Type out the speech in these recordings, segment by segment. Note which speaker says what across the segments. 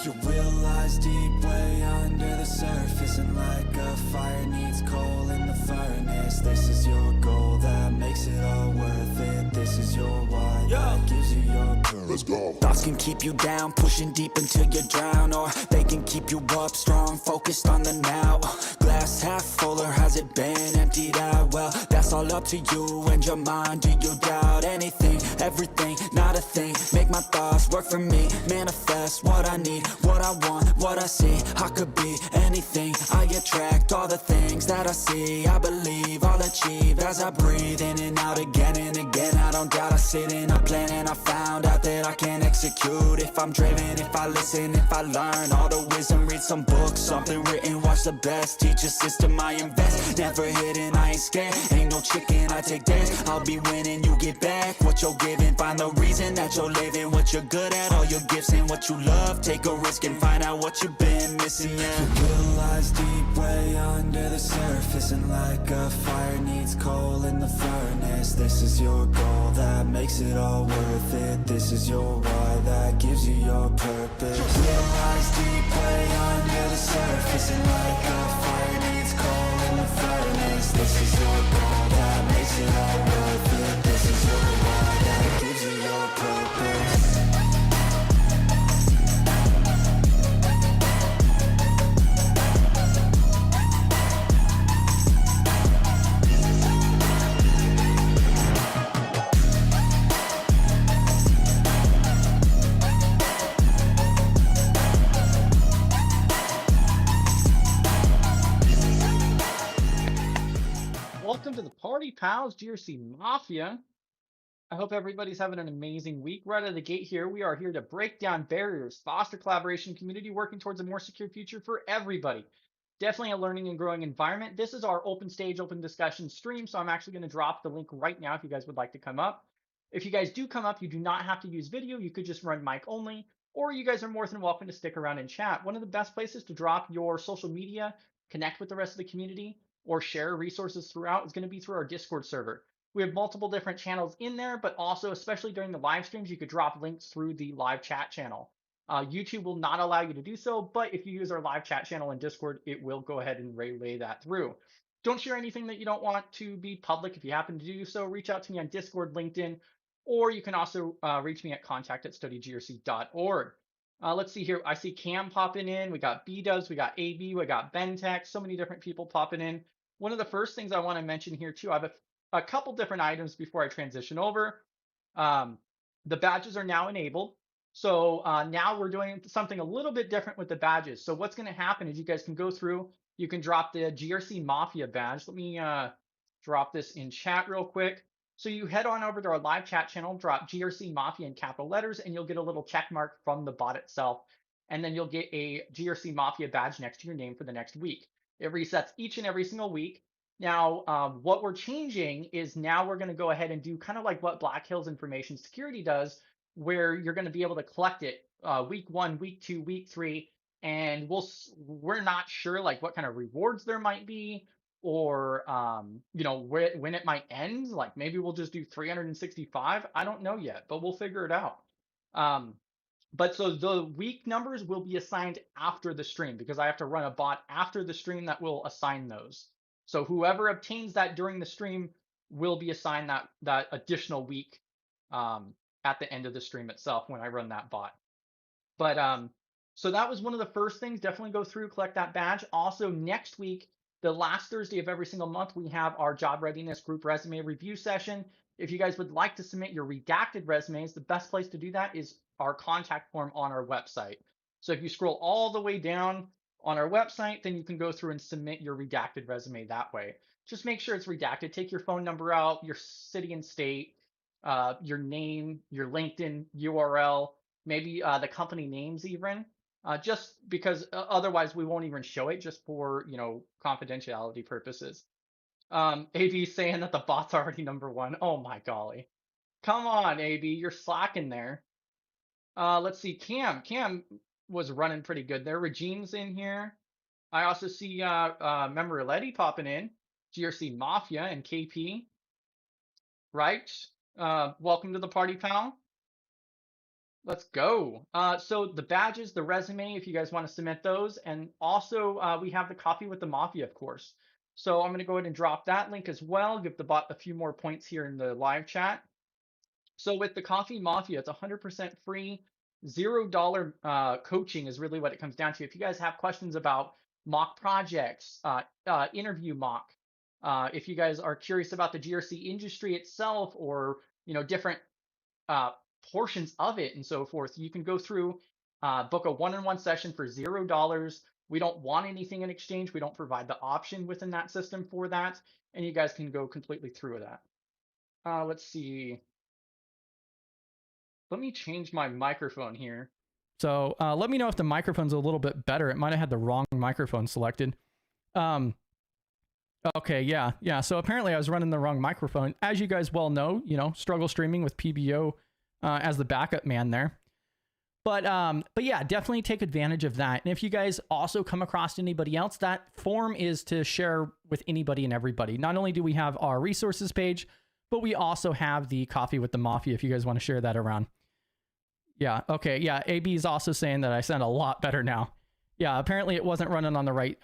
Speaker 1: Your will lies deep way under the surface, and like a fire needs coal in the furnace. This is your goal that makes it all worth it. This is your why that gives you your purpose. Let's go. Thoughts can keep you down, pushing deep until you drown, or they can keep you up strong, focused on the now. Glass half full, or has it been emptied out? Well, that's all up to you and your mind. Do you doubt anything, everything, not a thing? Make my thoughts work for me, manifest what I need, what I want, what I see. I could be anything, I attract all the things that I see. I believe I'll achieve as I breathe in and out again and again. I don't doubt, I sit in a plan and I found out that I can execute if I'm driven, if I listen, if I learn all the wisdom. Read some books, something written, watch the best, teach a system I invest. Never hidden, I ain't scared, ain't no chicken, I take dares. I'll be winning, you get back what you're giving. Find the reason that you're living, what you're good at, all your gifts and what you love. Take a risk and find out what you've been missing, yeah. Your will lies deep way under the surface, and like a fire needs coal in the furnace. This is your goal that makes it all worth it. This is your why that gives you your purpose. Your will lies deep way under the surface, and like a fire needs coal in the furnace. This is your goal that makes it all worth it. This is your why that gives you your purpose.
Speaker 2: Welcome to the Party Pals GRC Mafia. I hope everybody's having an amazing week. Right out of the gate here, we are here to break down barriers, foster collaboration, community working towards a more secure future for everybody. Definitely a learning and growing environment. This is our open stage, open discussion stream, so I'm actually going to drop the link right now if you guys would like to come up. If you guys do come up, you do not have to use video. You could just run mic only, or you guys are more than welcome to stick around and chat. One of the best places to drop your social media, connect with the rest of the community, or share resources throughout is going to be through our Discord server. We have multiple different channels in there, but also, especially during the live streams, you could drop links through the live chat channel. YouTube will not allow you to do so, but if you use our live chat channel in Discord, it will go ahead and relay that through. Don't share anything that you don't want to be public. If you happen to do so, reach out to me on Discord, LinkedIn, or you can also reach me at contact@studygrc.org. Let's see here. I see Cam popping in. We got B-Dubs, we got AB, we got Bentech, so many different people popping in. One of the first things I want to mention here too, I have a couple different items before I transition over. The badges are now enabled. So now we're doing something a little bit different with the badges. So what's going to happen is you guys can go through, you can drop the GRC Mafia badge. Let me drop this in chat real quick. So you head on over to our live chat channel, drop GRC Mafia in capital letters, and you'll get a little check mark from the bot itself. And then you'll get a GRC Mafia badge next to your name for the next week. It resets each and every single week. Now, what we're changing is now we're going to go ahead and do kind of like what Black Hills Information Security does, where you're going to be able to collect it week 1, week 2, week 3, and we're not sure like what kind of rewards there might be, or when it might end. Like maybe we'll just do 365. I don't know yet, but we'll figure it out. But so the week numbers will be assigned after the stream, because I have to run a bot after the stream that will assign those. So whoever obtains that during the stream will be assigned that additional week at the end of the stream itself when I run that bot. But so that was one of the first things. Definitely go through, collect that badge. Also, next week, the last Thursday of every single month, we have our job readiness group resume review session. If you guys would like to submit your redacted resumes, the best place to do that is our contact form on our website. So if you scroll all the way down on our website, then you can go through and submit your redacted resume that way. Just make sure it's redacted. Take your phone number out, your city and state, your name, your LinkedIn URL, maybe the company names even, just because otherwise we won't even show it, just for confidentiality purposes. AB saying that the bot's already #1. Oh my golly. Come on, AB, you're slacking there. Let's see, Cam was running pretty good there. Regine's in here. I also see member Letty popping in, GRC Mafia and KP. Right? Welcome to the party, pal. Let's go. So the badges, the resume, if you guys want to submit those, and also we have the coffee with the mafia, of course. So I'm going to go ahead and drop that link as well. Give the bot a few more points here in the live chat. So with the coffee mafia, it's 100% free, $0 coaching is really what it comes down to. If you guys have questions about mock projects, interview mock, if you guys are curious about the GRC industry itself, or different portions of it and so forth, you can go through, book a one-on-one session for $0. We don't want anything in exchange. We don't provide the option within that system for that, and you guys can go completely through that. Let's see. Let me change my microphone here. So let me know if the microphone's a little bit better. It might have had the wrong microphone selected. Okay, yeah. So apparently I was running the wrong microphone. As you guys well know, struggle streaming with PBO as the backup man there. But yeah, definitely take advantage of that. And if you guys also come across anybody else, that form is to share with anybody and everybody. Not only do we have our resources page, but we also have the coffee with the mafia if you guys want to share that around. Yeah, okay, yeah, AB is also saying that I sound a lot better now. Yeah, apparently it wasn't running on the right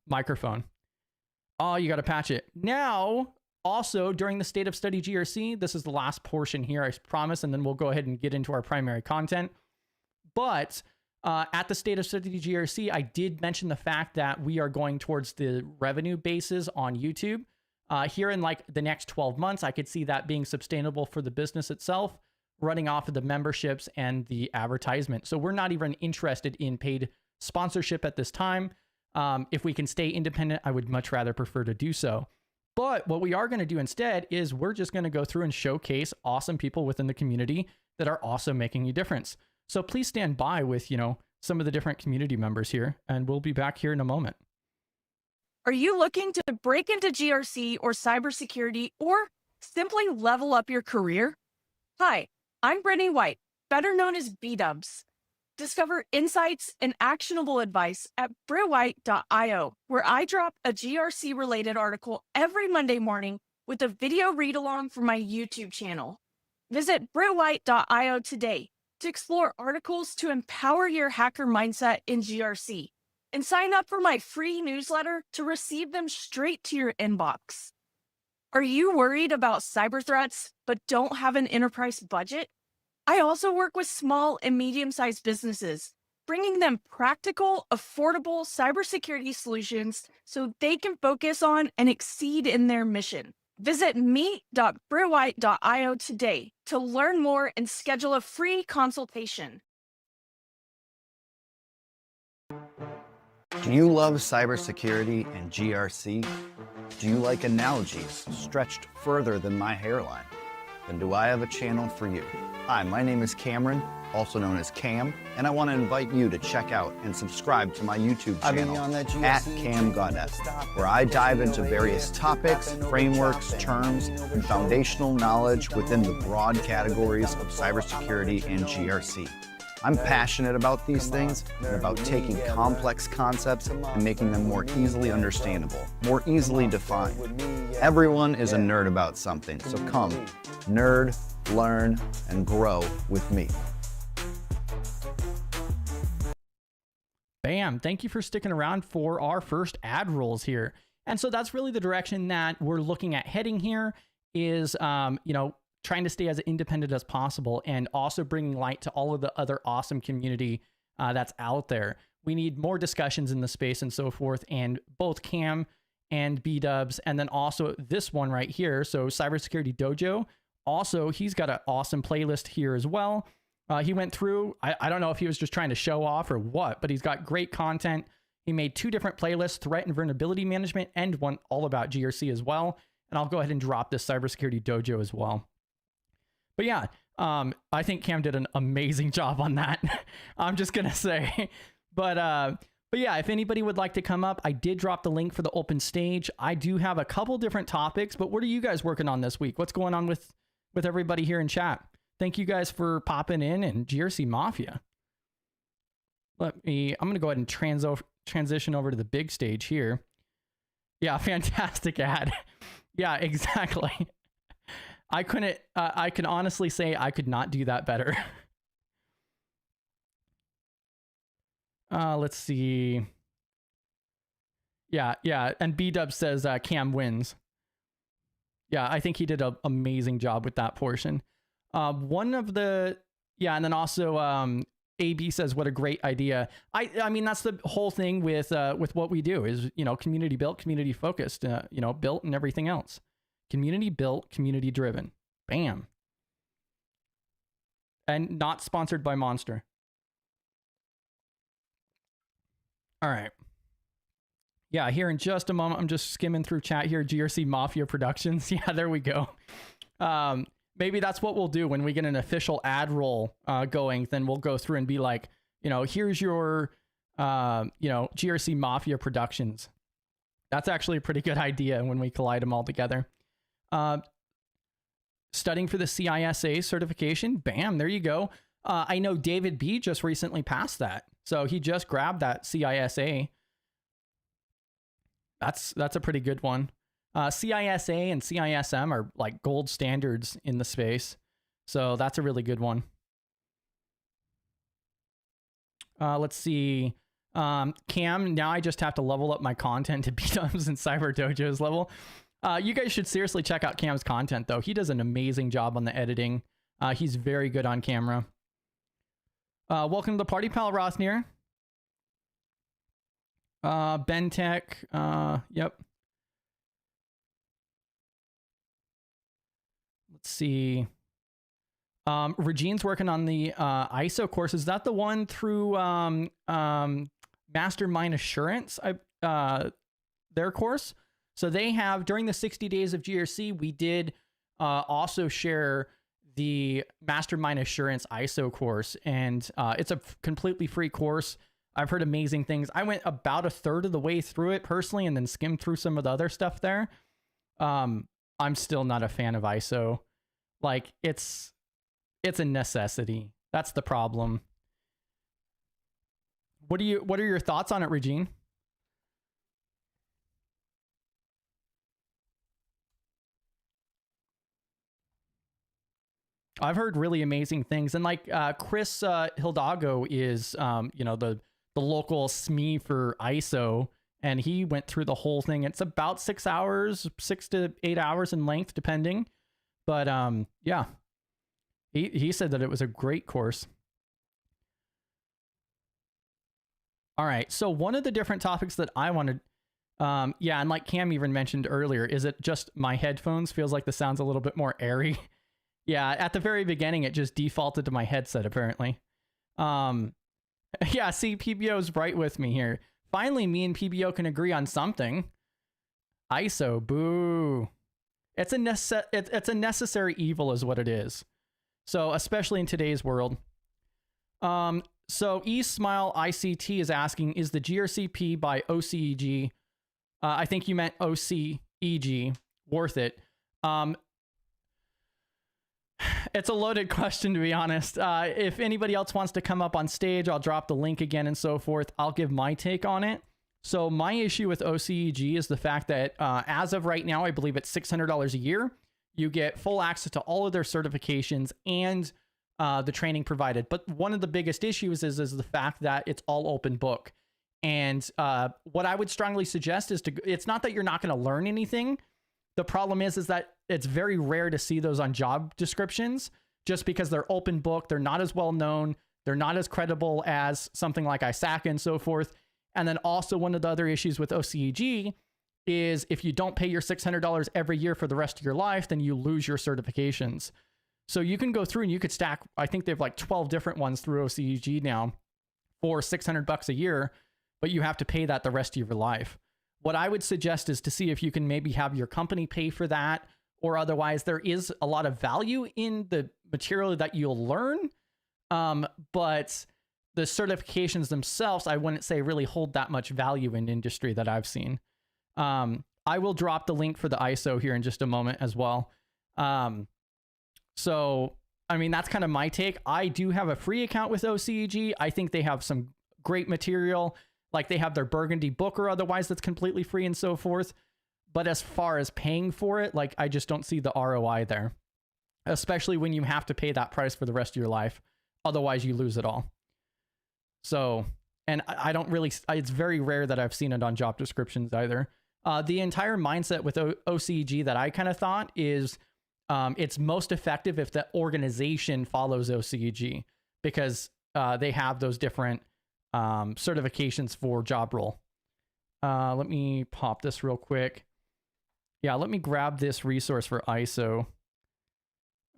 Speaker 2: microphone. Oh, you got to patch it. Now, also, during the State of Study GRC, this is the last portion here, I promise, and then we'll go ahead and get into our primary content. But at the State of Study GRC, I did mention the fact that we are going towards the revenue bases on YouTube. Here in like the next 12 months, I could see that being sustainable for the business itself, running off of the memberships and the advertisement. So we're not even interested in paid sponsorship at this time. If we can stay independent, I would much rather prefer to do so. But what we are going to do instead is we're just going to go through and showcase awesome people within the community that are also making a difference. So please stand by with, some of the different community members here, and we'll be back here in a moment.
Speaker 3: Are you looking to break into GRC or cybersecurity, or simply level up your career? Hi, I'm Brittany White, better known as B-Dubs. Discover insights and actionable advice at brittwhite.io, where I drop a GRC-related article every Monday morning with a video read-along for my YouTube channel. Visit brittwhite.io today to explore articles to empower your hacker mindset in GRC, and sign up for my free newsletter to receive them straight to your inbox. Are you worried about cyber threats but don't have an enterprise budget? I also work with small and medium-sized businesses, bringing them practical, affordable cybersecurity solutions so they can focus on and exceed in their mission. Visit meet.brittwhite.io today to learn more and schedule a free consultation.
Speaker 4: Do you love cybersecurity and GRC? Do you like analogies stretched further than my hairline? Then do I have a channel for you. Hi, my name is Cameron, also known as Cam, and I want to invite you to check out and subscribe to my YouTube channel at CamGoddess, where I dive into various topics, frameworks, terms, and foundational knowledge within the broad categories of cybersecurity and GRC. I'm passionate about these things and about taking complex concepts and making them more easily understandable, more easily defined. Everyone is a nerd about something, so come, nerd, learn, and grow with me.
Speaker 2: Bam, thank you for sticking around for our first ad rolls here. And so that's really the direction that we're looking at heading here is, trying to stay as independent as possible and also bringing light to all of the other awesome community that's out there. We need more discussions in the space and so forth, and both Cam and B-Dubs, and then also this one right here, so Cybersecurity Dojo, also he's got an awesome playlist here as well. He went through, I don't know if he was just trying to show off or what, but he's got great content. He made 2 different playlists, threat and vulnerability management, and one all about GRC as well. And I'll go ahead and drop this Cybersecurity Dojo as well. But yeah, I think Cam did an amazing job on that. I'm just going to say. But yeah, if anybody would like to come up, I did drop the link for the open stage. I do have a couple different topics, but what are you guys working on this week? What's going on with everybody here in chat? Thank you guys for popping in and GRC Mafia. I'm going to go ahead and transition over to the big stage here. Yeah, fantastic ad. Yeah, exactly. I can honestly say I could not do that better. Let's see. Yeah. And B-Dub says Cam wins. Yeah, I think he did an amazing job with that portion. And then also AB says, what a great idea. I mean, that's the whole thing with what we do is, community built, community focused, built and everything else. Community built, community driven. Bam. And not sponsored by Monster. All right. Yeah, here in just a moment, I'm just skimming through chat here. GRC Mafia Productions. Yeah, there we go. Maybe that's what we'll do when we get an official ad roll going. Then we'll go through and be like, here's your, GRC Mafia Productions. That's actually a pretty good idea when we collide them all together. Studying for the CISA certification. Bam, there you go. I know David B just recently passed that. So he just grabbed that CISA. That's a pretty good one. CISA and CISM are like gold standards in the space. So that's a really good one. Let's see. Cam, now I just have to level up my content to B-Dubs and Cyber Dojo's level. You guys should seriously check out Cam's content, though. He does an amazing job on the editing. He's very good on camera. Welcome to the party, pal, Rothnir. Bentech, yep. Let's see. Regine's working on the ISO course. Is that the one through Mastermind Assurance? Their course. So they have, during the 60 days of GRC, we did also share the Mastermind Assurance ISO course, and it's a completely free course. I've heard amazing things. I went about a third of the way through it personally and then skimmed through some of the other stuff there. I'm still not a fan of ISO. Like, it's a necessity. That's the problem. What are your thoughts on it, Regine? I've heard really amazing things. And like Chris Hildago is, the local SME for ISO, and he went through the whole thing. It's about 6 hours, 6 to 8 hours in length, depending. But yeah, he said that it was a great course. All right, so one of the different topics that I wanted, and like Cam even mentioned earlier, is it just my headphones? Feels like the sound's a little bit more airy. Yeah, at the very beginning, it just defaulted to my headset, apparently. Yeah, see, PBO's right with me here. Finally, me and PBO can agree on something. ISO, boo. It's a necessary evil is what it is. So, especially in today's world. So, eSmile ICT is asking, is the GRCP by OCEG, I think you meant OCEG, worth it? It's a loaded question, to be honest. If anybody else wants to come up on stage, I'll drop the link again and so forth. I'll give my take on it. So my issue with OCEG is the fact that as of right now, I believe it's $600 a year. You get full access to all of their certifications and the training provided. But one of the biggest issues is the fact that it's all open book. And what I would strongly suggest is it's not that you're not going to learn anything. The problem is that it's very rare to see those on job descriptions just because they're open book. They're not as well known. They're not as credible as something like ISACA and so forth. And then also one of the other issues with OCEG is if you don't pay your $600 every year for the rest of your life, then you lose your certifications. So you can go through and you could stack, I think they have like 12 different ones through OCEG now for $600 a year, but you have to pay that the rest of your life. What I would suggest is to see if you can maybe have your company pay for that, or otherwise there is a lot of value in the material that you'll learn. But the certifications themselves, I wouldn't say really hold that much value in industry that I've seen. I will drop the link for the ISO here in just a moment as well. So, I mean, that's kind of my take. I do have a free account with OCEG. I think they have some great material. Like they have their Burgundy book or otherwise that's completely free and so forth. But as far as paying for it, like I just don't see the ROI there, especially when you have to pay that price for the rest of your life. Otherwise you lose it all. So And I don't really, it's very rare that I've seen it on job descriptions either. The entire mindset with OCEG that I kind of thought is it's most effective if the organization follows OCEG, because they have those different certifications for job role. Let me pop this real quick. Yeah, let me grab this resource for ISO.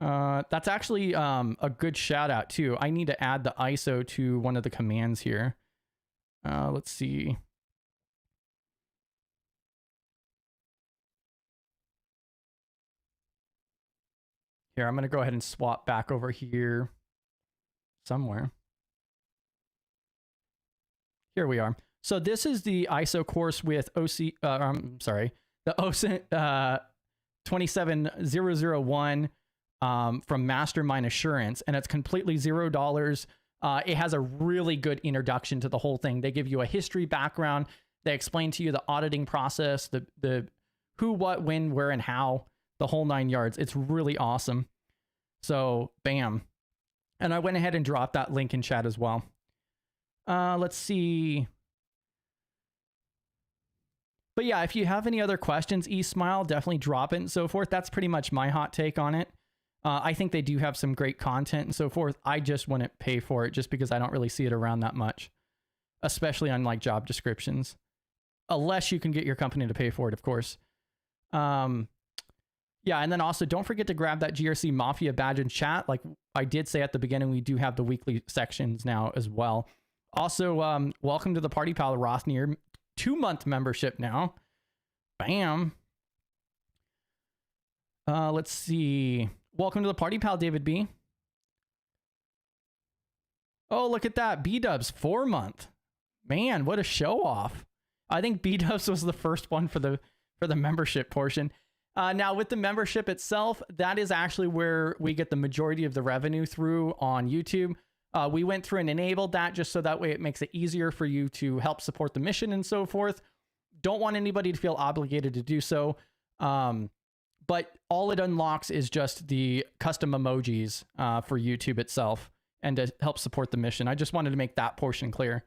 Speaker 2: That's actually a good shout out too. I need to add the ISO to one of the commands here. Let's see. Here, I'm going to go ahead and swap back over here somewhere. Here we are. So this is the ISO course with the OSINT 27001 from Mastermind Assurance, and it's completely $0. It has a really good introduction to the whole thing. They give you a history background. They explain to you the auditing process, the who, what, when, where, and how, the whole 9 yards. It's really awesome. So, bam. And I went ahead and dropped that link in chat as well. Let's see. But yeah, if you have any other questions, eSmile, definitely drop it and so forth. That's pretty much my hot take on it. I think they do have some great content and so forth. I just wouldn't pay for it just because I don't really see it around that much, especially on like job descriptions, unless you can get your company to pay for it, of course. Yeah, and then also don't forget to grab that GRC Mafia badge in chat. Like I did say at the beginning, we do have the weekly sections now as well. Also, welcome to the Party Pal, Rothnir. 2-month membership now. Bam. Let's see. Welcome to the Party Pal, David B. Oh, look at that. B-Dubs, 4-month. Man, what a show off. I think B-Dubs was the first one for the membership portion. Now, with the membership itself, that is actually where we get the majority of the revenue through on YouTube. We went through and enabled that just so that way it makes it easier for you to help support the mission and so forth. Don't want anybody to feel obligated to do so. But all it unlocks is just the custom emojis for YouTube itself and to help support the mission. I just wanted to make that portion clear.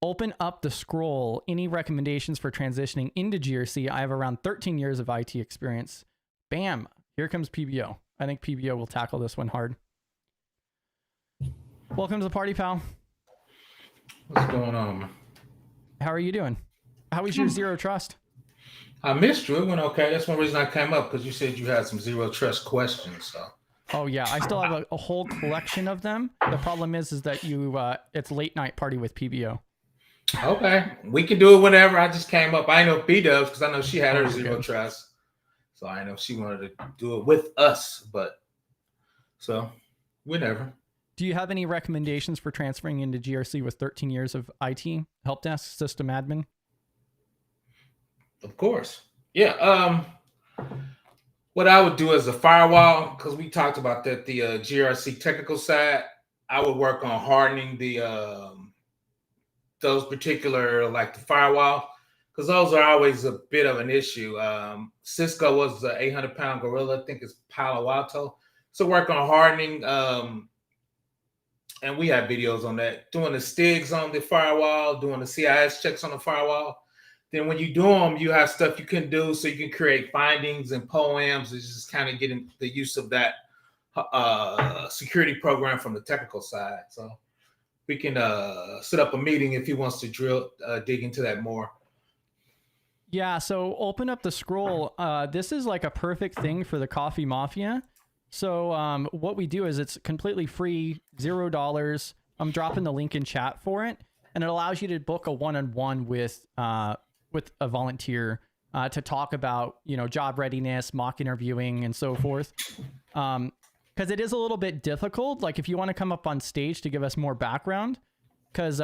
Speaker 2: Open up the scroll. Any recommendations for transitioning into GRC? I have around 13 years of IT experience. Bam. Here comes PBO. I think PBO will tackle this one hard. Welcome to the Party Pal.
Speaker 5: What's going on?
Speaker 2: How are you doing? How was your Zero Trust?
Speaker 5: I missed you. It went okay. That's one reason I came up, because you said you had some Zero Trust questions. So.
Speaker 2: Oh yeah, I still have a whole collection of them. The problem is that you it's late night party with PBO.
Speaker 5: Okay, we can do it whenever. I just came up. I know B-Dubs because I know she had her Zero Trust, so I know if she wanted to do it with us. But so whenever.
Speaker 2: Do you have any recommendations for transferring into GRC with 13 years of IT help desk system admin?
Speaker 5: Of course, yeah. What I would do as a firewall, because we talked about that, the GRC technical side, I would work on hardening the those particular, like the firewall, because those are always a bit of an issue. Cisco was the 800-pound gorilla. I think it's Palo Alto. So work on hardening, and we have videos on that. Doing the STIGs on the firewall, doing the CIS checks on the firewall. Then when you do them, you have stuff you can do, so you can create findings and poems. It's just kind of getting the use of that security program from the technical side. So we can set up a meeting if he wants to dig into that more.
Speaker 2: Yeah, so open up the scroll. This is like a perfect thing for the Coffee Mafia. So what we do is it's completely free, $0. I'm dropping the link in chat for it, and it allows you to book a one-on-one with a volunteer to talk about, you know, job readiness, mock interviewing, and so forth. Because it is a little bit difficult. Like if you want to come up on stage to give us more background, because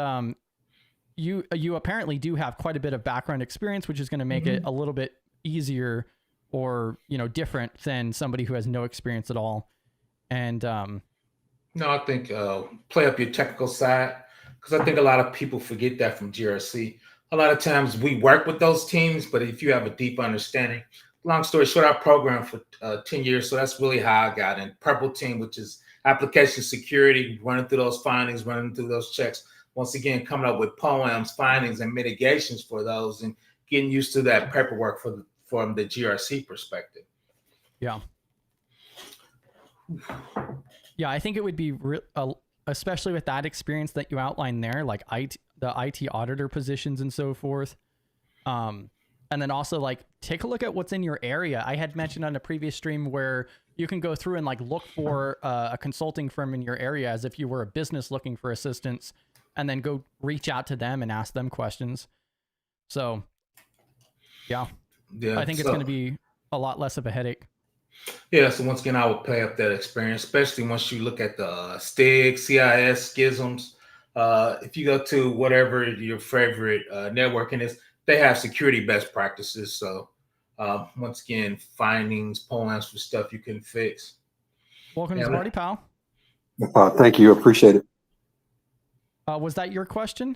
Speaker 2: you apparently do have quite a bit of background experience, which is going to make it a little bit easier or, you know, different than somebody who has no experience at all. And
Speaker 5: no, I think play up your technical side, because I think a lot of people forget that from GRC. A lot of times we work with those teams, but if you have a deep understanding, long story short, I programmed for 10 years. So that's really how I got in. Purple team, which is application security, running through those findings, running through those checks. Once again, coming up with poems, findings, and mitigations for those, and getting used to that paperwork from the GRC perspective.
Speaker 6: Yeah. Yeah, I think it would be especially with that experience that you outlined there, like the IT auditor positions and so forth. And then also like take a look at what's in your area. I had mentioned on a previous stream where you can go through and like look for a consulting firm in your area as if you were a business looking for assistance, and then go reach out to them and ask them questions. So yeah, I think it's going to be a lot less of a headache.
Speaker 5: Yeah, so once again, I would play up that experience, especially once you look at the STIG, CIS, schisms. If you go to whatever your favorite networking is, they have security best practices. So once again, findings, poems for stuff you can fix.
Speaker 6: Welcome to the party, pal.
Speaker 7: Thank you. Appreciate it.
Speaker 6: Was that your question?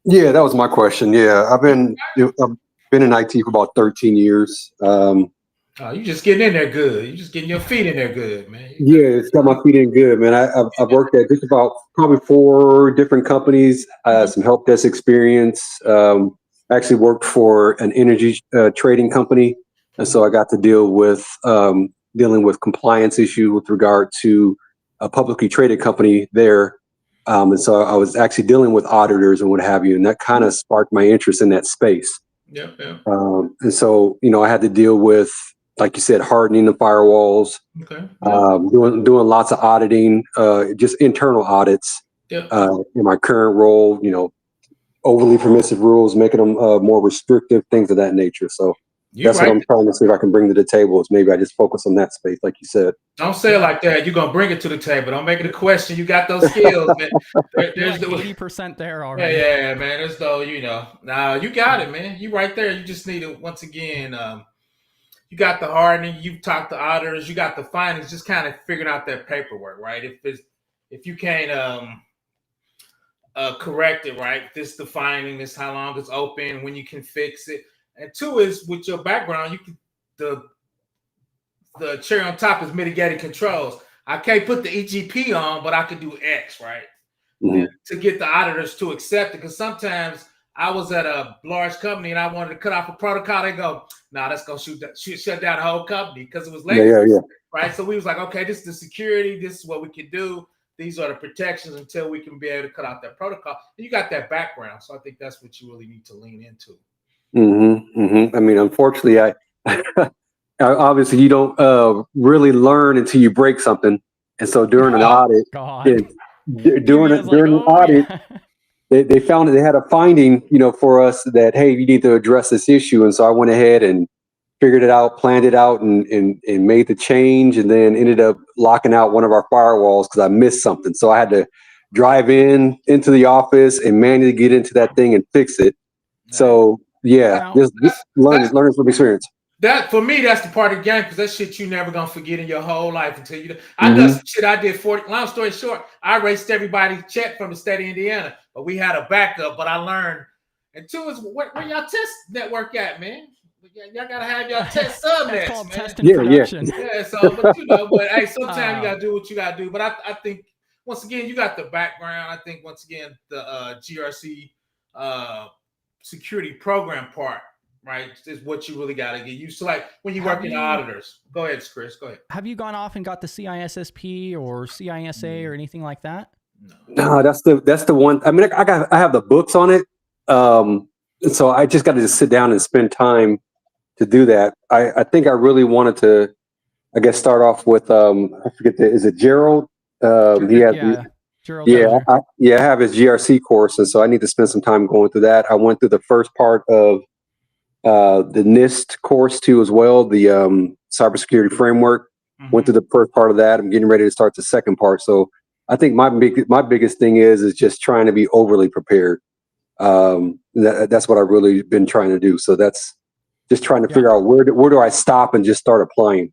Speaker 7: Yeah, that was my question. Yeah, I've been in IT for about 13 years.
Speaker 5: You just getting in there good. You just getting your feet in there good, man.
Speaker 7: Yeah, it's got my feet in good, man. I've worked at just about probably 4 different companies. Some help desk experience. Actually worked for an energy trading company, and so I got to dealing with compliance issues with regard to a publicly traded company there. And so I was actually dealing with auditors and what have you, and that kind of sparked my interest in that space.
Speaker 5: Yep.
Speaker 7: And so, I had to deal with, like you said, hardening the firewalls, doing lots of auditing, just internal audits.
Speaker 5: Yep.
Speaker 7: In my current role, overly permissive rules, making them more restrictive, things of that nature. So that's what I'm trying to see if I can bring to the table, is maybe I just focus on that space, like you said.
Speaker 5: Don't say it like that. You're gonna bring it to the table. Don't make it a question. You got those skills, man.
Speaker 6: There's like 80% there already.
Speaker 5: Yeah, man. There's though, Nah, you got it, man. You right there. You just need to, once again, you got the hardening, you talked to auditors, you got the findings, just kind of figuring out that paperwork, right? If you can't correct it, right? This the finding, this how long it's open, when you can fix it. And 2 is with your background, you can the cherry on top is mitigating controls. I can't put the EGP on, but I can do X, right?
Speaker 7: Mm-hmm.
Speaker 5: To get the auditors to accept it. Because sometimes I was at a large company and I wanted to cut off a protocol. They go, "Nah, that's gonna shut down the whole company," because it was late.
Speaker 7: Yeah.
Speaker 5: Right. So we was like, okay, this is the security, this is what we can do. These are the protections until we can be able to cut out that protocol. And you got that background. So I think that's what you really need to lean into.
Speaker 7: I mean, unfortunately, I obviously you don't really learn until you break something. And so during an audit, during an audit, they found that they had a finding, for us that, hey, you need to address this issue. And so I went ahead and figured it out, planned it out, and made the change, and then ended up locking out one of our firewalls because I missed something. So I had to drive into the office and manually get into that thing and fix it. So yeah, just learning from experience.
Speaker 5: That, for me, that's the part of the game, because that shit you never gonna forget in your whole life until you. I done some shit I did 40. Long story short, I erased everybody's check from the state of Indiana, but we had a backup. But I learned. And 2 is where y'all test network at, man. Y'all gotta have y'all test subnets,
Speaker 6: called
Speaker 5: man.
Speaker 6: Test in production.
Speaker 5: Yeah. So, but hey, sometimes you gotta do what you gotta do. But I think once again, you got the background. I think once again, the GRC security program part, right, is what you really got to get used to. Like when you work in auditors. Go ahead, Chris. Go ahead.
Speaker 6: Have you gone off and got the CISSP or CISA or anything like that?
Speaker 7: No, that's the one. I mean, I have the books on it. So I just got to sit down and spend time to do that. I think I really wanted to, I guess, start off with I forget is it Gerald? He has
Speaker 6: Gerald.
Speaker 7: I have his GRC course, and so I need to spend some time going through that. I went through the first part of the NIST course too, as well, the cybersecurity framework. Went through the first part of that. I'm getting ready to start the second part. So I think my biggest thing is just trying to be overly prepared. That's what I've really been trying to do. So that's just trying to figure out where do I stop and just start applying.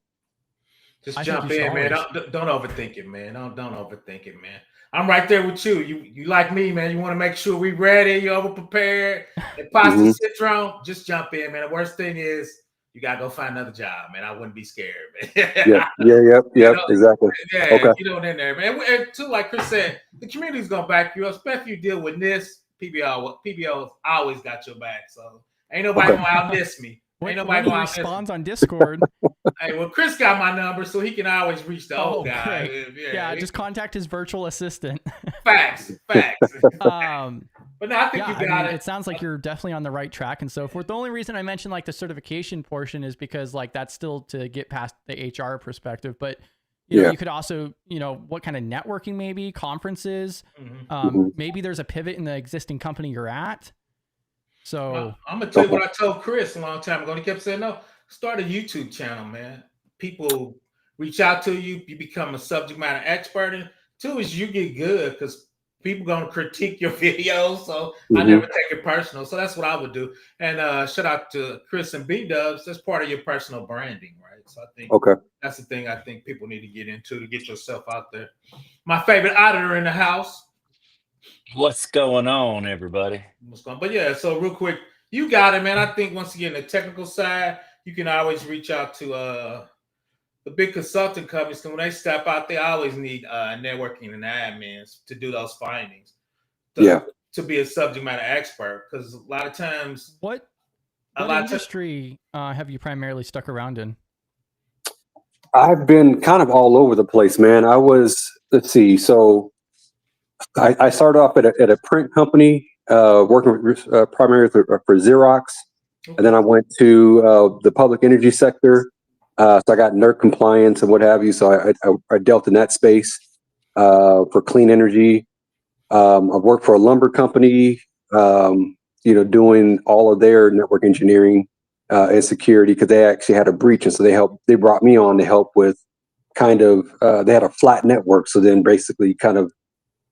Speaker 5: Just jump in, man. Don't overthink it, man. Don't overthink it, man. I'm right there with you. You like me, man. You want to make sure we ready. You over prepared. Imposter syndrome. Just jump in, man. The worst thing is you gotta go find another job, man. I wouldn't be scared, man.
Speaker 7: Exactly.
Speaker 5: Yeah,
Speaker 7: Okay.
Speaker 5: get on in there, man. And too, like Chris said, the community's gonna back you up, especially if you deal with this. PBL always got your back, so ain't nobody gonna outdiss me. Ain't nobody
Speaker 6: when
Speaker 5: gonna
Speaker 6: he responds on Discord.
Speaker 5: Hey, well, Chris got my number, so he can always reach the old guy.
Speaker 6: Great. Yeah, just contact his virtual assistant.
Speaker 5: Facts. But no, I think you got it.
Speaker 6: It sounds like you're definitely on the right track and so forth. The only reason I mentioned like the certification portion is because like that's still to get past the HR perspective. But you know, you could also, you know, what kind of networking, maybe conferences. Maybe there's a pivot in the existing company you're at. So
Speaker 5: I'm gonna tell you what I told Chris a long time ago. He kept saying, "No, start a YouTube channel, man. People reach out to you. You become a subject matter expert, and two is you get good because people gonna critique your videos. So I never take it personal. So that's what I would do. And shout out to Chris and B Dubs. That's part of your personal branding, right? So I think that's the thing I think people need to get into to get yourself out there. My favorite auditor in the house.
Speaker 8: What's going on, everybody?
Speaker 5: But yeah, so real quick, you got it, man. I think once again, the technical side, you can always reach out to the big consulting companies. When they step out, they always need networking and admins to do those findings. To be a subject matter expert, because a lot of times,
Speaker 6: what industry have you primarily stuck around in?
Speaker 7: I've been kind of all over the place, man. I was, let's see, so I started off at a print company, working primarily for Xerox. And then I went to the public energy sector. So I got NERC compliance and what have you. So I dealt in that space for clean energy. I've worked for a lumber company, you know, doing all of their network engineering and security because they actually had a breach. And so they brought me on to help with kind of, they had a flat network. So then basically kind of,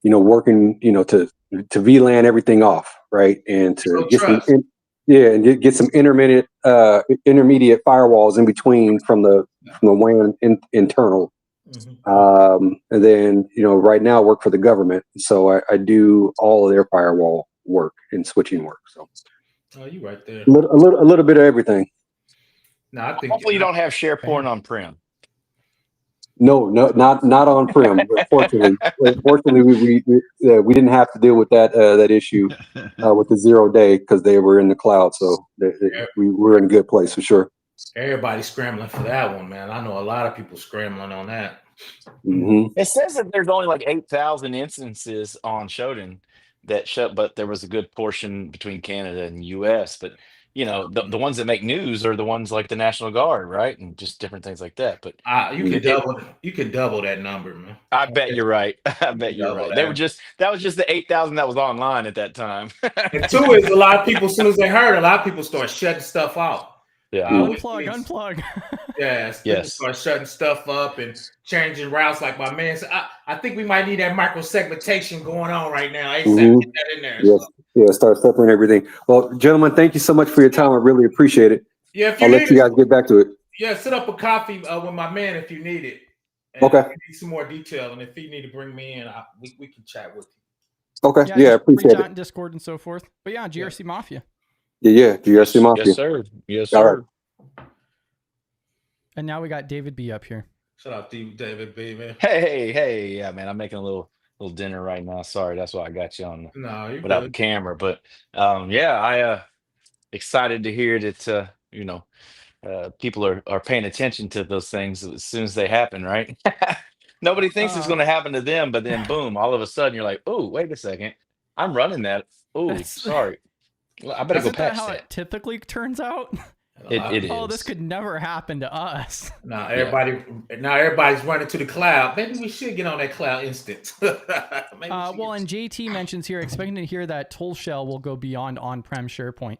Speaker 7: you know, working, you know, to VLAN everything off, right, and to get some intermediate firewalls in between from the WAN internal, and then you know, right now I work for the government, so I do all of their firewall work and switching work. So,
Speaker 5: you right there.
Speaker 7: A little bit of everything.
Speaker 5: No, I think
Speaker 8: hopefully you don't have SharePoint on prem.
Speaker 7: No, not on prem. Fortunately, we didn't have to deal with that issue with the 0 day because they were in the cloud, so we were in a good place for sure.
Speaker 5: Everybody's scrambling for that one, man. I know a lot of people scrambling on that.
Speaker 8: It says that there's only like 8,000 instances on Shodan but there was a good portion between Canada and U.S. But you know, the ones that make news are the ones like the National Guard, right, and just different things like that. But
Speaker 5: you can double that number, man.
Speaker 8: I bet you're right. I bet you're right. That was just the 8,000 that was online at that time.
Speaker 5: And two is a lot of people, as soon as they heard, a lot of people start shutting stuff out.
Speaker 8: Yeah,
Speaker 6: unplug.
Speaker 5: People start shutting stuff up and changing routes. Like my man said, I think we might need that micro segmentation going on right now. Get that in there.
Speaker 7: Yeah, start separating everything. Well, gentlemen, thank you so much for your time. I really appreciate it.
Speaker 5: Yeah,
Speaker 7: I'll let you guys get back to it.
Speaker 5: Yeah, set up a coffee with my man if you need it. And
Speaker 7: okay.
Speaker 5: If you need some more detail, and if you need to bring me in, we can chat with you.
Speaker 7: Okay. Yeah, appreciate it.
Speaker 6: Reach out in Discord and so forth. But yeah, GRC Mafia.
Speaker 7: Yeah, GRC Mafia.
Speaker 8: Yes, sir. Yes, sir.
Speaker 7: All right.
Speaker 6: And now we got David B up here.
Speaker 5: Shout out to you, David B, man.
Speaker 8: Hey, yeah, man. I'm making a little dinner right now. Sorry, that's why I got you on without the camera. But I excited to hear that you know, people are paying attention to those things as soon as they happen, right? Nobody thinks it's going to happen to them, but then boom, all of a sudden you're like, oh, wait a second, I'm running that. Oh, sorry, well, I better go patch
Speaker 6: that. How it typically turns out?
Speaker 8: It is.
Speaker 6: Oh, this could never happen to us.
Speaker 5: Now everybody's running to the cloud. Maybe we should get on that cloud instance.
Speaker 6: And JT mentions here, expecting to hear that tool shell will go beyond on-prem SharePoint.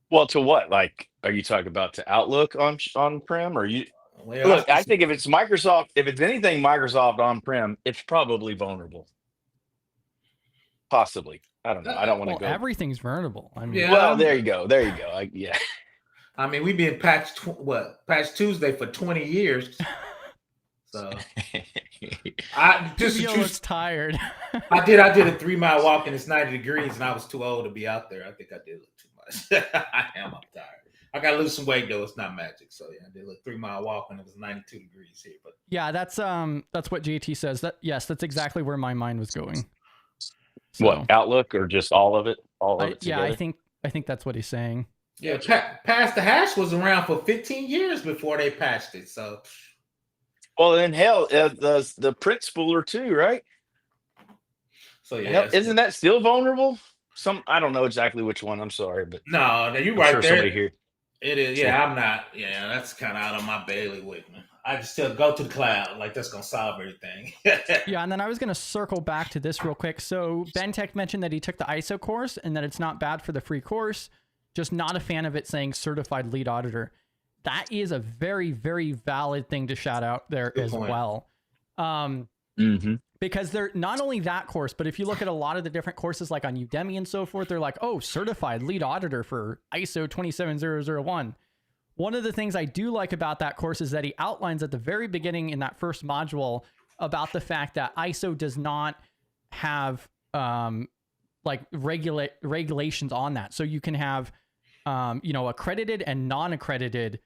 Speaker 8: Well, to what? Like, are you talking about to Outlook on-prem, or you? Well, look, I think if it's Microsoft, if it's anything Microsoft on-prem, it's probably vulnerable. Possibly. I don't know. I don't want to go.
Speaker 6: Everything's vulnerable. I mean,
Speaker 8: well, there you go. Yeah.
Speaker 5: I mean, we've been patch Tuesday for 20 years. So I
Speaker 6: was tired.
Speaker 5: I did a 3 mile walk and it's 90 degrees and I was too old to be out there. I think I did a little too I am. I'm tired. I got to lose some weight though. It's not magic. So yeah, I did a 3-mile walk and it was 92 degrees here. But
Speaker 6: yeah, that's what JT says. Yes, that's exactly where my mind was going. So,
Speaker 8: what, Outlook or just all of it? All of it together?
Speaker 6: Yeah, I think that's what he's saying.
Speaker 5: Yeah, Pass the Hash was around for 15 years before they patched it. So,
Speaker 8: well, then hell, the print spooler too, right?
Speaker 5: So yeah,
Speaker 8: isn't that still vulnerable? I don't know exactly which one. I'm sorry, but
Speaker 5: no, you're right
Speaker 8: sure
Speaker 5: there.
Speaker 8: Somebody here.
Speaker 5: It is. Yeah, I'm not. Yeah, that's kind of out of my bailiwick, man. I just still go to the cloud. Like that's gonna solve everything.
Speaker 6: Yeah, and then I was gonna circle back to this real quick. So Ben Tech mentioned that he took the ISO course and that it's not bad for the free course. Just not a fan of it saying certified lead auditor. That is a very, very valid thing to shout out there. Good as point. Well. Because they're not only that course, but if you look at a lot of the different courses like on Udemy and so forth, they're like, oh, certified lead auditor for ISO 27001. One of the things I do like about that course is that he outlines at the very beginning in that first module about the fact that ISO does not have like regulations on that. So you can have, accredited and non-accredited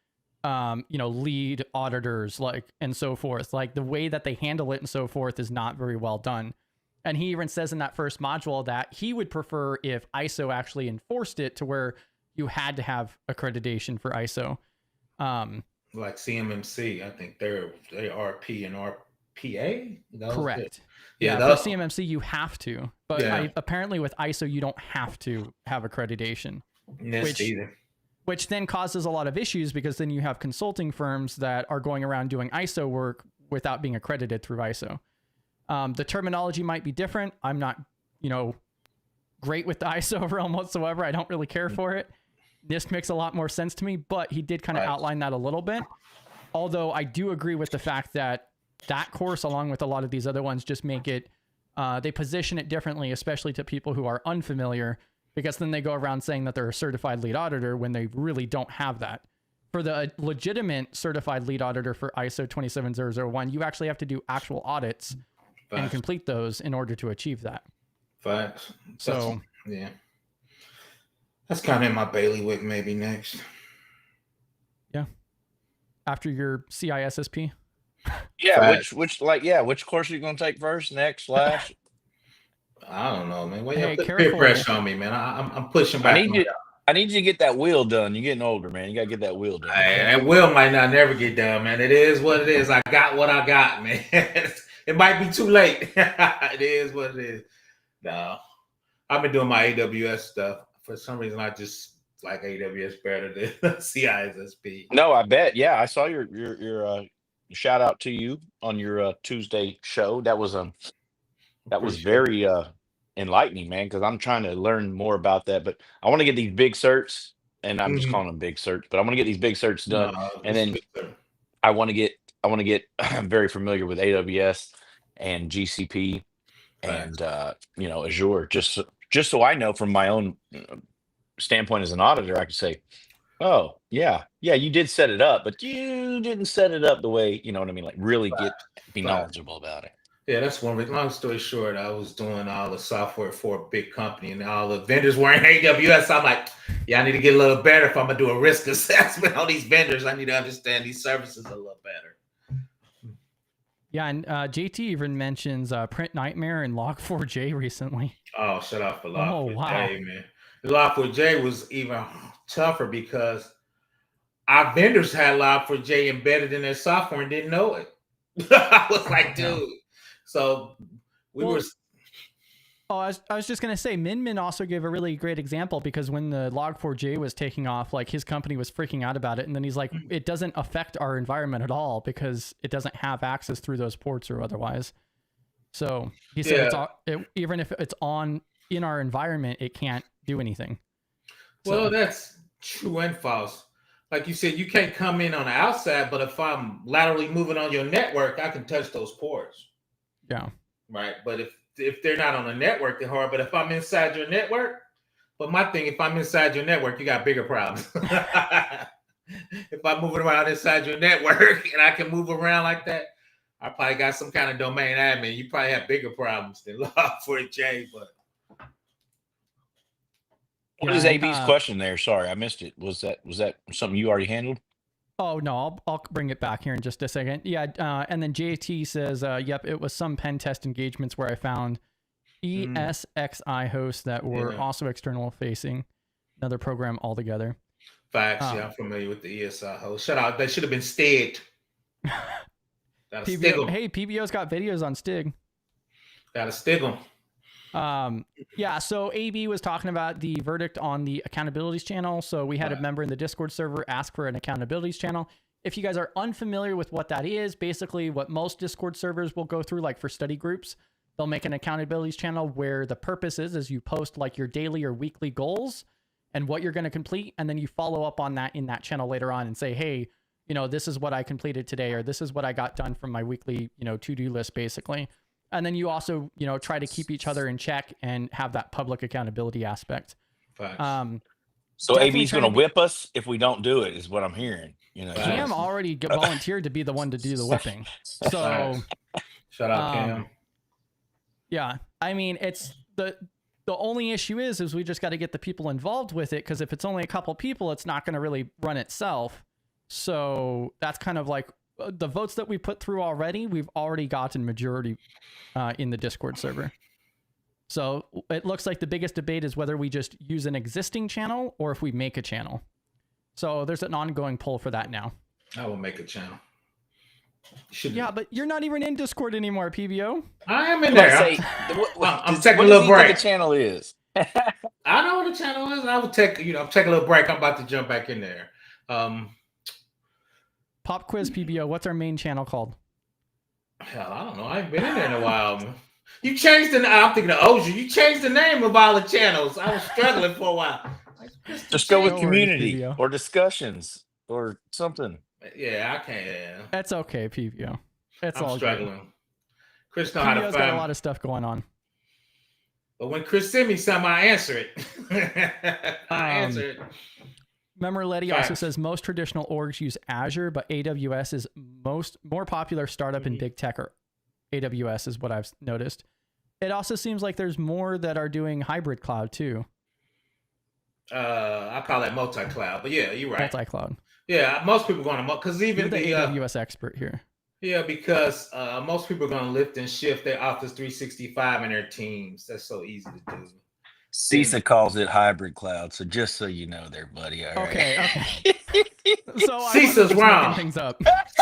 Speaker 6: lead auditors, like, and so forth. Like the way that they handle it and so forth is not very well done. And he even says in that first module that he would prefer if ISO actually enforced it to where you had to have accreditation for ISO.
Speaker 5: Like CMMC, I think they RP and RPA.
Speaker 6: Correct. Yeah, for CMMC you have to, but apparently with ISO you don't have to have accreditation. Which then causes a lot of issues because then you have consulting firms that are going around doing ISO work without being accredited through ISO. The terminology might be different. I'm not, great with the ISO realm whatsoever. I don't really care for it. This makes a lot more sense to me, but he did kind of outline that a little bit. Although I do agree with the fact that that course, along with a lot of these other ones, just make it, they position it differently, especially to people who are unfamiliar, because then they go around saying that they're a certified lead auditor when they really don't have that. For the legitimate certified lead auditor for ISO 27001, you actually have to do actual audits and complete those in order to achieve that.
Speaker 5: Facts. So, yeah. That's kind of in my bailiwick maybe next.
Speaker 6: Yeah. After your CISSP?
Speaker 8: Yeah, which course are you going to take first, next, last?
Speaker 5: I don't know, man. Why you put peer pressure on me, man? I'm pushing back.
Speaker 8: I need you to get that wheel done. You're getting older, man. You got to get that wheel done.
Speaker 5: That wheel might not never get done, man. It is what it is. I got what I got, man. It might be too late. It is what it is. No, I've been doing my AWS stuff. For some reason, I just like AWS better than CISSP.
Speaker 8: No, I bet. Yeah, I saw your shout out to you on your Tuesday show. That was very enlightening, man, because I'm trying to learn more about that. But I want to get these big certs, and I'm just calling them big certs, but I want to get these big certs done. And then I want to get very familiar with AWS and GCP and Azure, just so I know from my own standpoint as an auditor, I could say, oh yeah, you did set it up, but you didn't set it up the way, you know what I mean? Like really be knowledgeable about it.
Speaker 5: Yeah, that's one reason. Long story short, I was doing all the software for a big company and all the vendors were in AWS. I'm like, I need to get a little better if I'm going to do a risk assessment on these vendors. I need to understand these services a little better.
Speaker 6: Yeah, and JT even mentions Print Nightmare and Log4j recently.
Speaker 5: Oh, shut up for Log4j, man. Log4j was even tougher because our vendors had Log4j embedded in their software and didn't know it. I was like, dude. So we were.
Speaker 6: Oh, I was just gonna say, Min also gave a really great example because when the Log4j was taking off, like his company was freaking out about it, and then he's like, "It doesn't affect our environment at all because it doesn't have access through those ports or otherwise." So he said, even if it's on in our environment, it can't do anything.
Speaker 5: Well, that's true and false. Like you said, you can't come in on the outside, but if I'm laterally moving on your network, I can touch those ports.
Speaker 6: Yeah.
Speaker 5: Right. But if they're not on the network, they're hard. But if I'm inside your network, but my thing, if I'm inside your network, you got bigger problems. If I'm moving around inside your network and I can move around like that, I probably got some kind of domain admin. You probably have bigger problems than Log4j, but
Speaker 8: What is AB's question there? Sorry, I missed it. Was that something you already handled?
Speaker 6: Oh no, I'll bring it back here in just a second. Yeah, and then JT says, yep, it was some pen test engagements where I found ESXi hosts that were also external facing, another program altogether.
Speaker 5: Facts. Yeah, I'm familiar with the ESI host. Shout out. They should have been Stig.
Speaker 6: Hey, PBO's got videos on Stig.
Speaker 5: Gotta Stig them.
Speaker 6: Yeah, so AB was talking about the verdict on the accountabilities channel. So we had a member in the Discord server ask for an accountabilities channel. If you guys are unfamiliar with what that is, basically what most Discord servers will go through, like for study groups, they'll make an accountabilities channel where the purpose is you post like your daily or weekly goals and what you're going to complete. And then you follow up on that in that channel later on and say, hey, you know, this is what I completed today, or this is what I got done from my weekly, you know, to-do list, basically. And then you also, you know, try to keep each other in check and have that public accountability aspect.
Speaker 8: So AB's going to whip us if we don't do it, is what I'm hearing. You know,
Speaker 6: Cam already volunteered to be the one to do the whipping. So
Speaker 5: shout out Cam.
Speaker 6: Yeah, I mean, it's the only issue is we just got to get the people involved with it, because if it's only a couple people, it's not going to really run itself. So that's kind of like the votes that we put through already. We've already gotten majority in the Discord server. So it looks like the biggest debate is whether we just use an existing channel or if we make a channel. So there's an ongoing poll for that now.
Speaker 5: I will make a channel.
Speaker 6: Yeah, but you're not even in Discord anymore, PBO.
Speaker 5: I am in there. I'm taking a little break.
Speaker 8: What the channel is?
Speaker 5: I know what the channel is. I will take, take a little break. I'm about to jump back in there.
Speaker 6: Pop quiz, PBO. What's our main channel called?
Speaker 5: Hell, I don't know. I ain't been in there in a while. You changed the. I'm thinking of Ocean. You changed the name of all the channels. I was struggling for a while.
Speaker 8: Just go with community or discussions or something.
Speaker 5: Yeah, I can't.
Speaker 6: That's okay, PBO. That's all
Speaker 5: struggling.
Speaker 6: Good.
Speaker 5: Chris know how to find.
Speaker 6: got a lot of stuff going on.
Speaker 5: But when Chris sent me something, I answer it. I answer it.
Speaker 6: Remember, Letty also says most traditional orgs use Azure, but AWS is more popular startup in big tech, or AWS is what I've noticed. It also seems like there's more that are doing hybrid cloud too.
Speaker 5: I call that multi-cloud, but yeah, you're right.
Speaker 6: Multi-cloud.
Speaker 5: Yeah, most people are going to, because even
Speaker 6: the AWS expert here.
Speaker 5: Yeah, because most people are going to lift and shift their Office 365 in their teams. That's so easy to do.
Speaker 8: CISA calls it hybrid cloud, so just so you know there, buddy. All right.
Speaker 6: Okay. So
Speaker 5: CISA's wrong.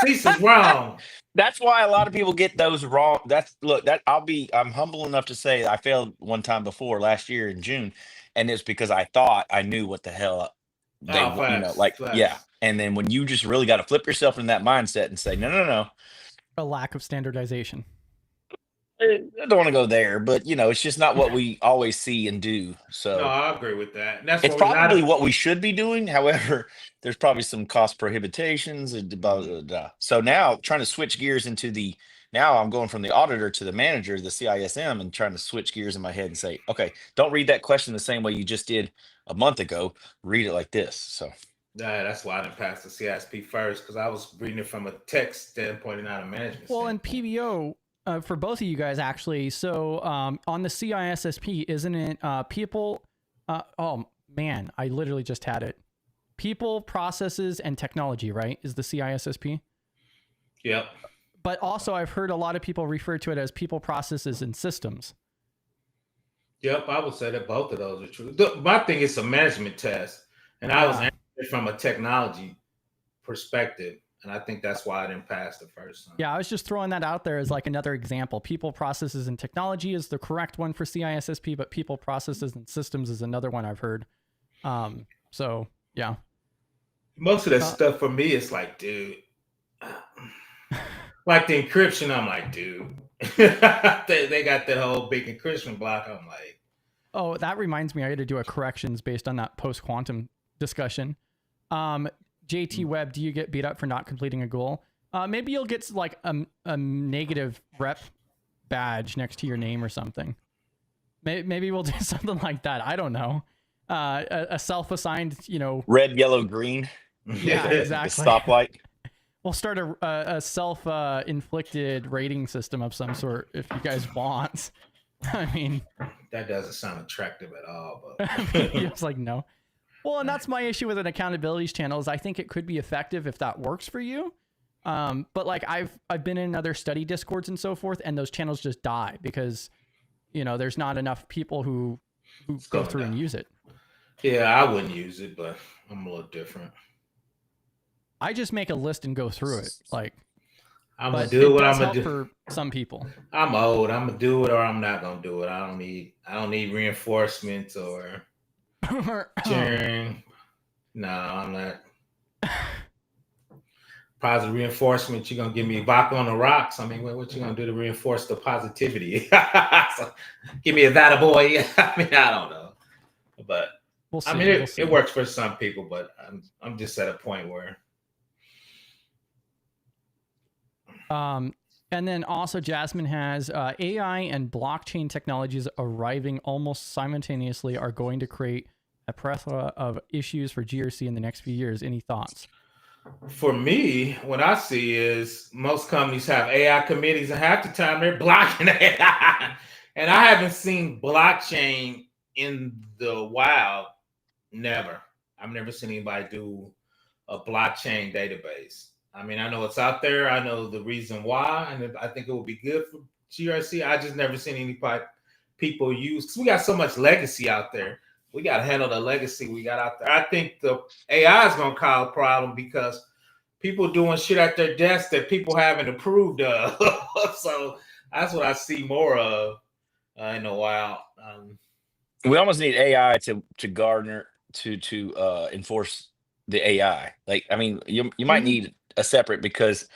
Speaker 5: CISA's wrong.
Speaker 8: That's why a lot of people get those wrong. I'm humble enough to say I failed one time before last year in June, and it's because I thought I knew what the hell yeah. And then when you just really got to flip yourself in that mindset and say, no.
Speaker 6: A lack of standardization.
Speaker 8: I don't want to go there, but it's just not what we always see and do. So
Speaker 5: no, I agree with that. And that's
Speaker 8: it's probably what we should be doing. However, there's probably some cost prohibitions and blah, blah, blah. So now trying to switch gears now I'm going from the auditor to the manager, the CISM, and trying to switch gears in my head and say, okay, don't read that question the same way you just did a month ago. Read it like this. So
Speaker 5: yeah, that's why I didn't pass the CISP first, because I was reading it from a tech standpoint and not a management standpoint.
Speaker 6: And PBO, for both of you guys, actually. So on the CISSP, isn't it people? Oh, man, I literally just had it. People, processes, and technology, right? Is the CISSP?
Speaker 5: Yep.
Speaker 6: But also, I've heard a lot of people refer to it as people, processes, and systems.
Speaker 5: Yep, I would say that both of those are true. My thing is a management test, and I was answering it from a technology perspective. And I think that's why I didn't pass the first time.
Speaker 6: Yeah, I was just throwing that out there as like another example. People, processes, and technology is the correct one for CISSP, but people, processes, and systems is another one I've heard. So, yeah.
Speaker 5: Most of that stuff for me is like, dude. Like the encryption, I'm like, dude. they got that whole big encryption block. I'm like.
Speaker 6: Oh, that reminds me, I got to do a corrections based on that post-quantum discussion. JT Webb, do you get beat up for not completing a goal? Maybe you'll get like a negative rep badge next to your name or something. Maybe we'll do something like that. I don't know. A self-assigned,
Speaker 8: red, yellow, green.
Speaker 6: Yeah, exactly.
Speaker 8: Stoplight.
Speaker 6: We'll start a self-inflicted rating system of some sort if you guys want. I mean,
Speaker 5: that doesn't sound attractive at all.
Speaker 6: But he was like, no. Well, and that's my issue with an accountabilities channel is I think it could be effective if that works for you. But like I've been in other study discords and so forth, and those channels just die because, there's not enough people who go through and use it.
Speaker 5: Yeah, I wouldn't use it, but I'm a little different.
Speaker 6: I just make a list and go through it. Like,
Speaker 5: I'm gonna do what I'm gonna do.
Speaker 6: For some people,
Speaker 5: I'm old. I'm gonna do it or I'm not gonna do it. I don't need reinforcements or sharing. No, I'm not. Positive reinforcement. You're gonna give me vodka on the rocks. I mean, what you gonna do to reinforce the positivity? So, give me a that boy. I mean, I don't know, but
Speaker 6: we'll see,
Speaker 5: it works for some people. But I'm just at a point where.
Speaker 6: And then also Jasmine has AI and blockchain technologies arriving almost simultaneously are going to create a plethora of issues for GRC in the next few years. Any thoughts?
Speaker 5: For me, what I see is most companies have AI committees and half the time they're blocking AI. And I haven't seen blockchain in the wild. Never. I've never seen anybody do a blockchain database. I mean, I know it's out there. I know the reason why, and I think it would be good for GRC. I just never seen anybody people use because we got so much legacy out there. We got to handle the legacy we got out there. I think the AI is going to cause a problem because people doing shit at their desk that people haven't approved of. So that's what I see more of in a while.
Speaker 8: We almost need AI to garner to enforce the AI. Like, I mean, you might need a separate because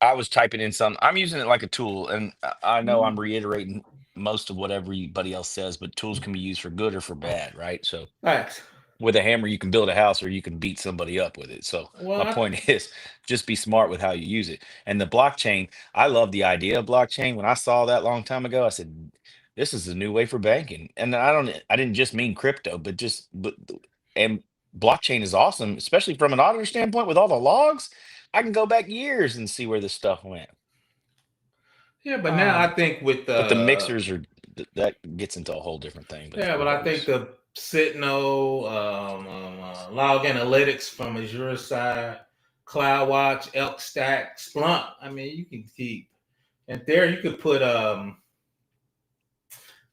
Speaker 8: I was typing in some. I'm using it like a tool, and I know I'm reiterating most of what everybody else says, but tools can be used for good or for bad, right? So with a hammer, you can build a house or you can beat somebody up with it. So my point is just be smart with how you use it. And the blockchain, I love the idea of blockchain. When I saw that long time ago, I said, this is a new way for banking. And I didn't just mean crypto, but blockchain is awesome, especially from an auditor standpoint with all the logs. I can go back years and see where this stuff went.
Speaker 5: Yeah, but now I think with
Speaker 8: but the mixers that gets into a whole different thing.
Speaker 5: But I think the Citno, log analytics from Azure side, CloudWatch, Elk Stack, Splunk. I mean, you can keep, and there you could put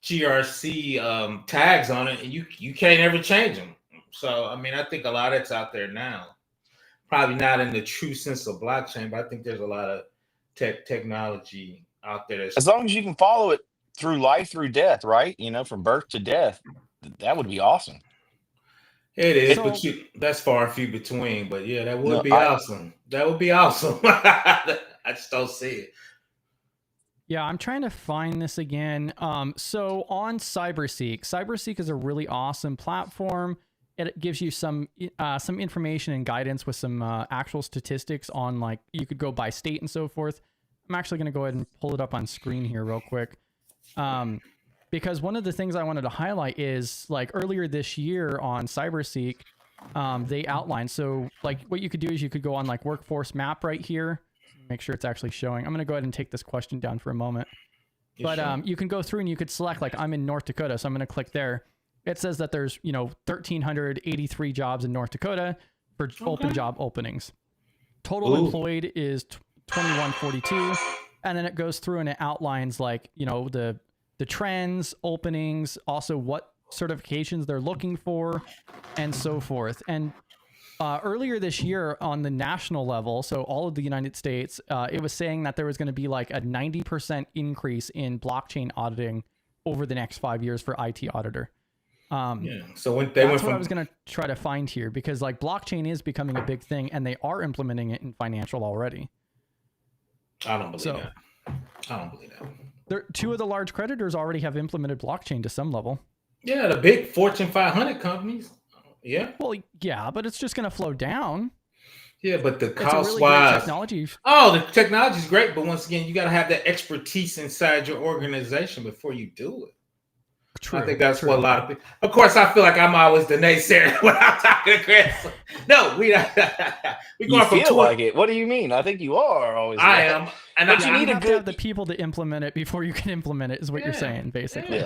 Speaker 5: GRC tags on it, and you can't ever change them. So I mean, I think a lot of it's out there now. Probably not in the true sense of blockchain, but I think there's a lot of technology out there.
Speaker 8: As long as you can follow it through life, through death, right? From birth to death, that would be awesome.
Speaker 5: It is, but that's far and few between. But yeah, that would be awesome. That would be awesome. I just don't see it.
Speaker 6: Yeah, I'm trying to find this again. So on CyberSeek is a really awesome platform. It gives you some information and guidance with some actual statistics on, like, you could go by state and so forth. I'm actually going to go ahead and pull it up on screen here real quick. Because one of the things I wanted to highlight is, like, earlier this year on CyberSeek, they outlined, so like what you could do is you could go on like workforce map right here, make sure it's actually showing. I'm going to go ahead and take this question down for a moment. But you can go through and you could select, like, I'm in North Dakota, so I'm going to click there. It says that there's, 1,383 jobs in North Dakota for open job openings. Total employed is 2142. And then it goes through and it outlines, like, the trends, openings, also what certifications they're looking for, and so forth. And earlier this year on the national level, so all of the United States, it was saying that there was going to be like a 90% increase in blockchain auditing over the next 5 years for IT auditor.
Speaker 5: So when
Speaker 6: that's what I was going to try to find here, because like blockchain is becoming a big thing and they are implementing it in financial already.
Speaker 5: I don't believe that. I don't believe that.
Speaker 6: Two of the large creditors already have implemented blockchain to some level.
Speaker 5: Yeah, the big Fortune 500 companies. Yeah.
Speaker 6: Well, yeah, but it's just going to flow down.
Speaker 5: Yeah, but the cost
Speaker 6: really
Speaker 5: wise,
Speaker 6: technology.
Speaker 5: Oh, the technology is great, but once again, you got to have that expertise inside your organization before you do it. I think that's what a lot of people. Of course, I feel like I'm always the naysayer when I'm talking to Chris. No, we don't.
Speaker 8: You feel like it. What do you mean? I think you are always.
Speaker 5: I am, and
Speaker 6: but you need to have the people to implement it before you can implement it. Is what you're saying, basically.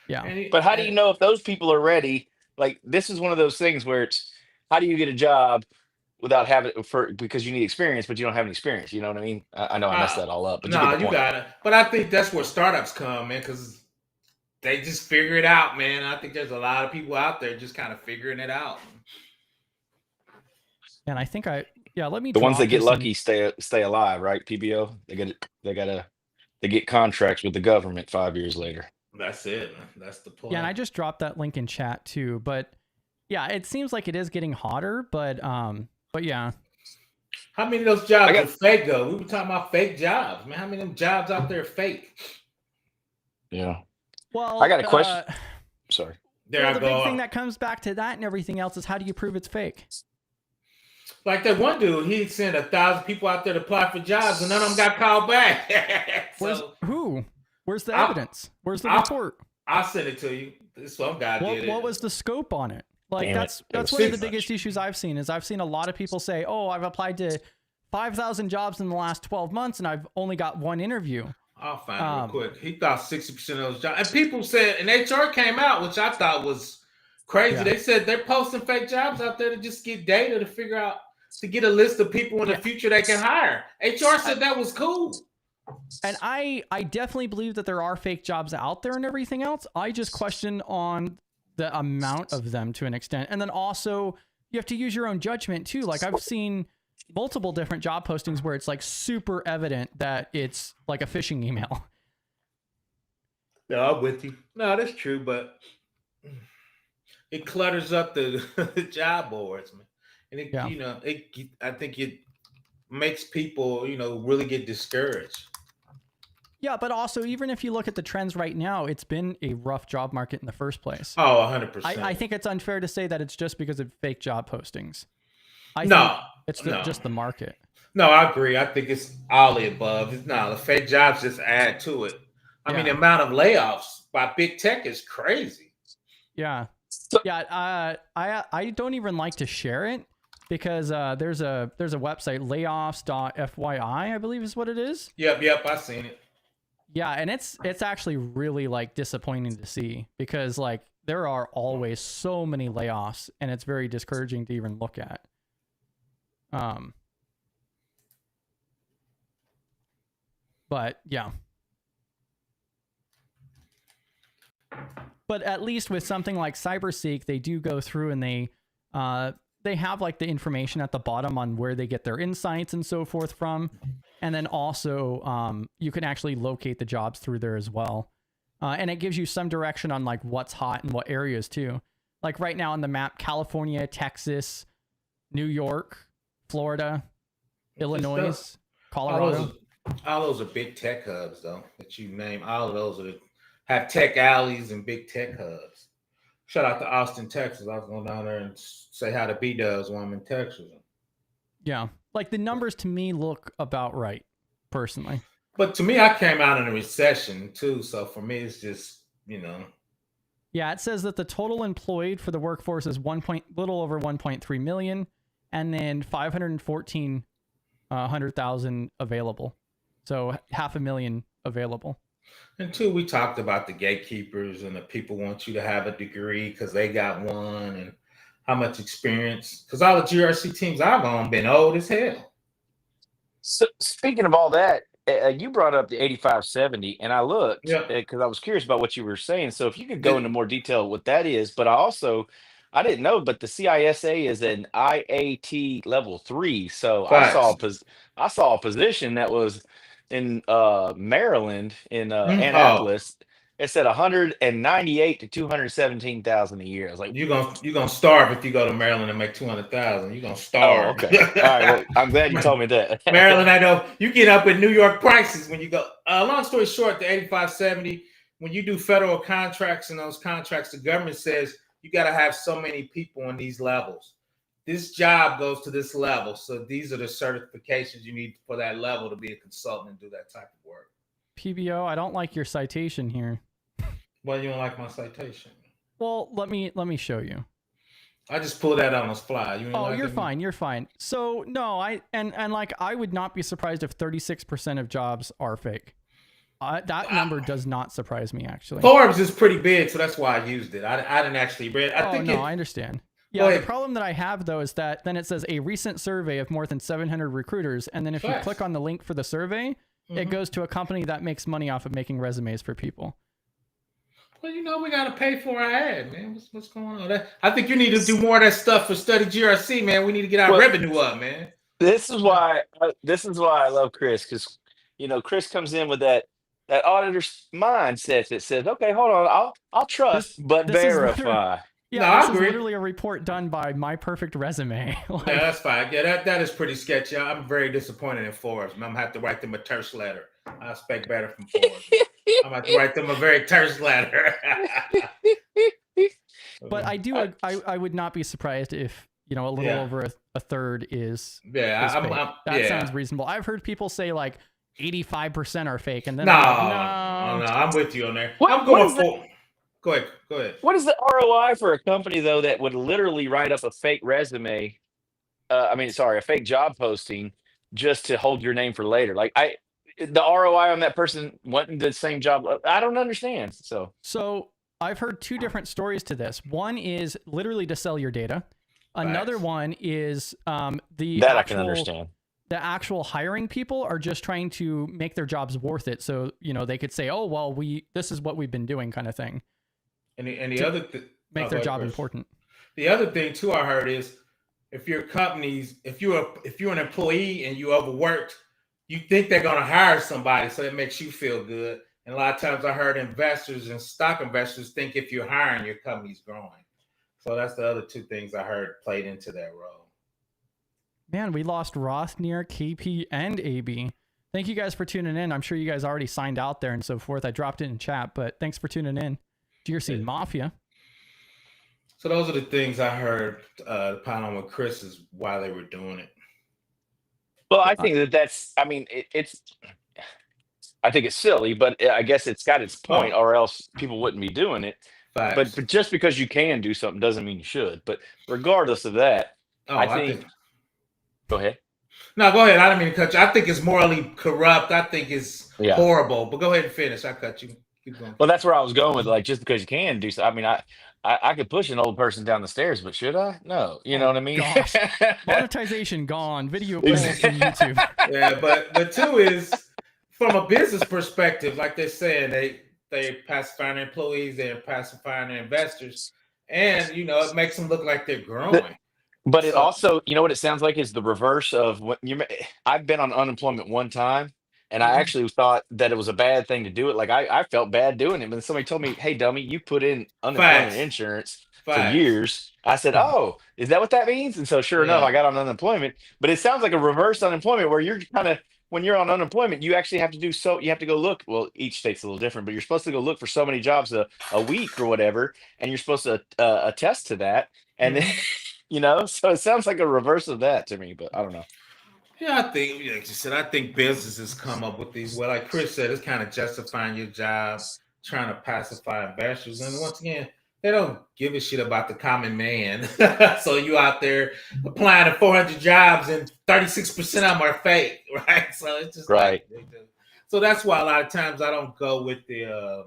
Speaker 8: Yeah. But how do you know if those people are ready? Like, this is one of those things where it's, how do you get a job without having because you need experience, but you don't have any experience? You know what I mean? I know I messed that all up, but
Speaker 5: no, you got it. But I think that's where startups come, man, because they just figure it out, man. I think there's a lot of people out there just kind of figuring it out.
Speaker 6: And I think let me.
Speaker 8: The ones that get lucky stay alive, right? PBO. They get contracts with the government 5 years later.
Speaker 5: That's it. That's the point.
Speaker 6: Yeah, and I just dropped that link in chat too. But yeah, it seems like it is getting hotter. But yeah.
Speaker 5: How many of those jobs are fake though? We were talking about fake jobs, man. How many of them jobs out there are fake?
Speaker 8: Yeah.
Speaker 6: Well,
Speaker 8: I got a question. Sorry.
Speaker 6: The big thing that comes back to that and everything else is, how do you prove it's fake?
Speaker 5: Like that one dude, he sent 1,000 people out there to apply for jobs, and none of them got called back.
Speaker 6: Who? Where's the evidence? Where's the report?
Speaker 5: I'll send it to you. This some guy did it.
Speaker 6: What was the scope on it? Like, that's one of the biggest issues I've seen. Is I've seen a lot of people say, "Oh, I've applied to 5,000 jobs in the last 12 months, and I've only got one interview."
Speaker 5: I'll find it real quick. He thought 60% of those jobs, and people said, and HR came out, which I thought was crazy. Yeah. They said they're posting fake jobs out there to just get data to figure out, to get a list of people in the future they can hire. HR said that was cool.
Speaker 6: And I definitely believe that there are fake jobs out there and everything else. I just question on the amount of them to an extent. And then also you have to use your own judgment too. Like, I've seen multiple different job postings where it's like super evident that it's like a phishing email.
Speaker 5: No, I'm with you. No, that's true, but it clutters up the job boards, man. And it, I think it makes people, really get discouraged.
Speaker 6: Yeah, but also, even if you look at the trends right now, it's been a rough job market in the first place.
Speaker 5: Oh, 100%.
Speaker 6: I think it's unfair to say that it's just because of fake job postings. It's just the market.
Speaker 5: No, I agree. I think it's all the above. The fake jobs just add to it. I mean, the amount of layoffs by big tech is crazy.
Speaker 6: Yeah. I don't even like to share it because there's a website, layoffs.fyi, I believe is what it is.
Speaker 5: Yep, I've seen it.
Speaker 6: Yeah, and it's actually really like disappointing to see because like there are always so many layoffs and it's very discouraging to even look at. But yeah. But at least with something like CyberSeek, they do go through and they have like the information at the bottom on where they get their insights and so forth from. And then also you can actually locate the jobs through there as well. And it gives you some direction on like what's hot and what areas too. Like right now on the map, California, Texas, New York, Florida, Illinois, Colorado.
Speaker 5: All those are big tech hubs though that you name. All of those have tech alleys and big tech hubs. Shout out to Austin, Texas. I was going down there and say hi to B-Dubs when I'm in Texas.
Speaker 6: Yeah. Like the numbers to me look about right, personally.
Speaker 5: But to me, I came out in a recession too. So for me, it's just,
Speaker 6: Yeah, it says that the total employed for the workforce is little over 1.3 million, and then 514,000 available. So 500,000 available.
Speaker 5: And two, we talked about the gatekeepers and the people want you to have a degree because they got one, and how much experience. Because all the GRC teams I've on been old as hell.
Speaker 8: So speaking of all that, you brought up the 8570, and I looked because I was curious about what you were saying. So if you could go into more detail what that is, but I didn't know, but the CISA is an IAT level 3. So I saw a position that was in Maryland in Annapolis. It said 198 to 217,000 a year. I was like,
Speaker 5: you're gonna starve if you go to Maryland and make 200,000. You're gonna starve.
Speaker 8: Oh, okay. All right. Well, I'm glad you told me that.
Speaker 5: Maryland, I know you get up in New York prices when you go. Long story short, the 8570, when you do federal contracts and those contracts, the government says you got to have so many people on these levels. This job goes to this level, so these are the certifications you need for that level to be a consultant and do that type of work.
Speaker 6: PBO, I don't like your citation here.
Speaker 5: Why you don't like my citation?
Speaker 6: Well, let me show you.
Speaker 5: I just pulled that on the fly.
Speaker 6: You're fine. You're fine. So no, I would not be surprised if 36% of jobs are fake. That number does not surprise me, actually.
Speaker 5: Forbes is pretty big, so that's why I used it. I didn't actually read.
Speaker 6: I understand. Yeah, the problem that I have though is that then it says a recent survey of more than 700 recruiters, and then if you click on the link for the survey, it goes to a company that makes money off of making resumes for people.
Speaker 5: Well, we got to pay for our ad, man. What's going on? I think you need to do more of that stuff for Study GRC, man. We need to get our revenue up, man.
Speaker 8: This is why I love Chris, because Chris comes in with that auditor's mindset that says, okay, hold on, I'll trust, but verify.
Speaker 6: Yeah, this is literally a report done by My Perfect Resume.
Speaker 5: Yeah, that's fine. Yeah, that is pretty sketchy. I'm very disappointed in Forbes. I'm gonna have to write them a terse letter. I expect better from Forbes. I'm gonna have to write them a very terse letter.
Speaker 6: But I would not be surprised if a little over a third is.
Speaker 5: Yeah,
Speaker 6: that sounds reasonable. I've heard people say like 85% are fake, and then
Speaker 5: no, I'm with you on there. I'm going for. Go ahead.
Speaker 8: What is the ROI for a company though that would literally write up a fake resume? A fake job posting just to hold your name for later. Like the ROI on that person wanting the same job. I don't understand.
Speaker 6: So I've heard two different stories to this. One is literally to sell your data. Another one is I can understand. The actual hiring people are just trying to make their jobs worth it. So, they could say, oh, well, this is what we've been doing kind of thing.
Speaker 5: And the other
Speaker 6: make their job important.
Speaker 5: The other thing too I heard is if you're an employee and you overworked, you think they're gonna hire somebody, so it makes you feel good. And a lot of times I heard investors and stock investors think if you're hiring, your company's growing. So that's the other two things I heard played into that role.
Speaker 6: Man, we lost Roth, Near, KP, and AB. Thank you guys for tuning in. I'm sure you guys already signed out there and so forth. I dropped it in chat, but thanks for tuning in. GRC Mafia.
Speaker 5: So those are the things I heard depending on what Chris is while they were doing it.
Speaker 8: Well, I think that's. I mean, I think it's silly, but I guess it's got its point, or else people wouldn't be doing it. But just because you can do something doesn't mean you should. But regardless of that, I think. Go ahead.
Speaker 5: No, go ahead. I didn't mean to cut you. I think it's morally corrupt. I think it's horrible. But go ahead and finish. I cut you. Keep going.
Speaker 8: Well, that's where I was going with. Like, just because you can do something. I mean, I could push an old person down the stairs, but should I? No. You know what I mean?
Speaker 6: Gosh. Monetization gone. Video polls from YouTube.
Speaker 5: Yeah, but two is from a business perspective, like they're saying, they pacifying their employees, they're pacifying their investors, and it makes them look like they're growing.
Speaker 8: But it also, what it sounds like is the reverse of what I've been on unemployment one time, and I actually thought that it was a bad thing to do it. Like I felt bad doing it, but then somebody told me, "Hey, dummy, you put in unemployment insurance for years." I said, "Oh, is that what that means?" And so, sure enough, I got on unemployment. But it sounds like a reverse unemployment where you're kind of when you're on unemployment, you actually have to do you have to go look. Well, each state's a little different, but you're supposed to go look for so many jobs a week or whatever, and you're supposed to attest to that, and then. So it sounds like a reverse of that to me, but I don't know.
Speaker 5: Yeah, I think, like you said, I think businesses come up with these. Well, like Chris said, it's kind of justifying your job, trying to pacify investors. And once again, they don't give a shit about the common man. So you out there applying to 400 jobs and 36% of them are fake, right? So it's just
Speaker 8: right.
Speaker 5: So that's why a lot of times I don't go with the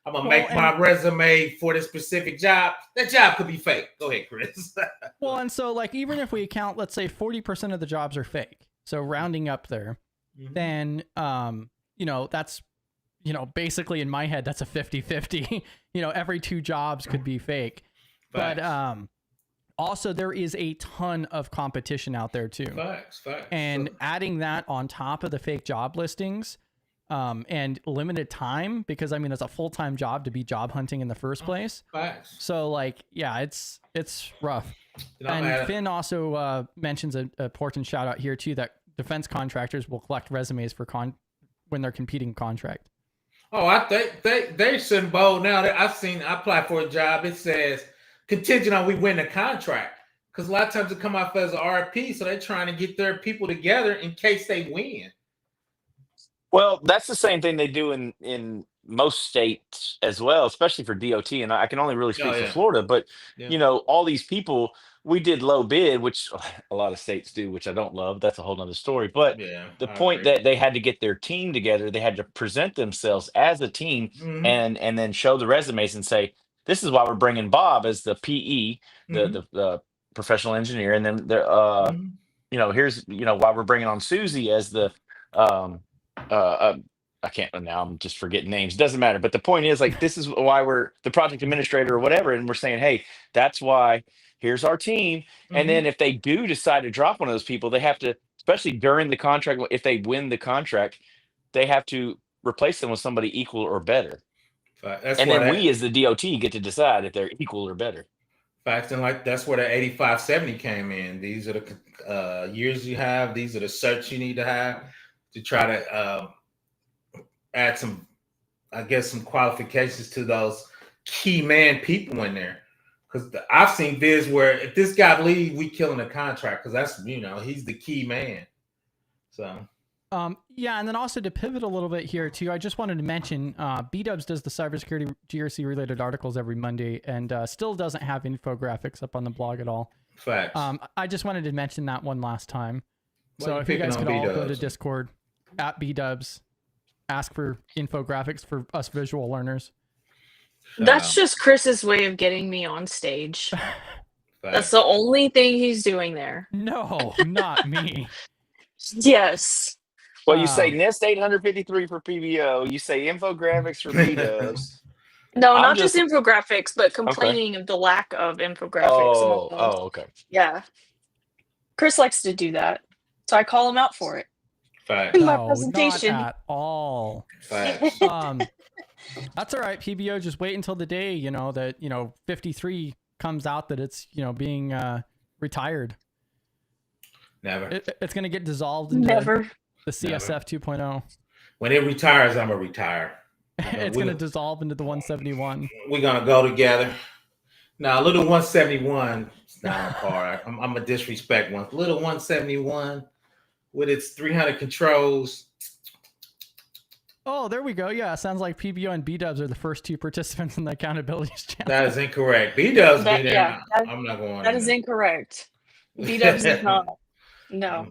Speaker 5: I'm gonna make my resume for this specific job. That job could be fake. Go ahead, Chris.
Speaker 6: Well, and so like even if we count, let's say 40% of the jobs are fake, so rounding up there, then that's basically in my head that's a 50-50. Every two jobs could be fake. Facts. But also there is a ton of competition out there too.
Speaker 5: Facts.
Speaker 6: And adding that on top of the fake job listings. And limited time, because I mean it's a full-time job to be job hunting in the first place.
Speaker 5: Facts.
Speaker 6: So like, yeah, it's rough. And Finn also mentions a important shout out here too, that defense contractors will collect resumes for when they're competing contract.
Speaker 5: Oh, I think they sitting bold now. I apply for a job. It says contingent on we win the contract, because a lot of times it come off as an RFP, so they're trying to get their people together in case they win.
Speaker 8: Well, that's the same thing they do in most states as well, especially for DOT. And I can only really speak for Florida, but
Speaker 5: Yeah.
Speaker 8: all these people, we did low bid, which a lot of states do, which I don't love. That's a whole nother story. But the
Speaker 5: I
Speaker 8: point
Speaker 5: agree.
Speaker 8: that they had to get their team together, they had to present themselves as a team and then show the resumes and say, this is why we're bringing Bob as the PE, the professional engineer, and then here's why we're bringing on Susie as the I can't now, I'm just forgetting names, doesn't matter, but the point is, like, this is why we're the project administrator or whatever, and we're saying, hey, that's why, here's our team. And then if they do decide to drop one of those people, they have to, especially during the contract, if they win the contract, they have to replace them with somebody equal or better. And then we as the DOT get to decide if they're equal or better.
Speaker 5: Facts. And like that's where the 8570 came in. These are the years you have. These are the certs you need to have to try to add some, I guess, some qualifications to those key man people in there. Because I've seen vids where if this guy leave, we killing the contract because that's, he's the key man. So.
Speaker 6: Yeah, and then also to pivot a little bit here too, I just wanted to mention B-Dubs does the cybersecurity GRC related articles every Monday and still doesn't have infographics up on the blog at all.
Speaker 5: Facts.
Speaker 6: I just wanted to mention that one last time. So if you guys could all go to Discord at B-Dubs, ask for infographics for us visual learners.
Speaker 9: That's just Chris's way of getting me on stage. That's the only thing he's doing there.
Speaker 6: No, not me.
Speaker 9: Yes.
Speaker 8: Well, you say NIST 853 for PBO. You say infographics for B-Dubs.
Speaker 9: No, not just infographics, but complaining of the lack of infographics.
Speaker 8: Okay.
Speaker 9: Yeah. Chris likes to do that. So I call him out for it.
Speaker 5: Facts.
Speaker 9: My presentation.
Speaker 6: Not at all.
Speaker 5: Facts.
Speaker 6: That's all right, PBO. Just wait until the day, that, 53 comes out that it's, being retired.
Speaker 5: Never.
Speaker 6: It's going to get dissolved into the CSF 2.0.
Speaker 5: When it retires, I'm going to retire.
Speaker 6: It's going to dissolve into the 171.
Speaker 5: We're going to go together. Now, little 171 is not on par. I'm going to disrespect one. Little 171 with its 300 controls.
Speaker 6: Oh, there we go. Yeah, sounds like PBO and B-Dubs are the first two participants in the accountabilities channel.
Speaker 5: That is incorrect. B-Dubs be there. Yeah, I'm not going.
Speaker 9: That is incorrect. B-Dubs is not. No.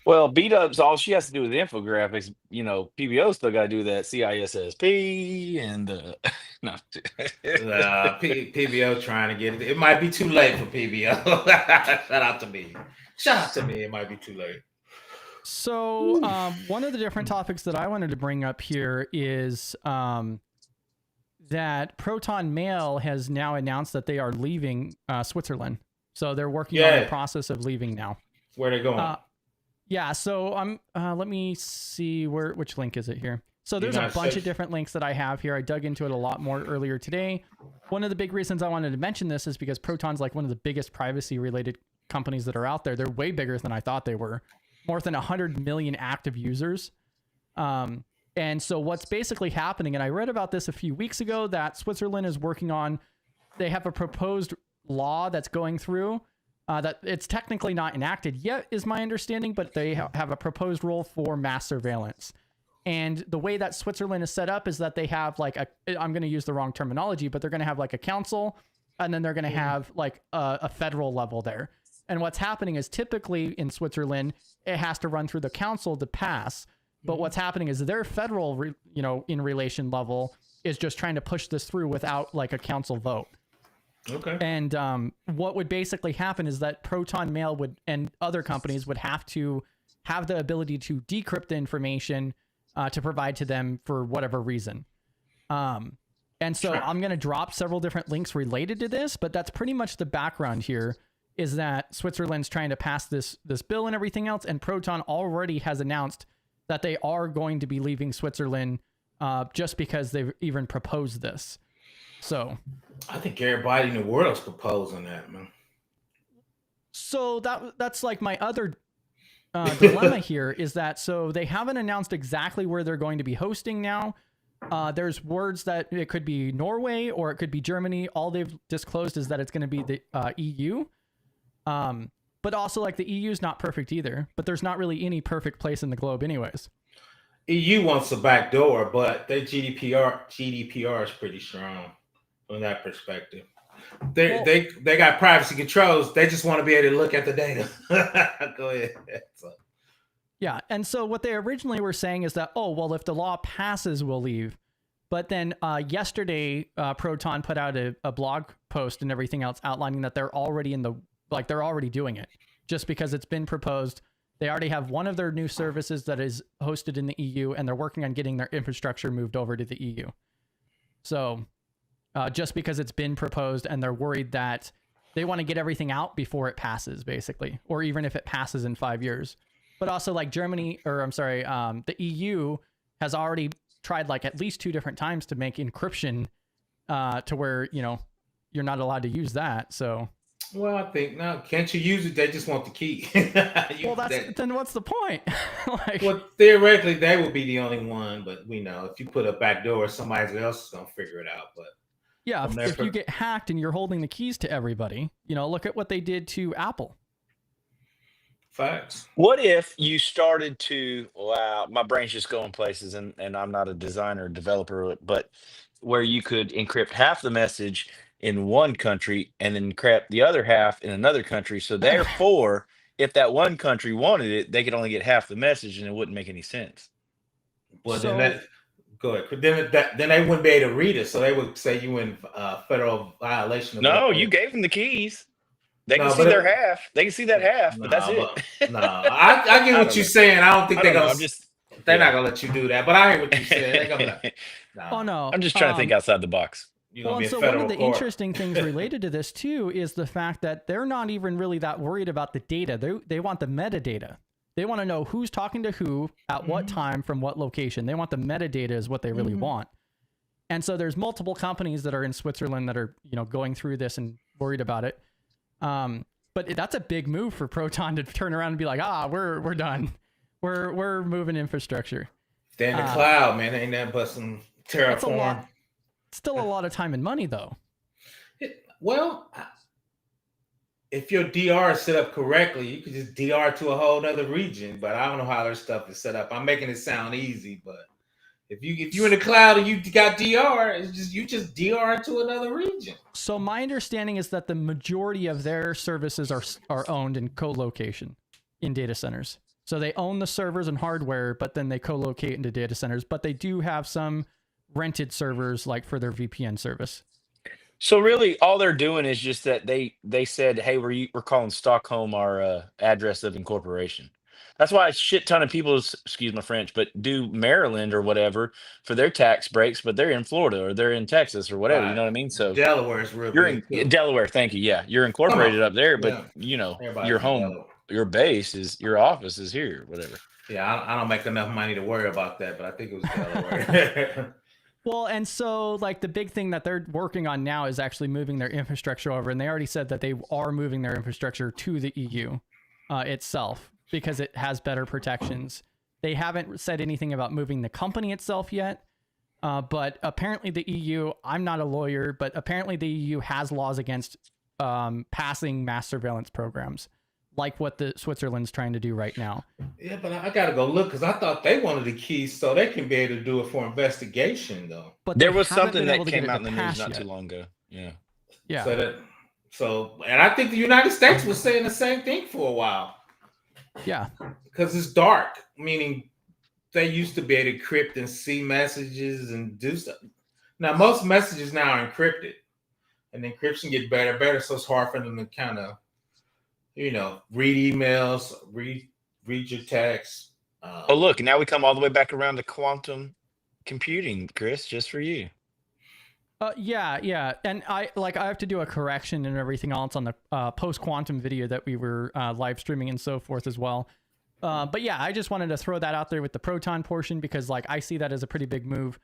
Speaker 8: Well, B-Dubs, all she has to do with infographics, PBO still got to do that CISSP and no.
Speaker 5: PBO trying to get it. It might be too late for PBO. Shout out to me. It might be too late.
Speaker 6: So one of the different topics that I wanted to bring up here is that ProtonMail has now announced that they are leaving Switzerland. So they're working on the process of leaving now.
Speaker 5: Where are they going?
Speaker 6: Yeah, so I'm let me see which link is it here. So there's a bunch of different links that I have here. I dug into it a lot more earlier today. One of the big reasons I wanted to mention this is because Proton's like one of the biggest privacy related companies that are out there. They're way bigger than I thought they were. More than 100 million active users. And so what's basically happening, and I read about this a few weeks ago, that Switzerland is working on, they have a proposed law that's going through that it's technically not enacted yet, is my understanding, but they have a proposed rule for mass surveillance. And the way that Switzerland is set up is that they have like I'm going to use the wrong terminology, but they're going to have like a council, and then they're going to have like a federal level there. And what's happening is typically in Switzerland, it has to run through the council to pass. But what's happening is their federal, in relation level is just trying to push this through without like a council vote.
Speaker 5: Okay.
Speaker 6: And what would basically happen is that ProtonMail would and other companies would have to have the ability to decrypt the information to provide to them for whatever reason. And so I'm going to drop several different links related to this, but that's pretty much the background here. Is that Switzerland's trying to pass this bill and everything else, and Proton already has announced that they are going to be leaving Switzerland just because they've even proposed this. So
Speaker 5: I think everybody in the world is proposing that, man.
Speaker 6: So that's like my other dilemma here is that so they haven't announced exactly where they're going to be hosting now. There's words that it could be Norway or it could be Germany. All they've disclosed is that it's going to be the EU. But also like the EU is not perfect either, but there's not really any perfect place in the globe anyways.
Speaker 5: EU wants a backdoor, but their GDPR is pretty strong from that perspective. They got privacy controls. They just want to be able to look at the data. Go ahead.
Speaker 6: Yeah, and so what they originally were saying is that, oh, well, if the law passes, we'll leave. But then yesterday, Proton put out a blog post and everything else outlining that they're already they're already doing it. Just because it's been proposed, they already have one of their new services that is hosted in the EU, and they're working on getting their infrastructure moved over to the EU. So just because it's been proposed and they're worried that they want to get everything out before it passes, basically, or even if it passes in 5 years. But also like the EU has already tried like at least 2 different times to make encryption to where, you're not allowed to use that. So.
Speaker 5: Well, I think now, can't you use it? They just want the key.
Speaker 6: Well, then what's the point?
Speaker 5: Well, theoretically, they will be the only one, but we know if you put a backdoor, somebody else is gonna figure it out. But
Speaker 6: yeah, if you get hacked and you're holding the keys to everybody, look at what they did to Apple.
Speaker 5: Facts.
Speaker 8: What if you started to, wow, my brain's just going places, and I'm not a designer or developer, but where you could encrypt half the message in one country and then encrypt the other half in another country. So therefore, if that one country wanted it, they could only get half the message, and it wouldn't make any sense.
Speaker 5: Well, then go ahead. Then they wouldn't be able to read it, so they would say you in federal violation.
Speaker 8: No, you gave them the keys. They can see their half. They can see that half, but that's it.
Speaker 5: No, I get what you're saying. I don't think they're gonna. They're not gonna let you do that. But I hear what you're saying.
Speaker 6: Oh no,
Speaker 8: I'm just trying to think outside the box.
Speaker 6: Well, so one of the interesting things related to this too is the fact that they're not even really that worried about the data. They want the metadata. They want to know who's talking to who at what time from what location. They want the metadata is what they really want. And so there's multiple companies that are in Switzerland that are going through this and worried about it. But that's a big move for Proton to turn around and be like, we're done. We're moving infrastructure.
Speaker 5: Stay in the cloud, man. Ain't that but some Terraform.
Speaker 6: Still a lot of time and money, though.
Speaker 5: Well, if your DR is set up correctly, you could just DR to a whole other region. But I don't know how their stuff is set up. I'm making it sound easy, but if you're in the cloud and you got DR, you just DR to another region.
Speaker 6: So my understanding is that the majority of their services are owned in co-location in data centers. So they own the servers and hardware, but then they co-locate into data centers. But they do have some rented servers like for their VPN service.
Speaker 8: So really all they're doing is just that they said, hey, we're calling Stockholm our address of incorporation. That's why a shit ton of people, excuse my French, but do Maryland or whatever for their tax breaks, but they're in Florida or they're in Texas or whatever. You know what I mean? So
Speaker 5: Delaware is real.
Speaker 8: You're in Delaware. Thank you. Yeah. You're incorporated up there, but your home, your base is, your office is here, whatever.
Speaker 5: Yeah. I don't make enough money to worry about that, but I think it was Delaware.
Speaker 6: Well, and so like the big thing that they're working on now is actually moving their infrastructure over. And they already said that they are moving their infrastructure to the EU itself because it has better protections. They haven't said anything about moving the company itself yet. But apparently the EU, I'm not a lawyer, but apparently the EU has laws against passing mass surveillance programs, like what the Switzerland's trying to do right now.
Speaker 5: Yeah, but I got to go look because I thought they wanted the keys so they can be able to do it for investigation, though.
Speaker 8: But there was something that came out in the news not too long ago. Yeah.
Speaker 6: Yeah.
Speaker 5: And I think the United States was saying the same thing for a while.
Speaker 6: Yeah.
Speaker 5: Because it's dark, meaning they used to be able to encrypt and see messages and do stuff. Now, most messages now are encrypted, and the encryption gets better and better, so it's hard for them to kind of, read emails, read your text.
Speaker 8: Oh, look, now we come all the way back around to quantum computing, Chris, just for you.
Speaker 6: Yeah. And I have to do a correction and everything else on the post-quantum video that we were live streaming and so forth as well. But yeah, I just wanted to throw that out there with the Proton portion because I see that as a pretty big move.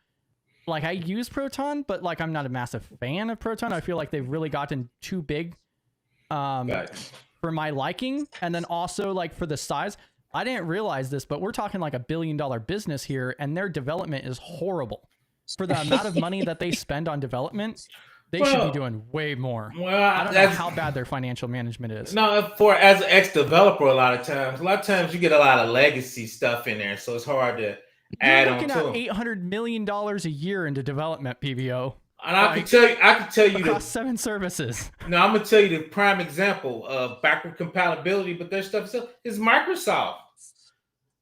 Speaker 6: I use Proton, but I'm not a massive fan of Proton. I feel like they've really gotten too big for my liking. And then also for the size, I didn't realize this, but we're talking $1 billion business here, and their development is horrible. For the amount of money that they spend on development, they should be doing way more.
Speaker 5: Well,
Speaker 6: I don't know how bad their financial management is.
Speaker 5: No, as an ex-developer, a lot of times you get a lot of legacy stuff in there, so it's hard to
Speaker 6: You're looking at $800 million a year into development, PBO.
Speaker 5: And I can tell you
Speaker 6: across 7 services.
Speaker 5: No, I'm gonna tell you the prime example of backward compatibility, but their stuff is Microsoft.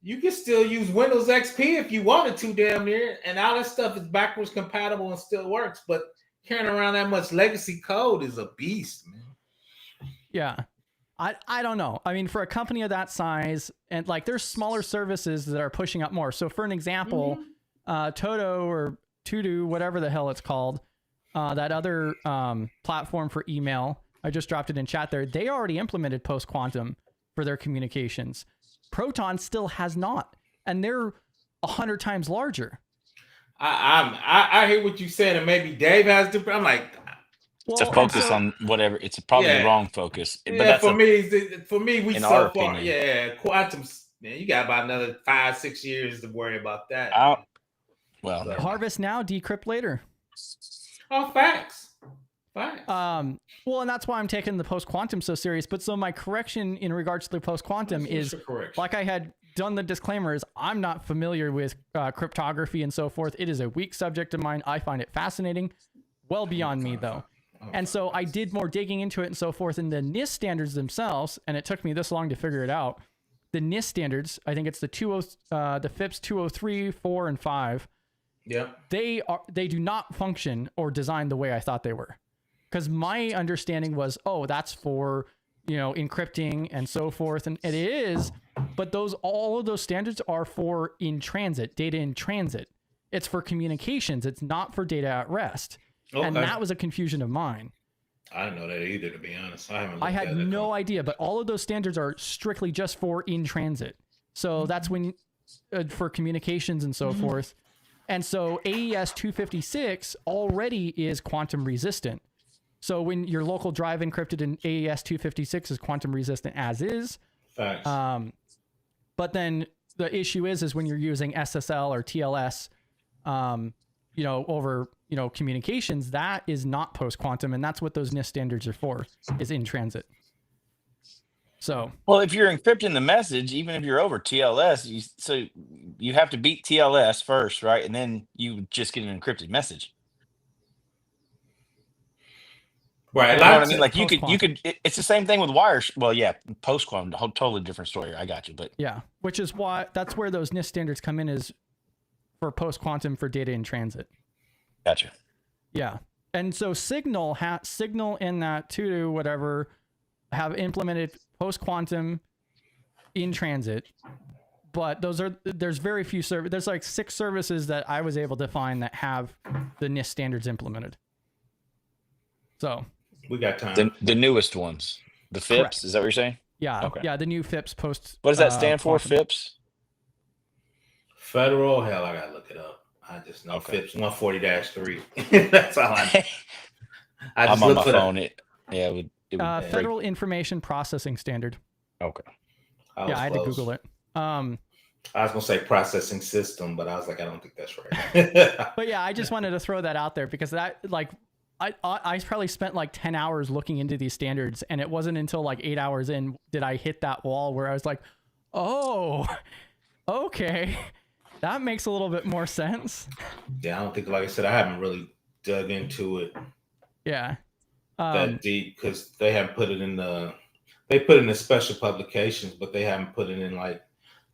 Speaker 5: You can still use Windows XP if you wanted to, damn near, and all that stuff is backwards compatible and still works. But carrying around that much legacy code is a beast, man.
Speaker 6: Yeah. I don't know. I mean, for a company of that size, and like there's smaller services that are pushing up more. So for an example, Toto or To-Do, whatever the hell it's called, that other platform for email, I just dropped it in chat there. They already implemented post-quantum for their communications. Proton still has not, and they're 100 times larger.
Speaker 5: I hear what you said, and maybe Dave has different. I'm like,
Speaker 8: to focus on whatever. It's probably the wrong focus. But that's
Speaker 5: for me, we so far.
Speaker 8: Opinion.
Speaker 5: Quantum. Man, you got about another 5-6 years to worry about that.
Speaker 6: Harvest now, decrypt later.
Speaker 5: Oh, facts.
Speaker 6: Well, and that's why I'm taking the post-quantum so serious. But so my correction in regards to the post-quantum is, like I had done the disclaimers, I'm not familiar with cryptography and so forth. It is a weak subject of mine. I find it fascinating. Well beyond me, though. And so I did more digging into it and so forth. And the NIST standards themselves, and it took me this long to figure it out. The NIST standards, I think it's the FIPS 203, 4, and 5.
Speaker 5: Yeah.
Speaker 6: They do not function or design the way I thought they were. Because my understanding was, that's for, encrypting and so forth. And it is, but all of those standards are for data in transit. It's for communications. It's not for data at rest. Okay. And that was a confusion of mine.
Speaker 5: I didn't know that either, to be honest.
Speaker 6: I had no idea, but all of those standards are strictly just for in transit. So that's when, for communications and so forth. And so AES 256 already is quantum resistant. So when your local drive encrypted in AES 256 is quantum resistant as is.
Speaker 5: Facts.
Speaker 6: But then the issue is when you're using SSL or TLS, over, communications, that is not post-quantum. And that's what those NIST standards are for, is in transit. So,
Speaker 8: well, if you're encrypting the message, even if you're over TLS, you have to beat TLS first, right? And then you just get an encrypted message.
Speaker 5: Right.
Speaker 8: You know what I mean? Like you could, it's the same thing with wires. Well, yeah, post-quantum, totally different story. I got you, but
Speaker 6: yeah, which is why that's where those NIST standards come in, is for post-quantum for data in transit.
Speaker 8: Gotcha.
Speaker 6: Yeah. And so Signal and that To-Do, whatever, have implemented post-quantum in transit, but there's very few services. There's like 6 services that I was able to find that have the NIST standards implemented. So
Speaker 5: we got time.
Speaker 8: The newest ones, the FIPS. Correct. Is that what you're saying?
Speaker 6: Yeah. Okay. Yeah. The new FIPS post.
Speaker 8: What does that stand for?
Speaker 6: Quantum.
Speaker 8: FIPS.
Speaker 5: Federal. Hell, I gotta look it up. I just know FIPS 140-3. That's all I know.
Speaker 8: I'm on my phone.
Speaker 6: Federal Information Processing Standard.
Speaker 8: Okay.
Speaker 6: I had to Google it.
Speaker 5: I was gonna say processing system, but I was like, I don't think that's right.
Speaker 6: But yeah, I just wanted to throw that out there because that, like, I probably spent like 10 hours looking into these standards, and it wasn't until like 8 hours in did I hit that wall where I was like, oh, okay, that makes a little bit more sense.
Speaker 5: Yeah, I don't think, like I said, I haven't really dug into it.
Speaker 6: Yeah.
Speaker 5: That deep, because they haven't put it in they put it in the special publications, but they haven't put it in like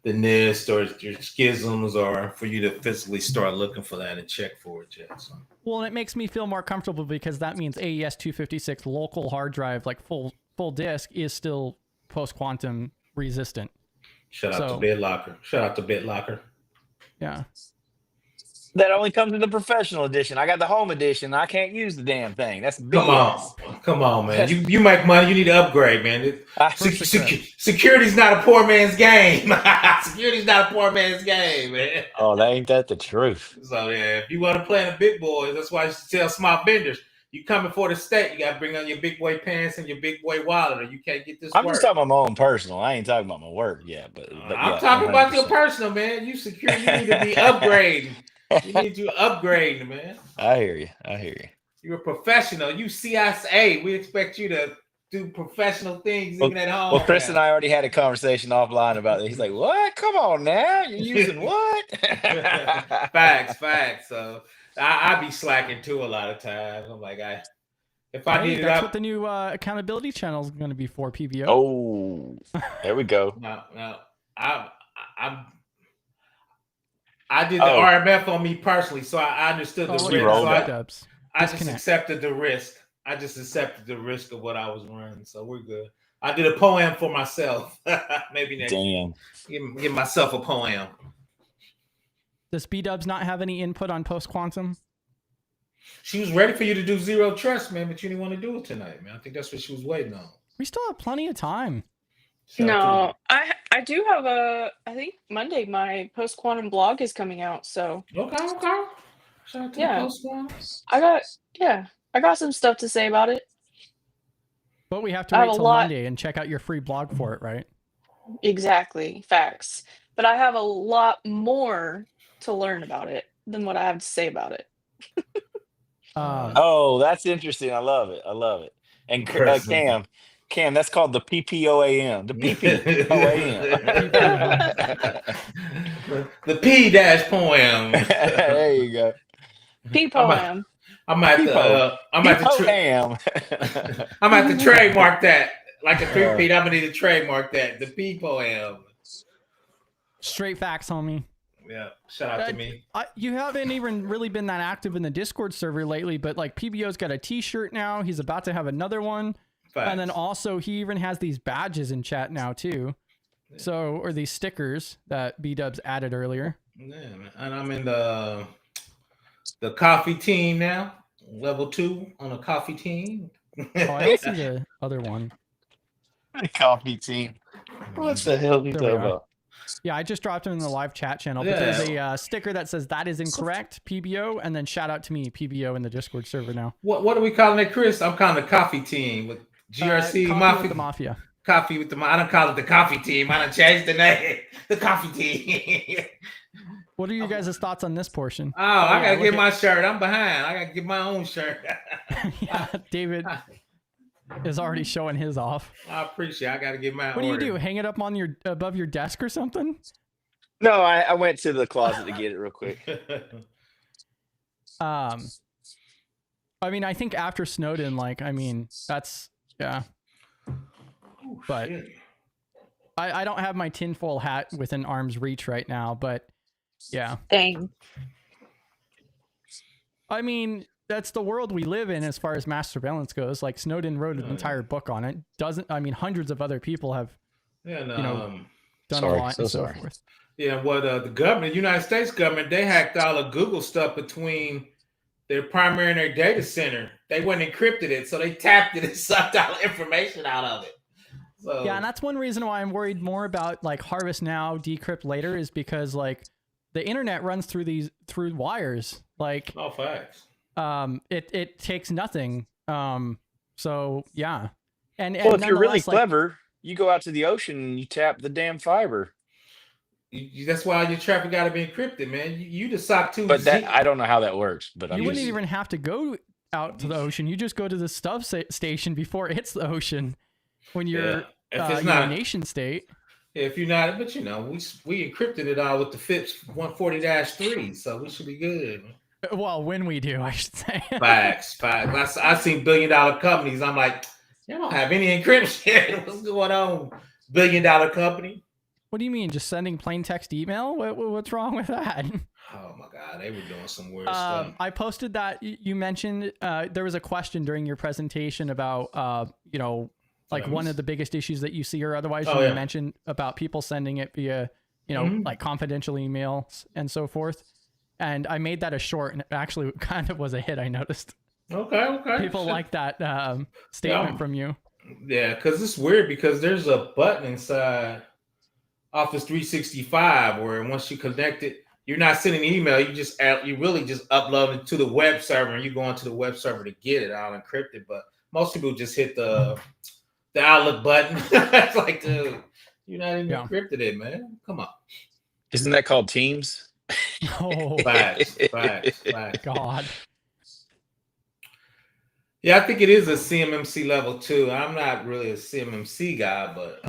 Speaker 5: the NIST or your schisms, or for you to physically start looking for that and check for it yet. So.
Speaker 6: Well, and it makes me feel more comfortable because that means AES 256 local hard drive, like full disk, is still post-quantum resistant.
Speaker 5: Shout out to BitLocker.
Speaker 6: Yeah.
Speaker 8: That only comes in the professional edition. I got the home edition. I can't use the damn thing. That's
Speaker 5: BS. Come on, man. You make money. You need to upgrade, man. Security's not a poor man's game. Security's not a poor man's game, man.
Speaker 8: Oh, ain't that the truth?
Speaker 5: So yeah, if you want to play in the big boys, that's why you should tell small vendors. You coming for the state, you got to bring on your big boy pants and your big boy wallet, or you can't get this.
Speaker 8: I'm just talking about my own personal. I ain't talking about my work yet, but
Speaker 5: I'm talking 100%. About your personal, man. You security, you need to be upgrading. You need to upgrade, man.
Speaker 8: I hear you.
Speaker 5: You're a professional. You CSA. We expect you to do professional things
Speaker 8: Well,
Speaker 5: even at home.
Speaker 8: well, Chris and I already had a conversation offline about it. He's like, "What? Come on now, you're using what?"
Speaker 5: Facts. So I be slacking too a lot of times. I'm like, if I need it,
Speaker 6: that's what the new accountability channel is going to be for, PBO.
Speaker 8: Oh, there we go.
Speaker 5: No, I did the RMF on me personally, so I understood the risk. So I just accepted the risk. I just accepted the risk of what I was running, so we're good. I did a poem for myself. Maybe next.
Speaker 8: Damn.
Speaker 5: Give myself a poem.
Speaker 6: Does B-Dubs not have any input on post-quantum?
Speaker 5: She was ready for you to do zero trust, man, but you didn't want to do it tonight, man. I think that's what she was waiting on.
Speaker 6: We still have plenty of time.
Speaker 9: No, I do have I think Monday my post-quantum blog is coming out, so.
Speaker 5: Okay. Shout out to the post-quantum.
Speaker 9: I got some stuff to say about it.
Speaker 6: But we have to wait till Monday and check out your free blog for it, right?
Speaker 9: Exactly. Facts. But I have a lot more to learn about it than what I have to say about it.
Speaker 8: Oh, that's interesting. I love it. And Cam, that's called the PPOAM. The PPOAM.
Speaker 5: The P- poem.
Speaker 8: There you go.
Speaker 9: P poem.
Speaker 5: I'm at to trademark that. Like a three-peat, I'm gonna need to trademark that. The P poem.
Speaker 6: Straight facts, homie.
Speaker 5: Yeah, shout out to me.
Speaker 6: You haven't even really been that active in the Discord server lately, but like PBO's got a T-shirt now. He's about to have another one. Facts. And then also he even has these badges in chat now too. Yeah. So, or these stickers that B-Dubs added earlier.
Speaker 5: Yeah, man. And I'm in the coffee team now. Level 2 on a coffee team.
Speaker 6: Oh, I don't see the other one.
Speaker 8: The coffee team. What the hell are you talking about?
Speaker 6: Yeah, I just dropped him in the live chat channel. But there's a sticker that says that is incorrect, PBO, and then shout out to me, PBO, in the Discord server now.
Speaker 5: What are we calling it, Chris? I'm calling the coffee team with GRC
Speaker 6: Coffee with the Mafia.
Speaker 5: Coffee with the I don't call it the coffee team. I don't change the name. The coffee team.
Speaker 6: What are you guys' thoughts on this portion?
Speaker 5: Oh, I gotta get my shirt. I'm behind. I gotta get my own shirt.
Speaker 6: Yeah, David is already showing his off.
Speaker 5: I appreciate it. I gotta get my
Speaker 6: What do you do? Hang it up on your above your desk or something?
Speaker 8: No, I went to the closet to get it real quick.
Speaker 6: I mean, I think after Snowden, that's but I don't have my tinfoil hat within arm's reach right now, but yeah.
Speaker 9: Dang.
Speaker 6: I mean, that's the world we live in as far as mass surveillance goes. Like Snowden wrote an entire book on it. Hundreds of other people have, done a lot and so forth.
Speaker 5: Yeah, the government, the United States government, they hacked all of Google stuff between their primary and their data center. They went and encrypted it, so they tapped it and sucked all the information out of it. So,
Speaker 6: yeah, and that's one reason why I'm worried more about like harvest now, decrypt later, is because like the internet runs through wires. Like,
Speaker 5: oh, facts.
Speaker 6: It takes nothing. So yeah. And
Speaker 8: well, if you're really clever, you go out to the ocean and you tap the damn fiber.
Speaker 5: That's why your traffic got to be encrypted, man. You the SOC 2.
Speaker 8: But I don't know how that works. But
Speaker 6: you wouldn't even have to go out to the ocean. You just go to the station before it hits the ocean when you're a nation state.
Speaker 5: If you're not, but we encrypted it all with the FIPS 140-3, so we should be good.
Speaker 6: Well, when we do, I should say.
Speaker 5: Facts. I've seen billion-dollar companies. I'm like, you don't have any encryption. What's going on, billion-dollar company?
Speaker 6: What do you mean? Just sending plain text email? What's wrong with that?
Speaker 5: Oh my God, they were doing some weird stuff.
Speaker 6: I posted that you mentioned there was a question during your presentation about like one of the biggest issues that you see or otherwise you mentioned about people sending it via like confidential emails and so forth. And I made that a short, and it actually kind of was a hit, I noticed.
Speaker 5: Okay.
Speaker 6: People like that statement from you.
Speaker 5: Yeah, because it's weird because there's a button inside Office 365 where once you connect it, you're not sending an email. You really just upload it to the web server, and you go onto the web server to get it all encrypted. But most people just hit the Outlook button. It's like, dude, you're not even encrypted it, man. Come on.
Speaker 8: Isn't that called Teams?
Speaker 6: Oh,
Speaker 5: facts.
Speaker 6: God.
Speaker 5: Yeah, I think it is a CMMC level 2. I'm not really a CMMC guy, but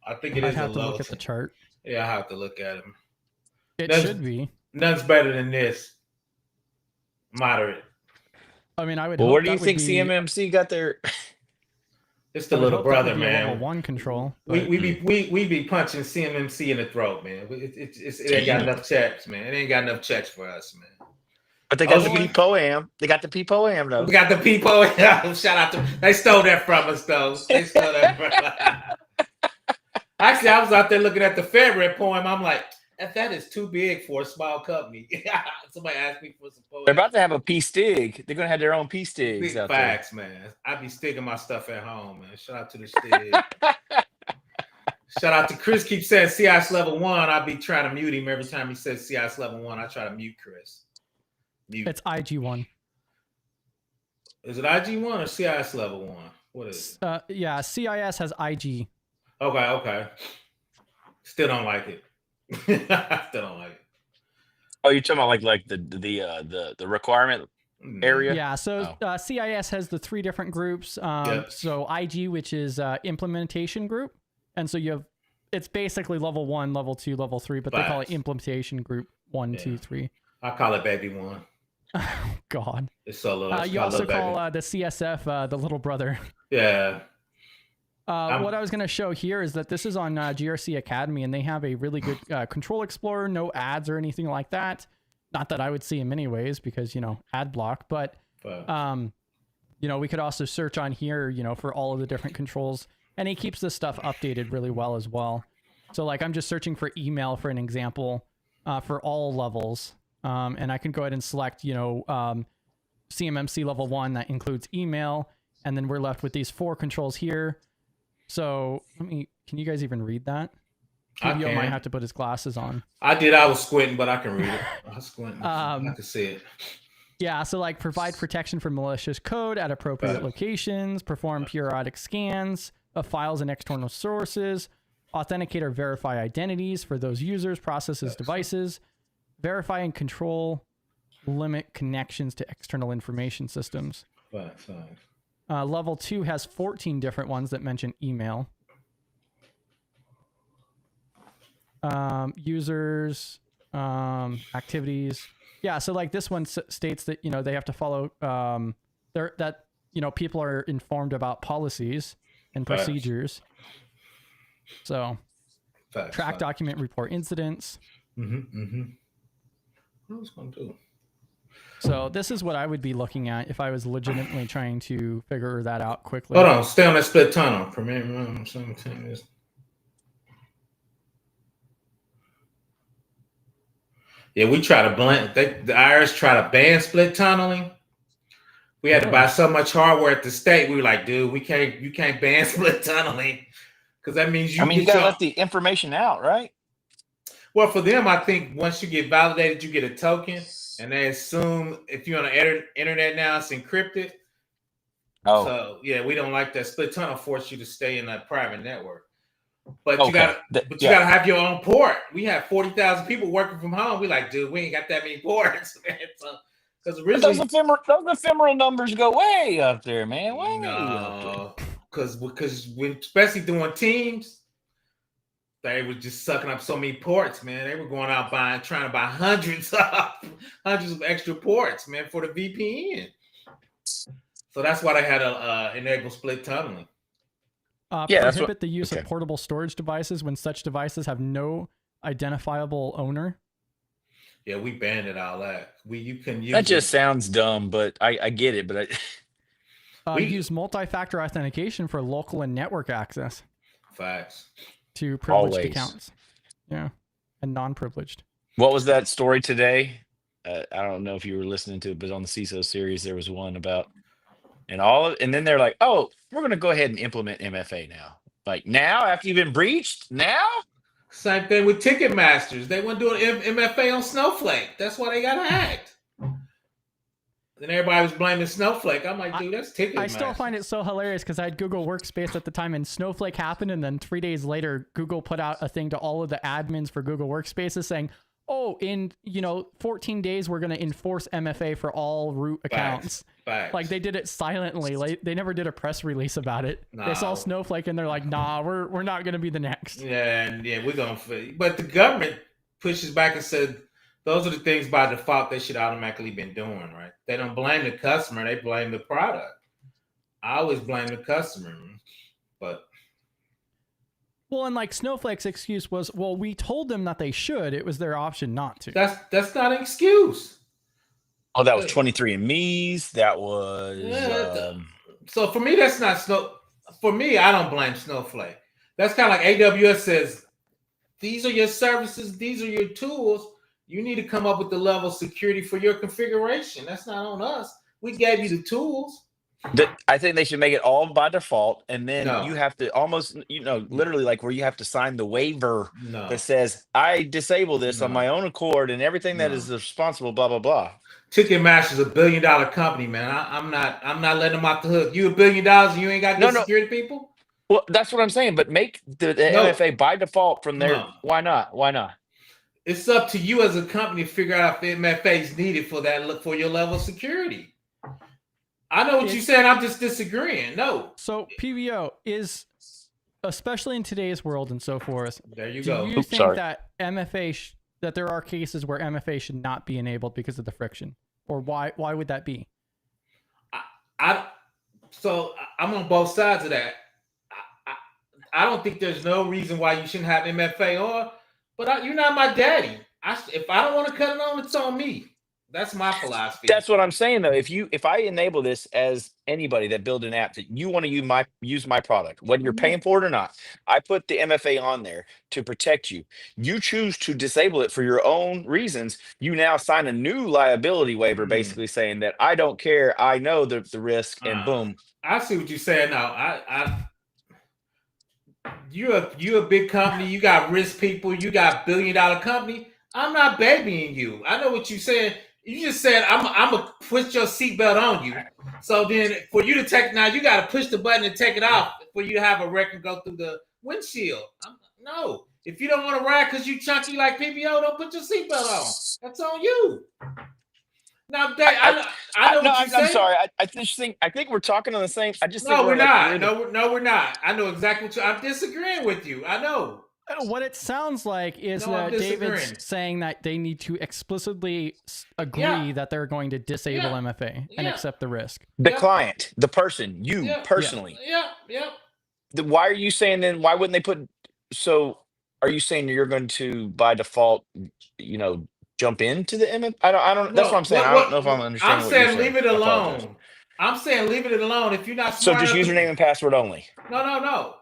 Speaker 5: I think it is a level 2.
Speaker 6: I'd have to look at the chart.
Speaker 5: Yeah, I have to look at them.
Speaker 6: It should be.
Speaker 5: None's better than this. Moderate.
Speaker 6: I mean, I would.
Speaker 8: Well,
Speaker 6: hope
Speaker 8: where do you
Speaker 6: that would
Speaker 8: think
Speaker 6: be,
Speaker 8: CMMC got their?
Speaker 5: It's the little brother, man.
Speaker 6: Level 1 control.
Speaker 5: We be punching CMMC in the throat, man. It ain't got enough checks, man. It ain't got enough checks for us, man.
Speaker 8: But they got the PPOAM. They got the PPOAM though.
Speaker 5: We got the PPOAM. Shout out to they stole that from us though. They stole that from us. Actually, I was out there looking at the favorite poem. I'm like, that is too big for a small company. Somebody asked me for some poem.
Speaker 8: They're about to have a P-Stig. They're gonna have their own P-Stigs.
Speaker 5: Big
Speaker 8: out
Speaker 5: facts,
Speaker 8: there.
Speaker 5: man. I be sticking my stuff at home, man. Shout out to the Stig. Shout out to Chris. Keeps saying CIS level 1. I be trying to mute him every time he says CIS level 1. I try to mute Chris.
Speaker 6: It's IG1.
Speaker 5: Is it IG1 or CIS level 1? What is it?
Speaker 6: Yeah, CIS has IG.
Speaker 5: Okay. Still don't like it. Still don't like it.
Speaker 8: Oh, you're talking about like the requirement area?
Speaker 6: Yeah, so CIS has the 3 different groups.
Speaker 5: Yep.
Speaker 6: So IG, which is implementation group, and so you have it's basically level 1, level 2, level 3, but they call it implementation group 1, 2, 3.
Speaker 5: I call it baby 1.
Speaker 6: Oh God.
Speaker 5: It's so little.
Speaker 6: You also call the CSF the little brother.
Speaker 5: Yeah.
Speaker 6: What I was going to show here is that this is on GRC Academy, and they have a really good control explorer, no ads or anything like that. Not that I would see in many ways because, ad block, but, we could also search on here, for all of the different controls, and he keeps this stuff updated really well as well. So like I'm just searching for email for an example for all levels. And I can go ahead and select, CMMC level 1 that includes email. And then we're left with these 4 controls here. So can you guys even read that? PBO might have to put his glasses on.
Speaker 5: I did. I was squinting, but I can read it. I was squinting. I can see it.
Speaker 6: Yeah. So like provide protection for malicious code at appropriate locations, perform periodic scans of files and external sources, authenticate or verify identities for those users, processes, devices, verify and control, limit connections to external information systems. Level 2 has 14 different ones that mention email. Users, activities. Yeah, so like this one states that, they have to follow, people are informed about policies and procedures. So track, document, report incidents.
Speaker 5: What was going to do?
Speaker 6: So this is what I would be looking at if I was legitimately trying to figure that out quickly.
Speaker 5: Hold on, stay on that split tunnel. Yeah, we try to blend. The IRS try to ban split tunneling. We had to buy so much hardware at the state. We were like, dude, you can't ban split tunneling because that means you
Speaker 8: gotta let the information out, right?
Speaker 5: Well, for them, I think once you get validated, you get a token, and they assume if you're on the internet now, it's encrypted. Oh, so yeah, we don't like that. Split tunnel force you to stay in that private network, but you gotta have your own port. We have 40,000 people working from home. We like, dude, we ain't got that many ports, man. So, because originally
Speaker 8: those ephemeral numbers go way up there, man. Way up there.
Speaker 5: Because when especially doing teams. They were just sucking up so many ports, man. They were going out trying to buy hundreds of extra ports, man, for the VPN. So that's why they had to enable split tunneling.
Speaker 6: Prohibit the use of portable storage devices when such devices have no identifiable owner.
Speaker 5: Yeah, we banned it all that. You can use
Speaker 8: that. Just sounds dumb, but I get it. But
Speaker 6: we use multi-factor authentication for local and network access.
Speaker 5: Facts.
Speaker 6: To privileged accounts, and non-privileged.
Speaker 8: What was that story today? I don't know if you were listening to it, but on the CISO series, there was one about, and then they're like, "Oh, we're going to go ahead and implement MFA now." Like now, after you've been breached, now.
Speaker 5: Same thing with Ticketmasters. They weren't doing MFA on Snowflake. That's why they got hacked. Then everybody was blaming Snowflake. I'm like, dude, that's Ticketmaster.
Speaker 6: I still find it so hilarious because I had Google Workspace at the time and Snowflake happened. And then 3 days later, Google put out a thing to all of the admins for Google Workspaces saying, oh, in 14 days we're going to enforce MFA for all root accounts.
Speaker 5: Facts.
Speaker 6: Like they did it silently. Like they never did a press release about it. They saw Snowflake and they're like, nah, we're not going to be the next.
Speaker 5: Yeah, we're going to. But the government pushes back and said those are the things by default they should automatically been doing, right? They don't blame the customer, they blame the product. I always blame the customer, but.
Speaker 6: Well, and like Snowflake's excuse was, well, we told them that they should. It was their option not to.
Speaker 5: That's not an excuse.
Speaker 8: Oh, that was 23andMe's. That was.
Speaker 5: So for me, that's not For me, I don't blame Snowflake. That's kind of like AWS says, these are your services, these are your tools. You need to come up with the level of security for your configuration. That's not on us. We gave you the tools.
Speaker 8: I think they should make it all by default, and then you have to almost, literally like where you have to sign the waiver that says I disable this on my own accord, and everything that is responsible, blah blah blah.
Speaker 5: Ticketmaster's $1 billion company, man. I'm not letting them off the hook. You $1 billion and you ain't got good security people?
Speaker 8: Well, that's what I'm saying. But make the MFA by default from there. No. Why not? Why not?
Speaker 5: It's up to you as a company to figure out if MFA is needed for your level of security. I know what you're saying. I'm just disagreeing. No.
Speaker 6: So PBO is, especially in today's world and so forth.
Speaker 5: There you go.
Speaker 6: Do you think that MFA that there are cases where MFA should not be enabled because of the friction, or why would that be?
Speaker 5: So I'm on both sides of that. I don't think there's no reason why you shouldn't have MFA on, but you're not my daddy. If I don't want to cut it on, it's on me. That's my philosophy.
Speaker 8: That's what I'm saying, though. If I enable this as anybody that build an app that you want to use my product, whether you're paying for it or not, I put the MFA on there to protect you. You choose to disable it for your own reasons. You now sign a new liability waiver, basically saying that I don't care. I know the risk, and boom.
Speaker 5: I see what you're saying now. You're a big company. You got risk people. You got $1 billion company. I'm not babying you. I know what you're saying. You just said I'm gonna put your seatbelt on you. So then, for you to take now, you got to push the button and take it off for you to have a record go through the windshield. No, if you don't want to ride because you chunky like PBO, don't put your seatbelt on. That's on you. Now, I know what you're saying.
Speaker 8: I'm sorry. I think we're talking on the same.
Speaker 5: We're not. No, we're not. I know exactly what I'm disagreeing with you. I know.
Speaker 6: What it sounds like is that David's saying that they need to explicitly agree that they're going to disable MFA and accept the risk.
Speaker 8: The client, the person, you personally.
Speaker 5: Yeah.
Speaker 8: Why are you saying then? Why wouldn't they put? So, are you saying you're going to by default, jump into the MFA? I don't. That's what I'm saying. I don't know if I'm understanding.
Speaker 5: I'm saying leave it alone. I'm saying leave it alone. If you're not
Speaker 8: smart just username and password only.
Speaker 5: No.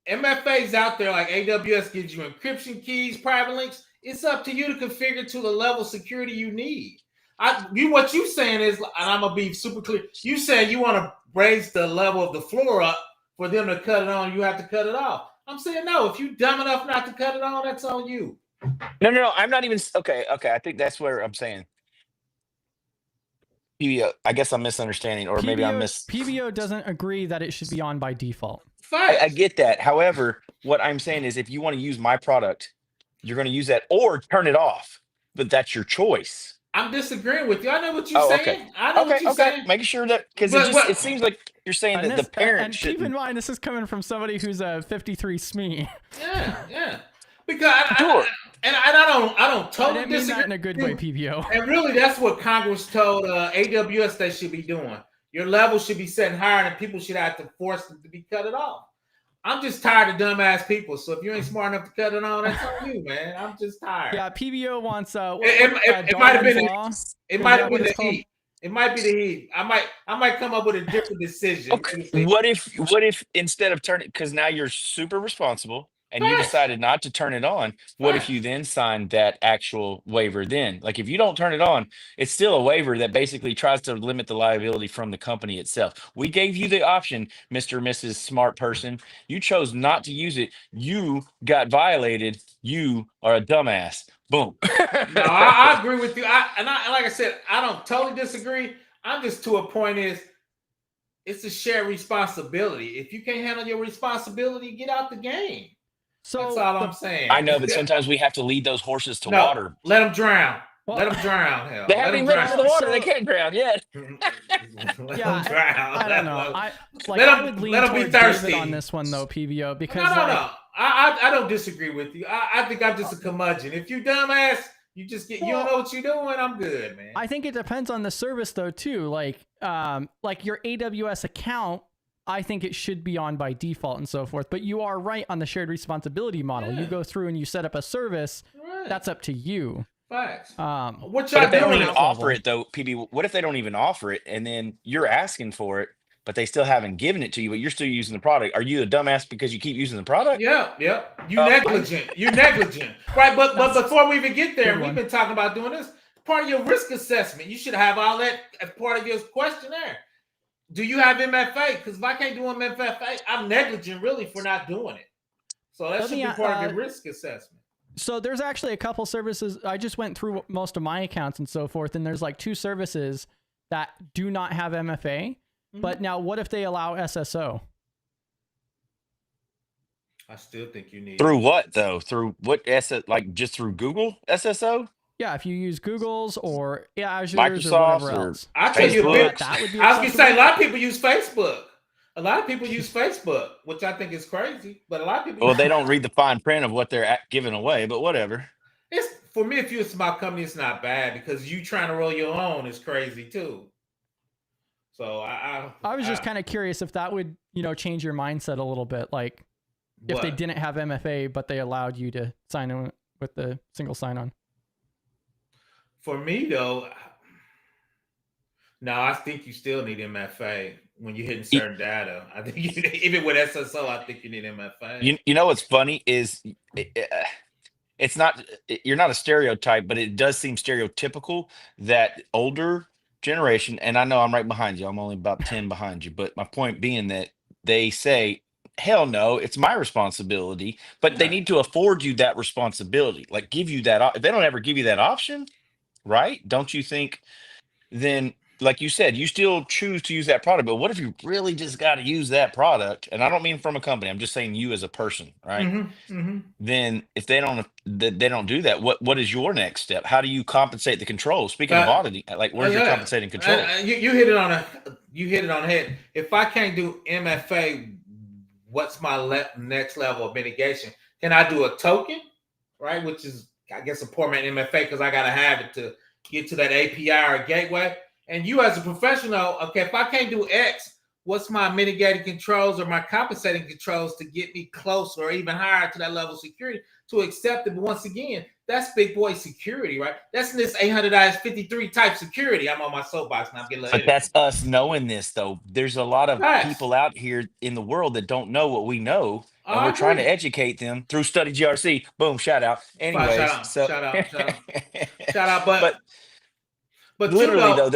Speaker 5: MFA's out there, like AWS gives you encryption keys, private links. It's up to you to configure to the level of security you need. What you saying is, and I'm gonna be super clear. You saying you want to raise the level of the floor up for them to cut it on. You have to cut it off. I'm saying no. If you dumb enough not to cut it on, that's on you.
Speaker 8: No. I'm not even okay. I think that's where I'm saying. PBO, I guess I'm misunderstanding, or maybe I'm
Speaker 6: PBO doesn't agree that it should be on by default.
Speaker 8: I get that. However, what I'm saying is if you want to use my product, you're going to use that or turn it off. But that's your choice.
Speaker 5: I'm disagreeing with you. I know what you're saying.
Speaker 8: Okay.
Speaker 5: I know what you're saying.
Speaker 8: Making sure that, because it seems like you're saying that the parent
Speaker 6: and keep in mind, this is coming from somebody who's a 53 SME.
Speaker 5: Yeah. Because I don't totally
Speaker 6: disagree. That in a good way, PBO.
Speaker 5: And really, that's what Congress told AWS they should be doing. Your level should be set higher, and people should have to force them to be cut it off. I'm just tired of dumbass people. So if you ain't smart enough to cut it on, that's on you, man. I'm just tired.
Speaker 6: Yeah, PBO wants.
Speaker 5: It might have been. It might have been the heat. It might be the heat. I might come up with a different decision.
Speaker 8: Okay. What if instead of turning, because now you're super responsible and you decided not to turn it on, what if you then signed that actual waiver then? Like if you don't turn it on, it's still a waiver that basically tries to limit the liability from the company itself. We gave you the option, Mr. or Mrs. Smart Person. You chose not to use it. You got violated. You are a dumbass. Boom.
Speaker 5: No, I agree with you. Like I said, I don't totally disagree. I'm just to a point it's a shared responsibility. If you can't handle your responsibility, get out the game.
Speaker 6: So
Speaker 5: that's all I'm saying.
Speaker 8: I know, but sometimes we have to lead those horses to water.
Speaker 5: Let them drown. Well, let them drown. Hell,
Speaker 8: they haven't even made it to the water. They can't drown yet.
Speaker 6: I don't know. I would lean
Speaker 5: let them
Speaker 6: toward
Speaker 5: be thirsty
Speaker 6: David on this one though, PVO, because
Speaker 5: no. I don't disagree with you. I think I'm just a curmudgeon. If you dumbass, you just get you don't know what you're doing. I'm good, man.
Speaker 6: I think it depends on the service though too. Like your AWS account, I think it should be on by default and so forth. But you are right on the shared responsibility model. Yeah. You go through and you set up a service. Right. That's up to you.
Speaker 5: Facts.
Speaker 8: What y'all if they don't even offer it though, PB? What if they don't even offer it and then you're asking for it, but they still haven't given it to you, but you're still using the product? Are you a dumbass because you keep using the product?
Speaker 5: Yeah. You negligent. You're negligent, right? But before we even get there, we've been talking about doing this. Part of your risk assessment, you should have all that as part of your questionnaire. Do you have MFA? Because if I can't do MFA, I'm negligent really for not doing it. So that should be part of your risk assessment.
Speaker 6: So there's actually a couple services. I just went through most of my accounts and so forth, and there's like 2 services that do not have MFA. Mm-hmm. But now, what if they allow SSO?
Speaker 5: I still think you need
Speaker 8: through what though? Through what like just through Google SSO?
Speaker 6: Yeah, if you use Google's or Azure's
Speaker 8: Microsoft
Speaker 6: or whatever else.
Speaker 5: I tell you, I was gonna say a lot of people use Facebook. A lot of people use Facebook, which I think is crazy. But a lot of people.
Speaker 8: Well, they don't read the fine print of what they're giving away, but whatever.
Speaker 5: It's for me. If you're a small company, it's not bad because you trying to roll your own is crazy too. So I
Speaker 6: was just kind of curious if that would change your mindset a little bit, like if they didn't have MFA but they allowed you to sign in with the single sign-on.
Speaker 5: For me though, no, I think you still need MFA when you're hitting certain data. I think even with SSO, I think you need MFA.
Speaker 8: You know what's funny is it's not, you're not a stereotype, but it does seem stereotypical that older generation, and I know I'm right behind you. I'm only about 10 behind you, but my point being that they say, hell no, it's my responsibility, but they need to afford you that responsibility, like give you that. If they don't ever give you that option, right? Don't you think then, like you said, you still choose to use that product, but what if you really just got to use that product? And I don't mean from a company, I'm just saying you as a person, right?
Speaker 5: Mm-hmm, mm-hmm.
Speaker 8: Then if they don't do that, what is your next step? How do you compensate the control? Speaking of auditing, like where's your compensating control?
Speaker 5: You hit it on the head. If I can't do MFA, what's my next level of mitigation? Can I do a token, right? Which is, I guess, a poor man MFA because I got to have it to get to that API or gateway. And you as a professional, okay, if I can't do X, what's my mitigating controls or my compensating controls to get me close or even higher to that level of security to accept it? But once again, that's big boy security, right? That's in this 800-53 type security. I'm on my soapbox now.
Speaker 8: But that's us knowing this, though. There's a lot of people out here in the world that don't know what we know. And we're trying to educate them through Study GRC. Boom, shout out. Anyways,
Speaker 5: shout out. But
Speaker 8: literally though,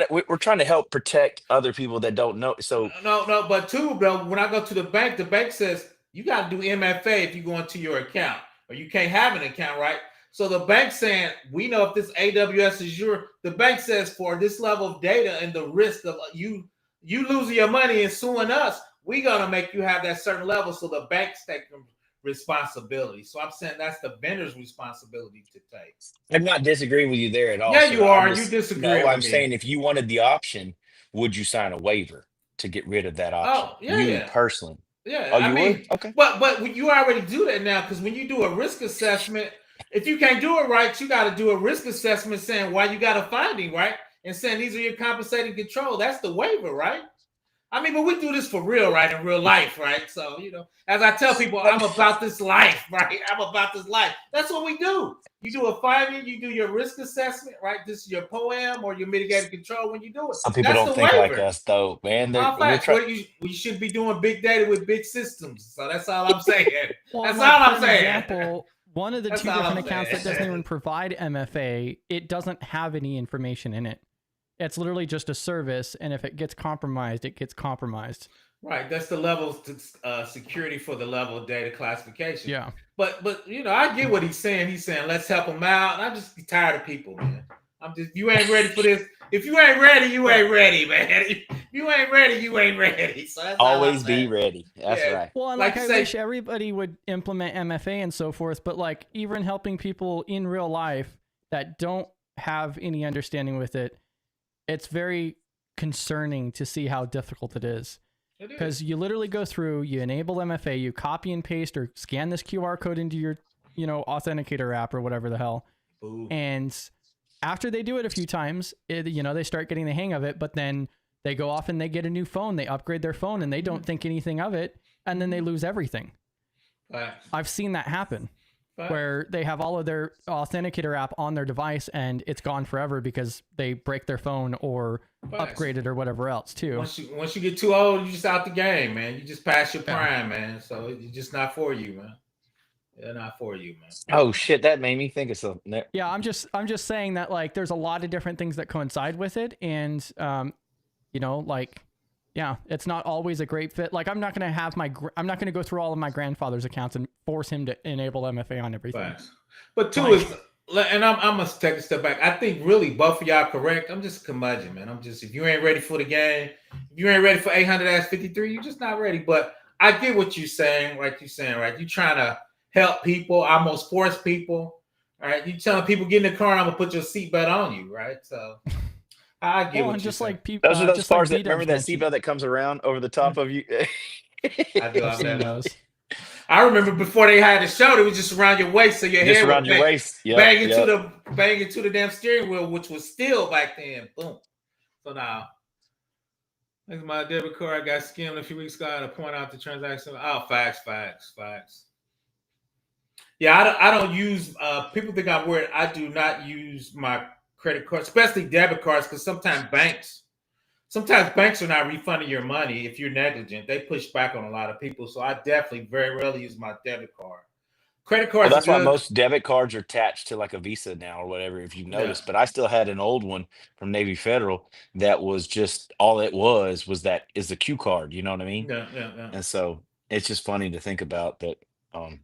Speaker 8: we're trying to help protect other people that don't know. So
Speaker 5: no, but too, bro, when I go to the bank says you got to do MFA if you go into your account, or you can't have an account, right? So the bank saying, we know if this AWS is the bank says for this level of data and the risk of you losing your money and suing us, we're gonna make you have that certain level. So the bank's taking responsibility. So I'm saying that's the vendor's responsibility to take.
Speaker 8: I'm not disagreeing with you there at all.
Speaker 5: Yeah, you are. You disagree.
Speaker 8: No, I'm saying if you wanted the option, would you sign a waiver to get rid of that option?
Speaker 5: Oh, yeah.
Speaker 8: Personally.
Speaker 5: Yeah.
Speaker 8: Oh, you would? Okay.
Speaker 5: But you already do that now, because when you do a risk assessment, if you can't do it right, you got to do a risk assessment saying why you got a finding, right? And saying these are your compensating control. That's the waiver, right? I mean, but we do this for real, right? In real life, right? So, as I tell people, I'm about this life, right? I'm about this life. That's what we do. You do a finding, you do your risk assessment, right? This is your POAM or your mitigated control when you do it.
Speaker 8: Some people don't think like us, though, man.
Speaker 5: We should be doing big data with big systems. So that's all I'm saying.
Speaker 6: Well,
Speaker 5: that's all I'm saying.
Speaker 6: Example, one of the 2 different accounts that doesn't even provide MFA, it doesn't have any information in it. It's literally just a service, and if it gets compromised, it gets compromised.
Speaker 5: Right, that's the level of security for the level of data classification.
Speaker 6: Yeah,
Speaker 5: but I get what he's saying. He's saying let's help him out. And I'm just tired of people, man. You ain't ready for this. If you ain't ready, you ain't ready, man. you ain't ready, you ain't ready. So that's
Speaker 8: always be ready. That's right.
Speaker 6: Well, and
Speaker 5: Like
Speaker 6: I
Speaker 5: you say-
Speaker 6: wish everybody would implement MFA and so forth, but like even helping people in real life that don't have any understanding with it, it's very concerning to see how difficult it is. Because you literally go through, you enable MFA, you copy and paste or scan this QR code into your, authenticator app or whatever the hell.
Speaker 5: Ooh.
Speaker 6: And after they do it a few times, they start getting the hang of it, but then they go off and they get a new phone, they upgrade their phone and they don't think anything of it. And then they lose everything. I've seen that happen where they have all of their authenticator app on their device and it's gone forever because they break their phone or upgrade it or whatever else too.
Speaker 5: Once you get too old, you just out the game, man. You just pass your prime, man. So it's just not for you, man. They're not for you, man.
Speaker 8: Oh shit, that made me think of something.
Speaker 6: Yeah, I'm just saying that like there's a lot of different things that coincide with it, and yeah, it's not always a great fit. Like I'm not gonna go through all of my grandfather's accounts and force him to enable MFA on everything.
Speaker 5: Thanks. But and I'm gonna take a step back. I think really both of y'all correct. I'm just a curmudgeon, man. If you ain't ready for the game, if you ain't ready for 800-53, you're just not ready. But I get what you're saying, like you're saying, right? You're trying to help people, almost force people. All right, you telling people get in the car, and I'm gonna put your seatbelt on you, right? So I get what you're saying.
Speaker 6: People,
Speaker 8: those are those cars that remember that seatbelt that comes around over the top of you.
Speaker 5: I do. I've seen those. I remember before they had the show, it was just around your waist, so your head
Speaker 8: around
Speaker 5: would
Speaker 8: your waist,
Speaker 5: bang into the damn steering wheel, which was still back then. Boom. So now, this is my debit card. I got skimmed a few weeks ago. I had to point out the transaction. Oh, facts. Yeah, I don't use. People think I'm weird. I do not use my credit card, especially debit cards, because sometimes banks are not refunding your money if you're negligent. They push back on a lot of people. So I definitely very rarely use my debit card. Credit cards.
Speaker 8: Well, that's why most debit cards are attached to like a Visa now or whatever, if you've noticed. But I still had an old one from Navy Federal that was just all it was the Q card. You know what I mean?
Speaker 5: Yeah.
Speaker 8: And so it's just funny to think about that.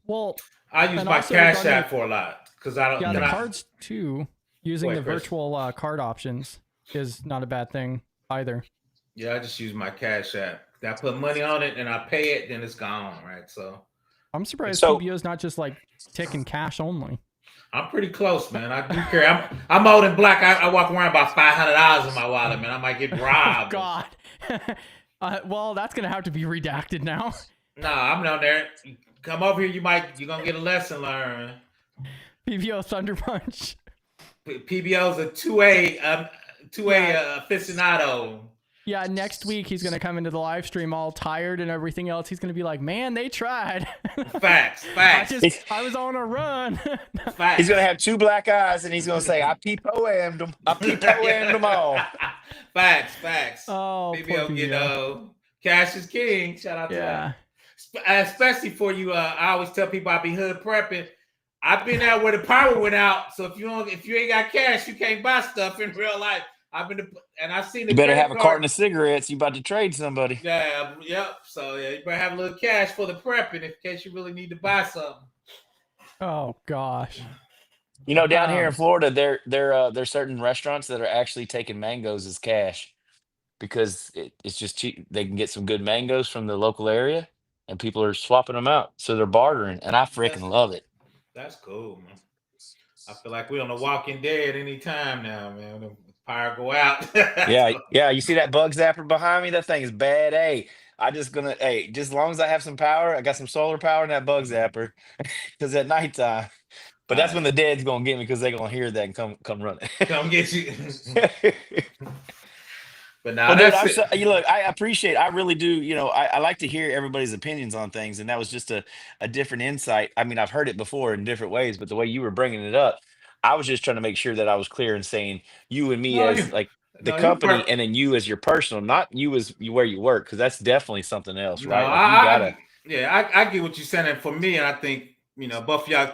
Speaker 6: Well,
Speaker 5: I use my Cash App for a lot because I don't.
Speaker 6: Yeah, the cards too. Using the virtual card options is not a bad thing either.
Speaker 5: Yeah, I just use my Cash App. I put money on it and I pay it, then it's gone, right? So
Speaker 6: I'm surprised PBO is not just like taking cash only.
Speaker 5: I'm pretty close, man. I do carry. I'm old and black. I walk around about $500 in my wallet, man. I might get robbed.
Speaker 6: Oh, God. Well, that's gonna have to be redacted now.
Speaker 5: Nah, I'm down there. Come over here. You're gonna get a lesson learned.
Speaker 6: PBO Thunder Punch.
Speaker 5: PBO's a 2A aficionado.
Speaker 6: Yeah, next week he's gonna come into the live stream all tired and everything else. He's gonna be like, "Man, they tried."
Speaker 5: Facts.
Speaker 6: I was on a run.
Speaker 5: Facts.
Speaker 8: He's gonna have two black eyes and he's gonna say, "I PPO'd them. I PPO'd them all."
Speaker 5: Facts.
Speaker 6: Oh,
Speaker 5: PBO, cash is king. Shout out to that. Especially for you. I always tell people I be hood prepping. I've been there where the power went out. So if you ain't got cash, you can't buy stuff in real life. I've seen.
Speaker 8: You better have a carton of cigarettes. You about to trade somebody.
Speaker 5: Yeah, yep. So you better have a little cash for the prepping in case you really need to buy something.
Speaker 6: Oh gosh.
Speaker 8: Down here in Florida, there's certain restaurants that are actually taking mangoes as cash because it's just cheap. They can get some good mangoes from the local area, and people are swapping them out. So they're bartering, and I freaking love it.
Speaker 5: That's cool, man. I feel like we're on The Walking Dead any time now, man. The power go out.
Speaker 8: Yeah. You see that bug zapper behind me? That thing is bad. Hey, just as long as I have some power, I got some solar power in that bug zapper. Because at nighttime, but that's when the dead's gonna get me because they're gonna hear that and come running.
Speaker 5: Come get you. But now,
Speaker 8: look, I appreciate. I really do. I like to hear everybody's opinions on things, and that was just a different insight. I mean, I've heard it before in different ways, but the way you were bringing it up, I was just trying to make sure that I was clear in saying you and me the company, and then you as your personal, not you as where you work, because that's definitely something else, right?
Speaker 5: I get what you're saying, and for me, and I think both of y'all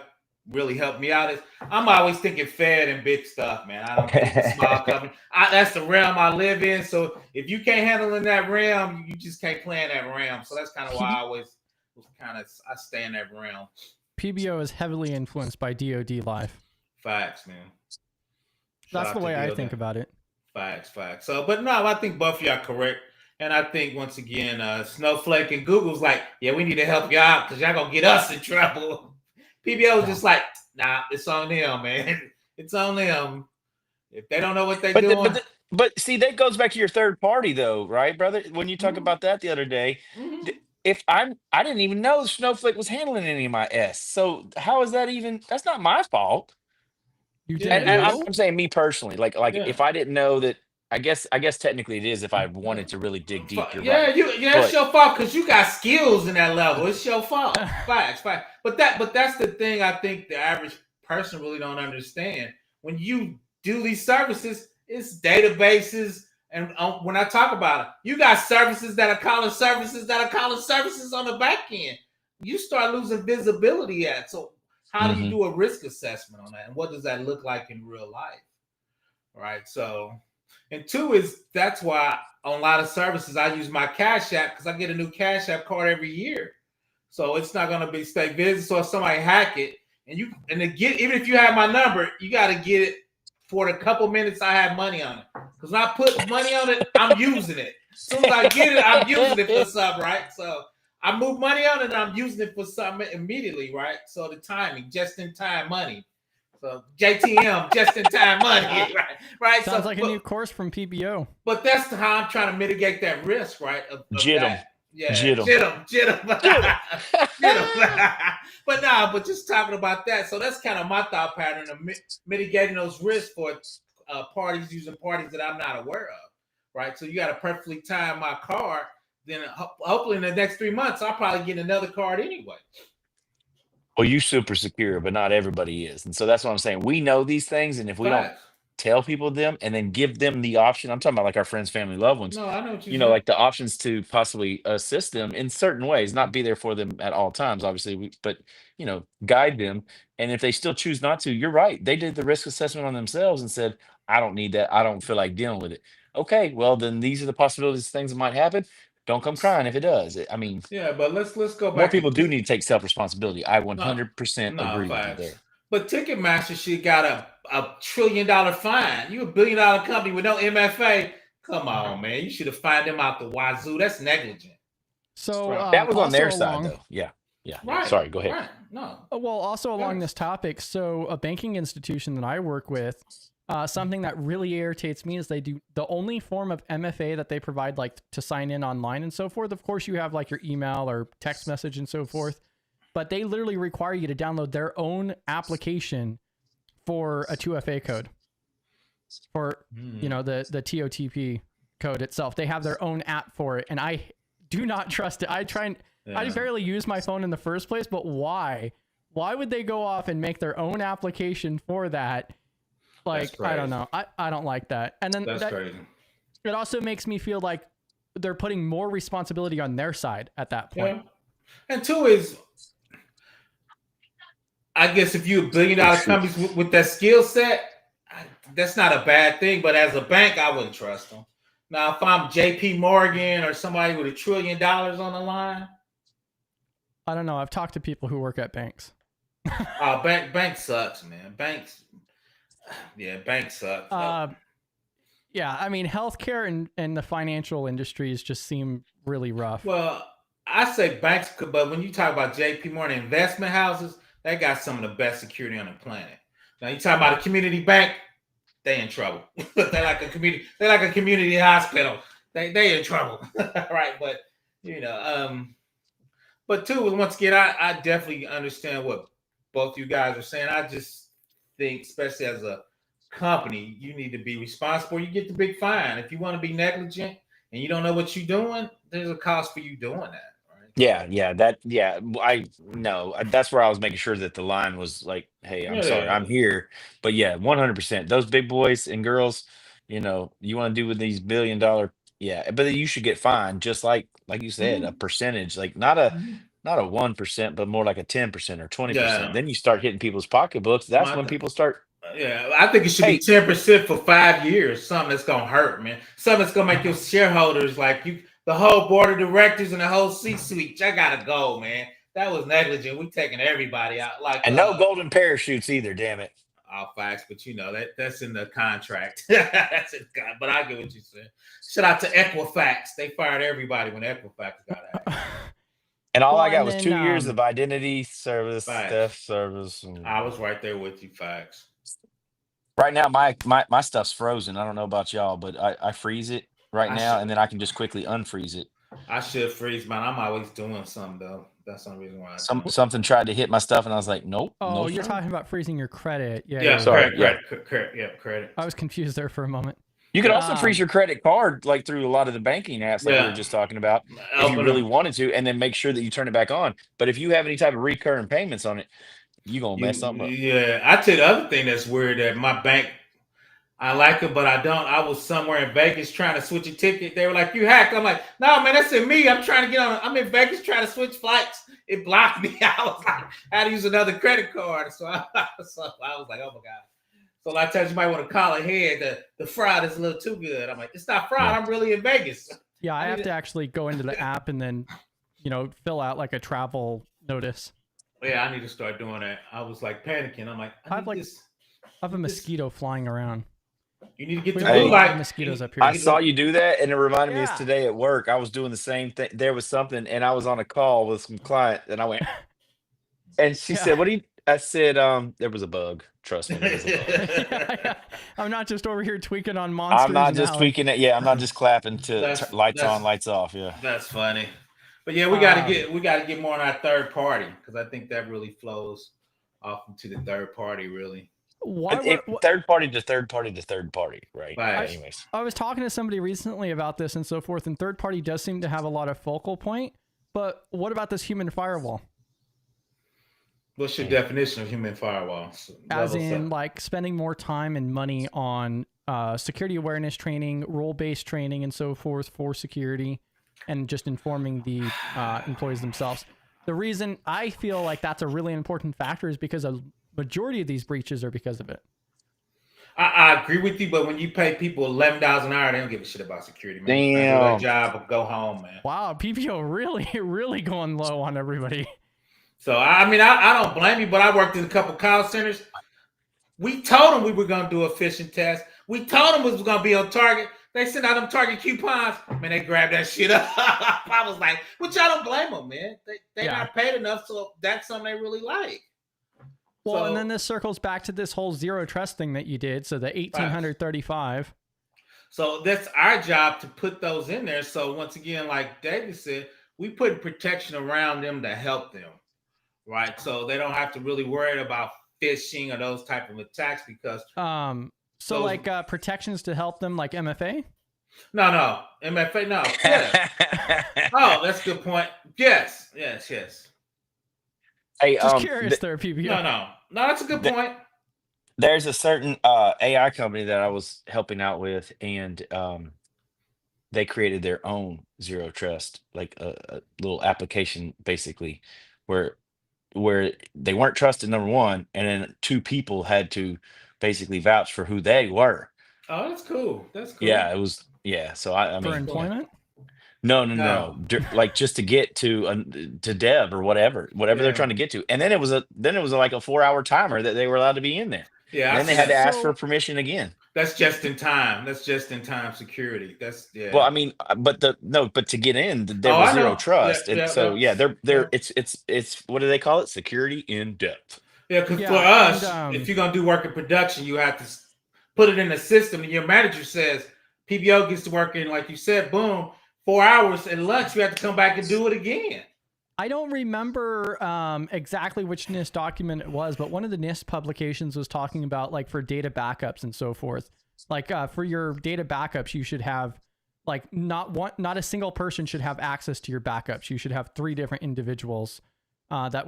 Speaker 5: really helped me out. I'm always thinking Fed and big stuff, man. I don't think the small company. That's the realm I live in. So if you can't handle in that realm, you just can't play in that realm. So that's kind of why I stay in that realm.
Speaker 6: PBO is heavily influenced by DoD Live.
Speaker 5: Facts, man.
Speaker 6: That's the way I think about it.
Speaker 5: Facts. So, but no, I think both of y'all correct. And I think once again, Snowflake and Google's like, yeah, we need to help you out because y'all gonna get us in trouble. PBO is just like, nah, it's on them, man. It's on them. If they don't know what they're doing.
Speaker 8: But see, that goes back to your third party, though, right, brother? When you talk about that the other day, if I didn't even know Snowflake was handling any of my S. So how is that even? That's not my fault.
Speaker 6: You did,
Speaker 8: and I'm saying me personally, like if I didn't know that, I guess technically it is if I wanted to really dig deep. You're right.
Speaker 5: It's your fault because you got skills in that level. It's your fault. Facts. But that's the thing I think the average person really don't understand. When you do these services, it's databases. And when I talk about it, you got services that are calling services on the back end. You start losing visibility at. So how do you do a risk assessment on that? And what does that look like in real life? Right. So, and two is that's why on a lot of services I use my Cash App because I get a new Cash App card every year. So it's not going to be stay busy. So if somebody hack it even if you have my number, you got to get it for the couple minutes I have money on it. Because when I put money on it, I'm using it. As soon as I get it, I'm using it for something, right? So I move money on it and I'm using it for something immediately, right? So the timing, just in time money. So JTM, just in time money, right?
Speaker 6: Sounds like a new course from PBO.
Speaker 5: But that's how I'm trying to mitigate that risk, right?
Speaker 8: Jit
Speaker 5: Yeah,
Speaker 8: jit 'em.
Speaker 5: But just talking about that. So that's kind of my thought pattern of mitigating those risks for parties using parties that I'm not aware of, right? So you got to perfectly time my card. Then hopefully in the next 3 months, I'll probably get another card anyway.
Speaker 8: Well, you super secure, but not everybody is. And so that's what I'm saying. We know these things. And if we don't tell people them and then give them the option, I'm talking about like our friends, family, loved ones.
Speaker 5: No, I know what
Speaker 8: you know, like the options to possibly assist them in certain ways, not be there for them at all times, obviously, but guide them. And if they still choose not to, you're right. They did the risk assessment on themselves and said, I don't need that. I don't feel like dealing with it. Okay, well, then these are the possibilities, things that might happen. Don't come crying if it does. I mean,
Speaker 5: yeah, but let's go back.
Speaker 8: More people do need to take self-responsibility. I 100% agree with you there.
Speaker 5: But Ticketmaster shit got a $1 trillion fine. You $1 billion company with no MFA. Come on, man. You should have fined them out the wazoo. That's negligent.
Speaker 6: So
Speaker 8: that was on their side, though. Yeah.
Speaker 5: Right.
Speaker 8: Sorry, go ahead.
Speaker 5: Right. No.
Speaker 6: Well, also along this topic, so a banking institution that I work with, something that really irritates me is they do the only form of MFA that they provide, like to sign in online and so forth. Of course, you have like your email or text message and so forth, but they literally require you to download their own application for a 2FA code for, the TOTP code itself. They have their own app for it. And I do not trust it. I barely use my phone in the first place, but why? Why would they go off and make their own application for that? Like, I don't know. I don't like that. And then
Speaker 5: that's crazy.
Speaker 6: It also makes me feel like they're putting more responsibility on their side at that point.
Speaker 5: Yeah. And two is, I guess if you're $1 billion company with that skill set, that's not a bad thing. But as a bank, I wouldn't trust them. Now, if I'm JP Morgan or somebody with $1 trillion on the line,
Speaker 6: I don't know. I've talked to people who work at banks.
Speaker 5: Bank sucks, man. Banks suck.
Speaker 6: Yeah, I mean, healthcare and the financial industries just seem really rough.
Speaker 5: Well, I say banks, but when you talk about JP Morgan investment houses, they got some of the best security on the planet. Now you talk about a community bank, they in trouble. They're like a community hospital. They in trouble, right? But but two, once again, I definitely understand what both you guys are saying. I just think, especially as a company, you need to be responsible. You get the big fine. If you want to be negligent and you don't know what you're doing, there's a cost for you doing that. Right?
Speaker 8: I know. That's where I was making sure that the line was like, hey, I'm sorry, I'm here. But 100%. Those big boys and girls, you want to do with these $1 billion, but you should get fined, just like you said, a percentage, like not a 1%, but more like a 10% or 20%. Then you start hitting people's pocketbooks. That's when people start.
Speaker 5: Yeah, I think it should be 10% for 5 years. Something that's gonna hurt, man. Something that's gonna make your shareholders, like you, the whole board of directors and the whole C-suite. I gotta go, man. That was negligent. We taking everybody out, like
Speaker 8: no golden parachutes either. Damn it.
Speaker 5: I'll fax, but that's in the contract. That's in the but I get what you said. Shout out to Equifax. They fired everybody when Equifax got hacked.
Speaker 8: And all I got was 2 years of identity service, theft service. And
Speaker 5: I was right there with you, facts.
Speaker 8: Right now, my stuff's frozen. I don't know about y'all, but I freeze it right now, and then I can just quickly unfreeze it.
Speaker 5: I should freeze mine. I'm always doing something though. That's the reason why.
Speaker 8: Something tried to hit my stuff, and I was like, nope.
Speaker 6: Oh,
Speaker 8: no,
Speaker 6: you're
Speaker 8: sir.
Speaker 6: talking about freezing your credit.
Speaker 5: Yeah.
Speaker 8: Sorry.
Speaker 5: Credit.
Speaker 6: I was confused there for a moment.
Speaker 8: You could also freeze your credit card, like through a lot of the banking apps, like we were just talking about, if you really wanted to, and then make sure that you turn it back on. But if you have any type of recurring payments on it, you're gonna mess something up.
Speaker 5: Yeah, I tell you the other thing that's weird that my bank, I like it, but I don't. I was somewhere in Vegas trying to switch a ticket. They were like, "You hacked." I'm like, "No, man, that's in me. I'm trying to get on. I'm in Vegas trying to switch flights. It blocked me." I was like, "I had to use another credit card." So I was like, "Oh my god." So a lot of times you might want to call ahead. The fraud is a little too good. I'm like, it's not fraud. I'm really in Vegas.
Speaker 6: Yeah, I have to actually go into the app and then, fill out like a travel notice.
Speaker 5: Yeah, I need to start doing that. I was like panicking. I'm like, I
Speaker 6: have a mosquito flying around.
Speaker 5: You need to get the like
Speaker 6: mosquitoes up here.
Speaker 8: I saw you do that, and it reminded me of today at work. I was doing the same thing. There was something, and I was on a call with some client, and I went, and she said, "What do you?" I said, "There was a bug. Trust me, there was a bug."
Speaker 6: I'm not just over here tweaking on monsters.
Speaker 8: I'm not just tweaking it. Yeah, I'm not just clapping to lights on, lights off. Yeah,
Speaker 5: that's funny. But yeah, we gotta get more on our third party, because I think that really flows off into the third party, really.
Speaker 8: Third party to third party to third party, right?
Speaker 6: Anyways, I was talking to somebody recently about this and so forth, and third party does seem to have a lot of focal point. But what about this human firewall?
Speaker 5: What's your definition of human firewall?
Speaker 6: As in, like, spending more time and money on security awareness training, role-based training, and so forth for security, and just informing the employees themselves. The reason I feel like that's a really important factor is because a majority of these breaches are because of it.
Speaker 5: I agree with you, but when you pay people $11 an hour, they don't give a shit about security, man.
Speaker 8: Damn.
Speaker 5: Do their job or go home, man.
Speaker 6: Wow, PPO really going low on everybody.
Speaker 5: So, I mean, I don't blame you, but I worked in a couple call centers. We told them we were going to do a phishing test. We told them we was going to be on target. They sent out them target coupons. Man, they grabbed that shit up. I was like, which I don't blame them, man. They not paid enough, so that's something they really like.
Speaker 6: Well, and then this circles back to this whole zero trust thing that you did. So the 1835.
Speaker 5: So that's our job to put those in there. So once again, like David said, we put protection around them to help them, right? So they don't have to really worry about phishing or those type of attacks because.
Speaker 6: So like protections to help them, like MFA.
Speaker 5: No, MFA, no. Yeah. Oh, that's a good point. Yes.
Speaker 6: Hey, just curious there, PPO.
Speaker 5: No, that's a good point.
Speaker 8: There's a certain AI company that I was helping out with, and they created their own zero trust, like a little application, basically, where they weren't trusted, number one, and then two people had to basically vouch for who they were.
Speaker 5: Oh, that's cool.
Speaker 8: Yeah, it was. Yeah, so I mean,
Speaker 6: for employment.
Speaker 8: No. Like just to get to dev or whatever they're trying to get to, and then it was like a 4-hour timer that they were allowed to be in there.
Speaker 5: Yeah,
Speaker 8: and then they had to ask for permission again. That's
Speaker 5: just in time. That's just in time security.
Speaker 8: Well, I mean, but to get in, there was zero trust, they're it's what do they call it? Security in depth.
Speaker 5: Yeah, because for us, if you're gonna do work in production, you have to put it in the system, and your manager says PBO gets to work in, like you said, boom. 4 hours and lunch, you have to come back and do it again.
Speaker 6: I don't remember exactly which NIST document it was, but one of the NIST publications was talking about like for data backups and so forth. Like for your data backups, you should have like not a single person should have access to your backups. You should have 3 different individuals that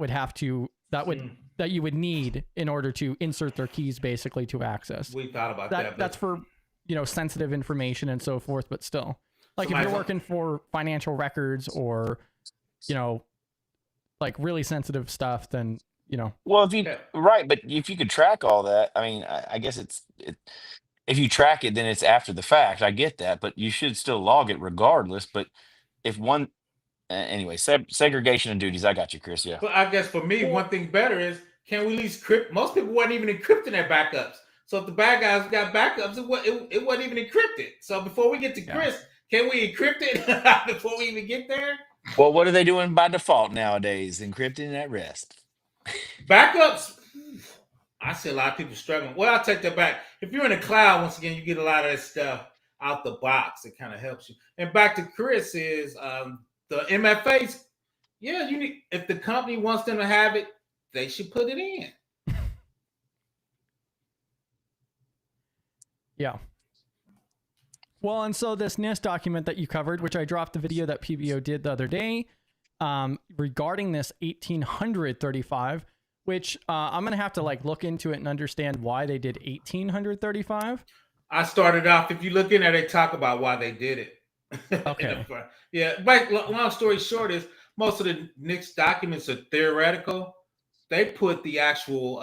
Speaker 6: you would need in order to insert their keys basically to access.
Speaker 5: We thought about that.
Speaker 6: That's for sensitive information and so forth, but still. Like if you're working for financial records or, like really sensitive stuff, then,
Speaker 8: Well, but if you could track all that, I mean, I guess if you track it, then it's after the fact. I get that, but you should still log it regardless. But if anyway, segregation of duties, I got you, Chris. Yeah.
Speaker 5: But I guess for me, one thing better is can we at least encrypt? Most people weren't even encrypting their backups. So if the bad guys got backups, it wasn't even encrypted. So before we get to Chris, can we encrypt it before we even get there?
Speaker 8: Well, what are they doing by default nowadays? Encrypting at rest.
Speaker 5: Backups. I see a lot of people struggling. Well, I'll take that back. If you're in the cloud, once again, you get a lot of that stuff out the box. It kind of helps you. And back to Chris is the MFAs. Yeah, you need. If the company wants them to have it, they should put it in.
Speaker 6: Yeah. Well, and so this NIST document that you covered, which I dropped the video that PBO did the other day, regarding this 1835, which I'm going to have to like look into it and understand why they did 1835.
Speaker 5: I started off, if you look in there, they talk about why they did it.
Speaker 6: Okay.
Speaker 5: Yeah, but long story short is most of the NIST documents are theoretical. They put the actual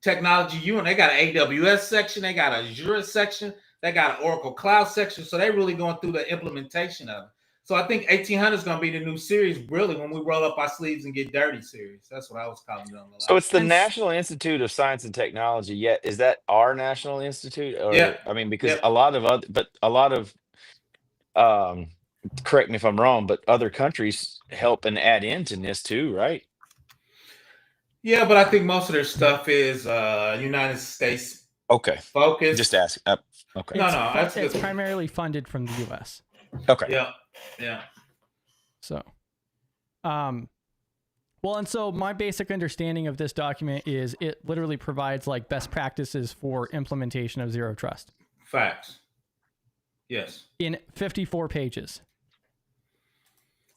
Speaker 5: technology unit. They got an AWS section. They got a Azure section. They got an Oracle Cloud section. So they're really going through the implementation of it. So I think 1800 is going to be the new series, really, when we roll up our sleeves and get dirty series. That's what I was calling it on the
Speaker 8: So it's the National Institute of Science and Technology. Yet is that our national institute? Or,
Speaker 5: yeah.
Speaker 8: I mean, because a lot of correct me if I'm wrong, but other countries help and add into NIST too, right?
Speaker 5: Yeah, but I think most of their stuff is United States.
Speaker 8: Okay.
Speaker 5: Focus.
Speaker 8: Just ask. Okay.
Speaker 6: It's primarily funded from the U.S.
Speaker 8: Okay.
Speaker 5: Yeah.
Speaker 6: So, well, and so my basic understanding of this document is it literally provides like best practices for implementation of zero trust.
Speaker 5: Facts. Yes.
Speaker 6: In 54 pages.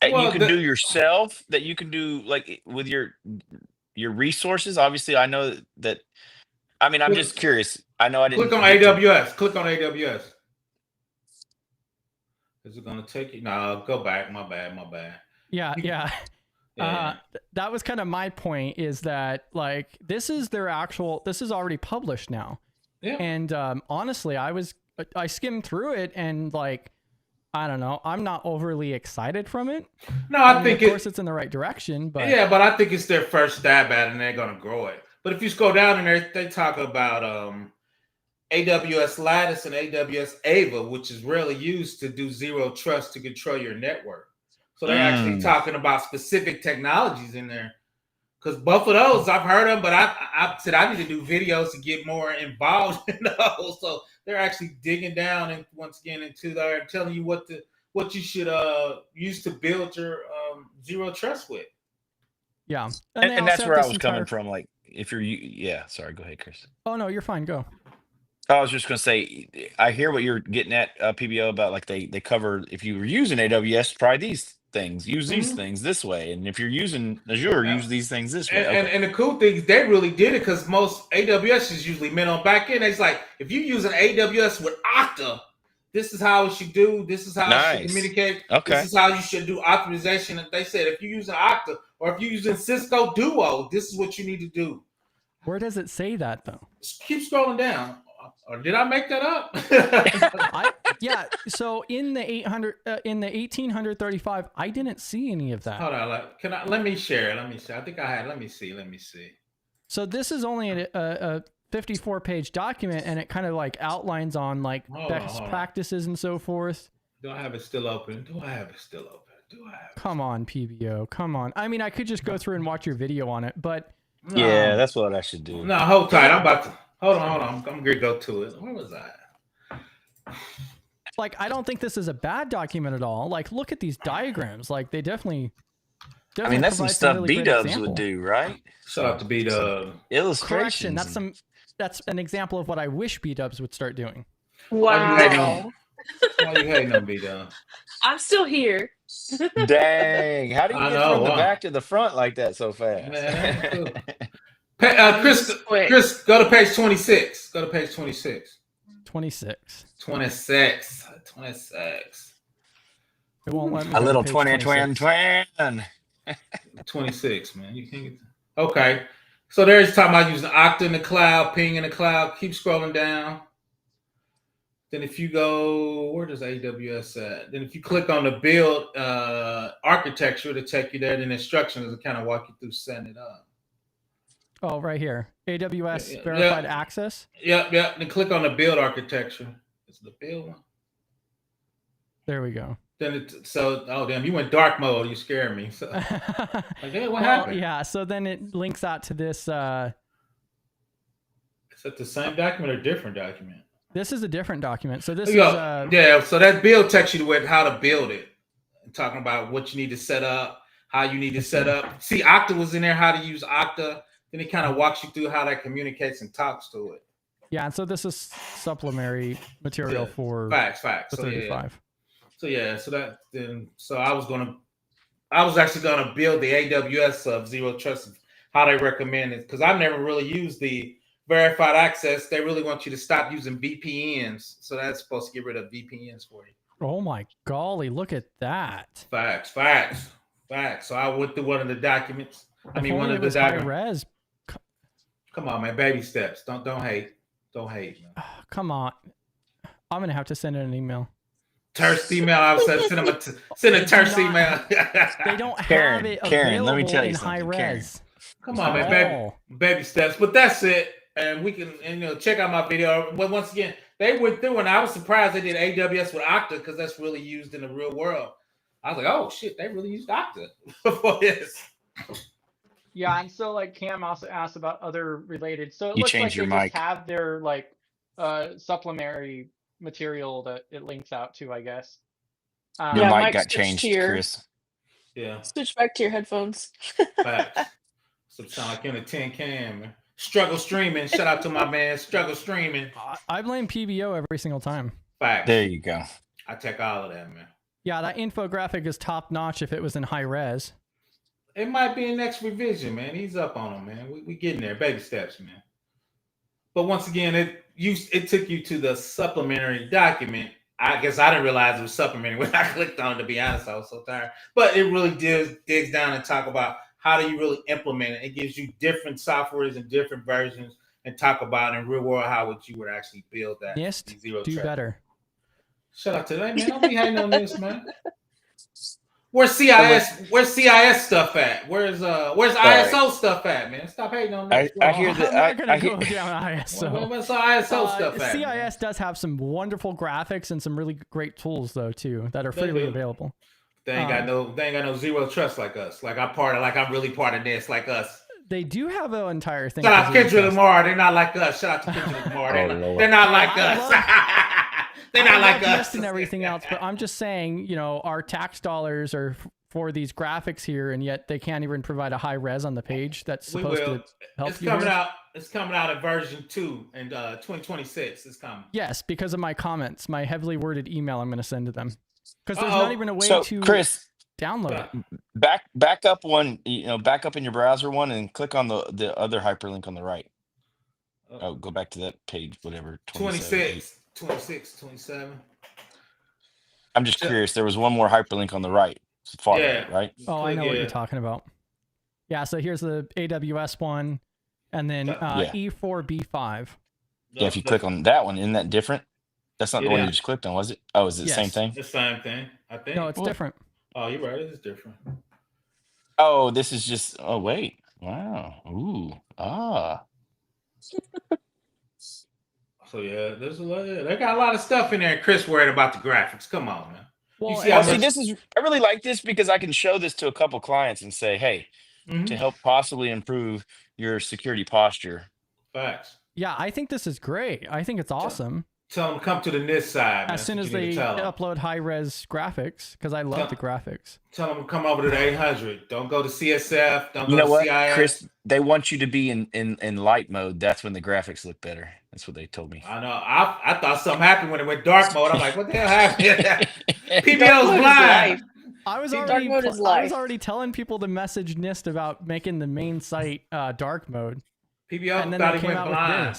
Speaker 8: And you can do yourself, that you can do like with your resources. Obviously, I know that. I mean, I'm just curious. I know I didn't.
Speaker 5: Click on AWS. Click on AWS. Is it going to take you? No, go back. My bad.
Speaker 6: Yeah. That was kind of my point, is that like this is already published now.
Speaker 5: Yeah.
Speaker 6: And honestly, I skimmed through it and like, I don't know, I'm not overly excited from it.
Speaker 5: No, I think
Speaker 6: of course it's in the right direction, but
Speaker 5: yeah, but I think it's their first stab at it and they're going to grow it. But if you scroll down in there, they talk about AWS Lattice and AWS Ava, which is rarely used to do zero trust to control your network. So they're actually talking about specific technologies in there. Because both of those, I've heard them, but I said I need to do videos to get more involved in those. So they're actually digging down and once again into there and telling you what you should use to build your zero trust with.
Speaker 6: Yeah.
Speaker 8: And that's where I was coming from. Like if you're, sorry, go ahead, Chris.
Speaker 6: Oh no, you're fine. Go.
Speaker 8: I was just going to say, I hear what you're getting at, PBO, about like they cover, if you were using AWS, try these things, use these things this way. And if you're using Azure, use these things this way.
Speaker 5: And the cool thing is they really did it because most AWS is usually meant on back end. It's like, if you use an AWS with Okta, this is how it should do. This is how it should communicate.
Speaker 8: Okay.
Speaker 5: This is how you should do authorization. And they said, if you're using Okta or if you're using Cisco Duo, this is what you need to do.
Speaker 6: Where does it say that though?
Speaker 5: Keep scrolling down. Or did I make that up?
Speaker 6: So in the 1835, I didn't see any of that.
Speaker 5: Hold on, let me share. I think I had. Let me see.
Speaker 6: So this is only a 54-page document, and it kind of like outlines on like best practices and so forth.
Speaker 5: Do I have it still open?
Speaker 6: Come on, PBO. Come on. I mean, I could just go through and watch your video on it, but
Speaker 8: yeah, that's what I should do.
Speaker 5: No, hold tight. I'm about to. Hold on. I'm going to go to it. Where was I?
Speaker 6: Like, I don't think this is a bad document at all. Like, look at these diagrams. Like, they definitely
Speaker 8: I mean, that's some stuff
Speaker 6: really
Speaker 8: B-dubs would do, right?
Speaker 5: Shout out to B-dub.
Speaker 8: Illustrations.
Speaker 6: Correction. That's an example of what I wish B-dubs would start doing.
Speaker 9: Wow.
Speaker 5: Why you hating on B-dub?
Speaker 9: I'm still here.
Speaker 8: Dang. How do you get from the back to the front like that so fast?
Speaker 5: Man, Chris, go to page 26. Go to page 26.
Speaker 6: 26. It won't let me
Speaker 8: a little
Speaker 6: 20.
Speaker 5: 26, man. You can't get okay. So there's talking about using Okta in the cloud, ping in the cloud. Keep scrolling down. Then if you go, where does AWS at? Then if you click on the build architecture, it'll take you there. Then instructions will kind of walk you through setting it up.
Speaker 6: Oh, right here. AWS verified access.
Speaker 5: Yep. Then click on the build architecture. Is the build one?
Speaker 6: There we go.
Speaker 5: Then oh damn, you went dark mode. You scared me. So, like, hey, what happened?
Speaker 6: Yeah. So then it links out to this.
Speaker 5: Is that the same document or different document?
Speaker 6: This is a different document. So this
Speaker 5: is So that build takes you with how to build it, and talking about what you need to set up, how you need to set up. See, Okta was in there. How to use Okta. Then it kind of walks you through how that communicates and talks to it.
Speaker 6: Yeah, and so this is supplementary material for
Speaker 5: facts.
Speaker 6: For 35.
Speaker 5: So I was actually gonna build the AWS of Zero Trust, how they recommend it, because I've never really used the verified access. They really want you to stop using VPNs, so that's supposed to get rid of VPNs for you.
Speaker 6: Oh my golly, look at that!
Speaker 5: Facts. So I went through one of the documents. One of the documents. Come on, man, baby steps. Don't hate. Don't hate. Man.
Speaker 6: Come on, I'm gonna have to send an email.
Speaker 5: Terse email. I was send a terse email.
Speaker 6: They don't have it
Speaker 8: Karen, let me tell you
Speaker 6: in
Speaker 8: something.
Speaker 6: high res.
Speaker 5: Come on, man, baby steps. But that's it. And we can check out my video. But once again, they went through, and I was surprised they did AWS with Okta, because that's really used in the real world. I was like, oh shit, they really used Okta for this.
Speaker 2: Yeah, and so like Cam also asked about other related. So it
Speaker 8: You
Speaker 2: looks like
Speaker 8: change
Speaker 2: they
Speaker 8: your mic.
Speaker 2: just have their like supplementary material that it links out to, I guess.
Speaker 8: Your mic
Speaker 9: Mike,
Speaker 8: got
Speaker 9: switch
Speaker 8: changed,
Speaker 9: to your-
Speaker 8: Chris.
Speaker 5: Yeah.
Speaker 9: Switch back to your headphones.
Speaker 5: Facts. So it sound like you're in a tin can, man. Struggle streaming. Shout out to my man, Struggle streaming.
Speaker 6: I blame PBO every single time.
Speaker 5: Facts.
Speaker 8: There you go.
Speaker 5: I take all of that, man.
Speaker 6: Yeah, that infographic is top notch if it was in high res.
Speaker 5: It might be in next revision, man. He's up on him, man. We getting there, baby steps, man. But once again, it took you to the supplementary document. I guess I didn't realize it was supplementary when I clicked on it, to be honest. I was so tired. But it really digs down and talk about how do you really implement it. It gives you different softwares and different versions, and talk about in real world how you would actually build that.
Speaker 6: Yes, do better.
Speaker 5: Shout out to that, man. Don't be hating on this, man. Where's CIS stuff at? Where's ISO stuff at, man? Stop hating on that.
Speaker 8: I hear that.
Speaker 6: I'm not gonna go down ISO.
Speaker 5: Where's the ISO stuff at?
Speaker 6: CIS does have some wonderful graphics and some really great tools though too that are freely available.
Speaker 5: They ain't got no zero trust like us. Like I'm really part of this, like us.
Speaker 6: They do have an entire thing.
Speaker 5: Shout out to Kendrick Lamar. They're not like us. Shout out to Kendrick Lamar. They're not like us. They're not like us.
Speaker 6: And everything else, but I'm just saying, our tax dollars are for these graphics here, and yet they can't even provide a high res on the page that's supposed to help
Speaker 5: it's
Speaker 6: you.
Speaker 5: It's coming out in version 2 in 2026. It's coming.
Speaker 6: Yes, because of my comments, my heavily worded email I'm going to send to them. Because there's not even a way to
Speaker 8: Chris,
Speaker 6: download it.
Speaker 8: Back up one, back up in your browser one, and click on the other hyperlink on the right. Oh, go back to that page, whatever.
Speaker 5: 26, 27.
Speaker 8: I'm just curious. There was one more hyperlink on the right. Far right?
Speaker 6: Oh, I know what you're talking about. Yeah, so here's the AWS one, and then E4B5.
Speaker 8: Yeah, if you click on that one, isn't that different? That's not the one you just clicked on, was it? Oh, is it the same thing?
Speaker 5: The same thing, I think.
Speaker 6: No, it's different.
Speaker 5: Oh, you're right. It is different.
Speaker 8: Oh, this is just. Oh, wait. Wow. Ooh. Ah.
Speaker 5: So there's a lot. They got a lot of stuff in there. Chris worried about the graphics. Come on, man.
Speaker 8: Well, this is. I really like this because I can show this to a couple clients and say, "Hey, to help possibly improve your security posture."
Speaker 5: Facts.
Speaker 6: Yeah, I think this is great. I think it's awesome.
Speaker 5: Tell them to come to the NIST side.
Speaker 6: As soon as they upload high-res graphics, because I love the graphics.
Speaker 5: Tell them to come over to the 800. Don't go to CSF. Don't go to CIS.
Speaker 8: Chris, they want you to be in light mode. That's when the graphics look better. That's what they told me.
Speaker 5: I know. I thought something happened when it went dark mode. I'm like, what the hell happened? PBO's blind.
Speaker 6: I was already telling people to message NIST about making the main site dark mode.
Speaker 5: PBO thought he went blind.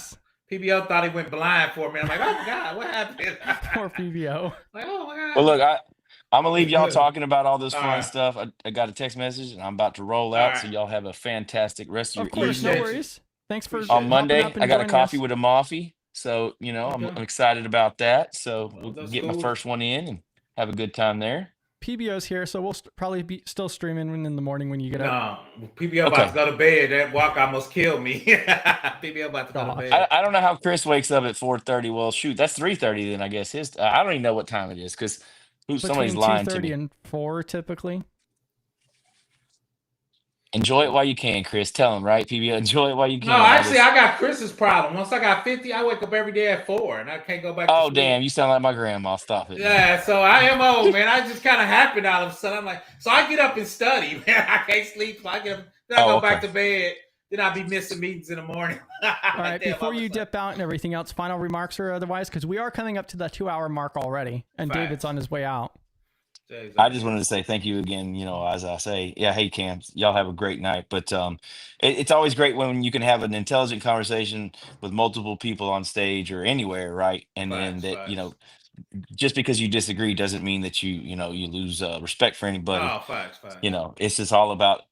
Speaker 5: PBO thought he went blind for me. I'm like, oh God, what happened?
Speaker 6: Poor PBO.
Speaker 5: Like, oh my God.
Speaker 8: Well, look, I'm gonna leave y'all talking about all this fun stuff. I got a text message and I'm about to roll out. So y'all have a fantastic rest of your evening.
Speaker 6: No worries. Thanks for
Speaker 8: on Monday. I got a coffee with a Moffy, so I'm excited about that. So we'll get my first one in and have a good time there.
Speaker 6: PBO's here, so we'll probably be still streaming in the morning when you get up.
Speaker 5: No, PBO about to go to bed. That walk almost killed me. PBO about to go to bed.
Speaker 8: I don't know how Chris wakes up at 4:30. Well, shoot, that's 3:30 then, I guess. I don't even know what time it is because somebody's lying to me.
Speaker 6: Between 2:30 and 4 typically.
Speaker 8: Enjoy it while you can, Chris. Tell him, right, PBO? Enjoy it while you can.
Speaker 5: No, actually, I got Chris's problem. Once I got 50, I wake up every day at 4, and I can't go back to sleep.
Speaker 8: Damn, you sound like my grandma. Stop it.
Speaker 5: Yeah,
Speaker 8: Man.
Speaker 5: so I am old, man. I just kind of happened all of a sudden. I'm like, so I get up and study, man. I can't sleep, so I get up, then I go back to bed. Then I'll be missing meetings in the morning.
Speaker 6: All right, before you dip out and everything else, final remarks or otherwise, because we are coming up to the 2-hour mark already, and David's on his way out.
Speaker 8: I just wanted to say thank you again. As I say, hey Cam, y'all have a great night. But it's always great when you can have an intelligent conversation with multiple people on stage or anywhere, right? And then that just because you disagree doesn't mean that you lose respect for anybody.
Speaker 5: Oh, facts.
Speaker 8: It's just all about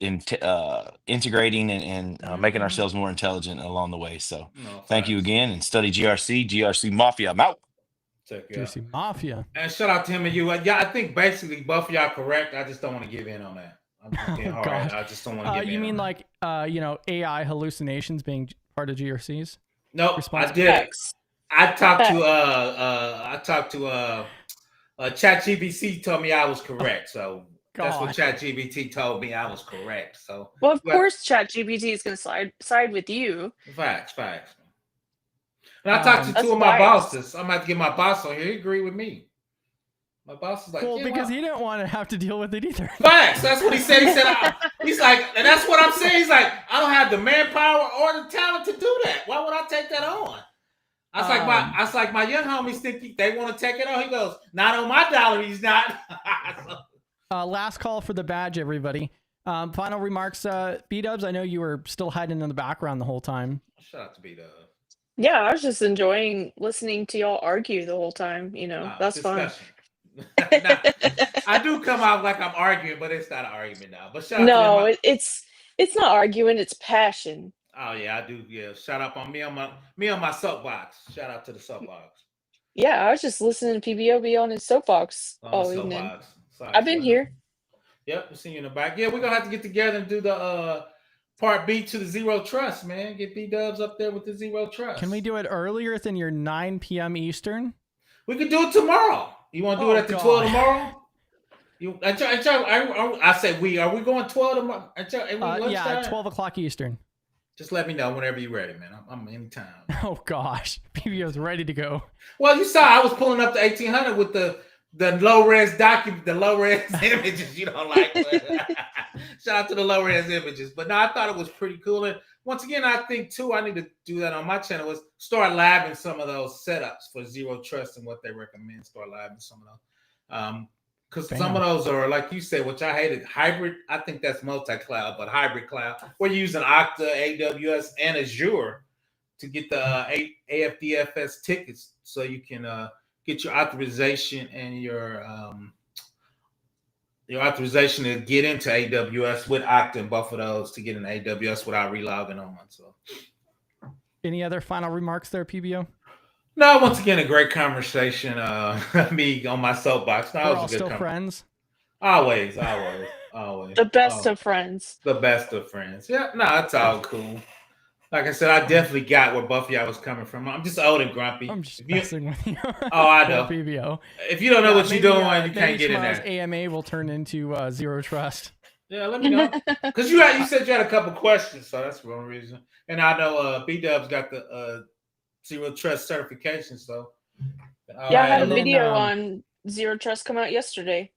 Speaker 8: integrating and making ourselves more intelligent along the way. So thank you again, and study GRC Mafia. I'm out.
Speaker 6: GRC Mafia.
Speaker 5: And shout out to him and you. Yeah, I think basically both of y'all correct. I just don't want to give in on that. I'm just being hard. I just don't want to give in.
Speaker 6: You mean like AI hallucinations being part of GRCs?
Speaker 5: Nope, I did. I talked to ChatGPT told me I was correct. So that's what ChatGPT told me I was correct. So
Speaker 9: of course ChatGPT is going to side with you.
Speaker 5: Facts. And I talked to two of my bosses. I'm about to get my boss on here. He agreed with me. My boss is like,
Speaker 6: because he didn't want to have to deal with it either.
Speaker 5: Facts. That's what he said. He said, he's like, and that's what I'm saying. He's like, I don't have the manpower or the talent to do that. Why would I take that on? I was like, my young homies think they want to take it on. He goes, not on my dollar. He's not.
Speaker 6: Last call for the badge, everybody. Final remarks, B-Dubs. I know you were still hiding in the background the whole time.
Speaker 5: Shout out to B-Dubs.
Speaker 9: Yeah, I was just enjoying listening to y'all argue the whole time. That's fun.
Speaker 5: I do come out like I'm arguing, but it's not an argument now. But shout out to
Speaker 9: it's not arguing, it's passion.
Speaker 5: Oh yeah, I do. Yeah, shout out on me on my soapbox. Shout out to the soapbox.
Speaker 9: Yeah, I was just listening to PBO on his soapbox all evening. I've been here.
Speaker 5: Yep, we'll see you in the back. Yeah, we're gonna have to get together and do the part B to the Zero Trust, man. Get B-Dubs up there with the Zero Trust.
Speaker 6: Can we do it earlier than your 9 p.m. Eastern?
Speaker 5: We could do it tomorrow. You want to do it at the 12 tomorrow? I said we. Are we going 12 tomorrow?
Speaker 6: Yeah, 12 o'clock Eastern.
Speaker 5: Just let me know whenever you're ready, man. I'm anytime.
Speaker 6: Oh, gosh. PBO's ready to go.
Speaker 5: Well, you saw I was pulling up the 1800 with the low-res document, the low-res images you don't like. Shout out to the low-res images. But no, I thought it was pretty cool. And once again, I think, too, I need to do that on my channel, was start labbing some of those setups for Zero Trust and what they recommend. Start labbing some of those. Because some of those are, like you said, which I hated, hybrid. I think that's multi-cloud, but hybrid cloud. We're using Okta, AWS, and Azure to get the AFDFS tickets so you can get your authorization and your authorization to get into AWS with Okta and both of those to get in AWS without relogging on. So,
Speaker 6: any other final remarks there, PBO?
Speaker 5: No, once again, a great conversation. Me on my soapbox. No,
Speaker 6: we're all still friends.
Speaker 5: Always.
Speaker 9: The best of friends.
Speaker 5: The best of friends. Yeah, no, it's all cool. Like I said, I definitely got where both of y'all was coming from. I'm just old and grumpy.
Speaker 6: I'm just messing with you.
Speaker 5: Oh, I know.
Speaker 6: PBO.
Speaker 5: If you don't know what you're doing, you can't get in there.
Speaker 6: AMA will turn into Zero Trust.
Speaker 5: Yeah, let me know. Because you said you had a couple questions, so that's one reason. And I know B-Dub's got the Zero Trust certification, so.
Speaker 9: I had a video on Zero Trust come out yesterday.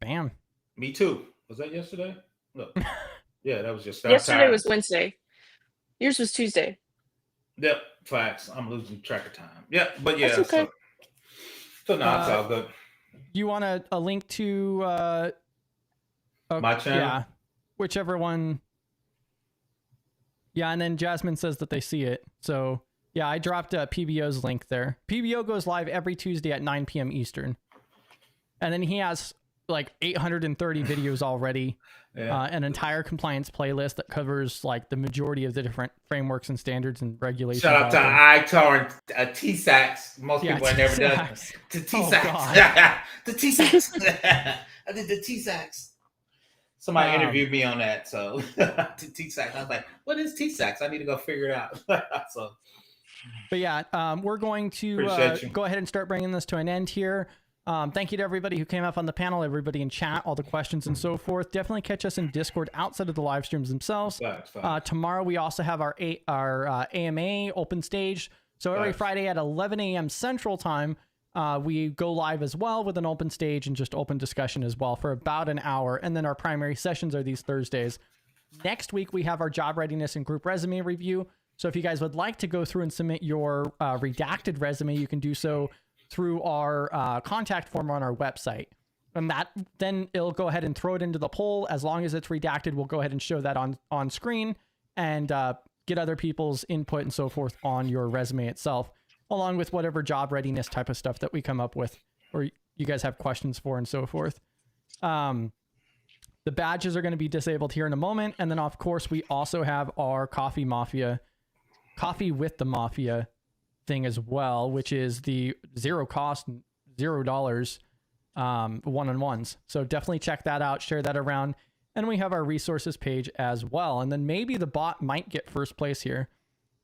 Speaker 6: Bam.
Speaker 5: Me too. Was that yesterday? Look. Yeah, that was just
Speaker 9: yesterday was Wednesday. Yours was Tuesday.
Speaker 5: Yep, facts. I'm losing track of time. Yeah, but yeah.
Speaker 9: That's okay.
Speaker 5: So no, it's all good.
Speaker 6: You want a link to
Speaker 5: my channel?
Speaker 6: Yeah, whichever one. Yeah, and then Jasmine says that they see it. So yeah, I dropped PBO's link there. PBO goes live every Tuesday at 9 p.m. Eastern, and then he has like 830 videos already.
Speaker 5: Yeah.
Speaker 6: An entire compliance playlist that covers like the majority of the different frameworks and standards and regulations.
Speaker 5: Shout out to ITAR and TSAX. Most people have never done to TSAX. The TSAX. I did the TSAX. Somebody interviewed me on that, so to TSAX. I was like, "What is TSAX? I need to go figure it out." So,
Speaker 6: but yeah, we're going to go ahead and start bringing this to an end here. Thank you to everybody who came up on the panel, everybody in chat, all the questions and so forth. Definitely catch us in Discord outside of the live streams themselves. Tomorrow we also have our AMA open stage. So every Friday at 11 a.m. Central Time, we go live as well with an open stage and just open discussion as well for about an hour. And then our primary sessions are these Thursdays. Next week, we have our job readiness and group resume review. So if you guys would like to go through and submit your redacted resume, you can do so through our contact form on our website. And then it'll go ahead and throw it into the poll. As long as it's redacted, we'll go ahead and show that on screen and get other people's input and so forth on your resume itself, along with whatever job readiness type of stuff that we come up with or you guys have questions for and so forth. The badges are going to be disabled here in a moment. And then of course we also have our Coffee with the Mafia thing as well, which is the zero cost, $0 one-on-ones. So definitely check that out, share that around. And we have our resources page as well. And then maybe the bot might get first place here.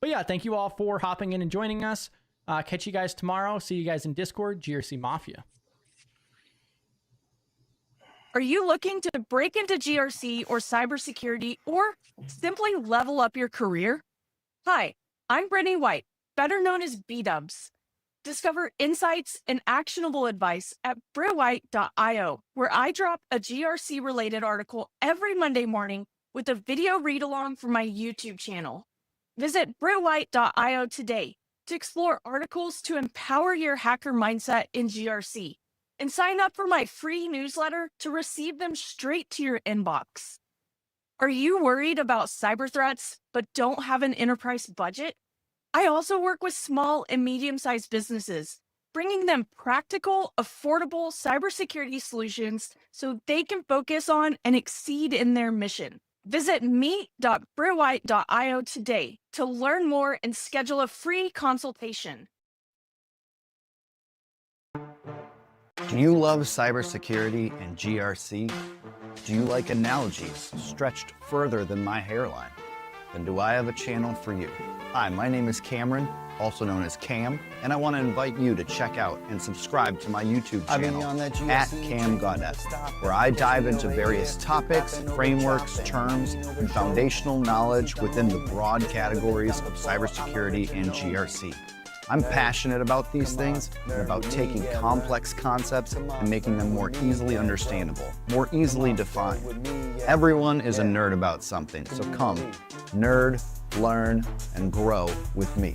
Speaker 6: But yeah, thank you all for hopping in and joining us. Catch you guys tomorrow. See you guys in Discord, GRC Mafia.
Speaker 3: Are you looking to break into GRC or cybersecurity or simply level up your career? Hi, I'm Brittany White, better known as B-Dubs. Discover insights and actionable advice at brittwhite.io, where I drop a GRC-related article every Monday morning with a video read-along from my YouTube channel. Visit brittwhite.io today to explore articles to empower your hacker mindset in GRC, and sign up for my free newsletter to receive them straight to your inbox. Are you worried about cyber threats but don't have an enterprise budget? I also work with small and medium-sized businesses, bringing them practical, affordable cybersecurity solutions so they can focus on and exceed in their mission. Visit meet.brittwhite.io today to learn more and schedule a free consultation.
Speaker 4: Do you love cybersecurity and GRC? Do you like analogies stretched further than my hairline? Then do I have a channel for you? Hi, my name is Cameron, also known as Cam, and I want to invite you to check out and subscribe to my YouTube channel at CamGoddess, where I dive into various topics, frameworks, terms, and foundational knowledge within the broad categories of cybersecurity and GRC. I'm passionate about these things and about taking complex concepts and making them more easily understandable, more easily defined. Everyone is a nerd about something, so come, nerd, learn, and grow with me.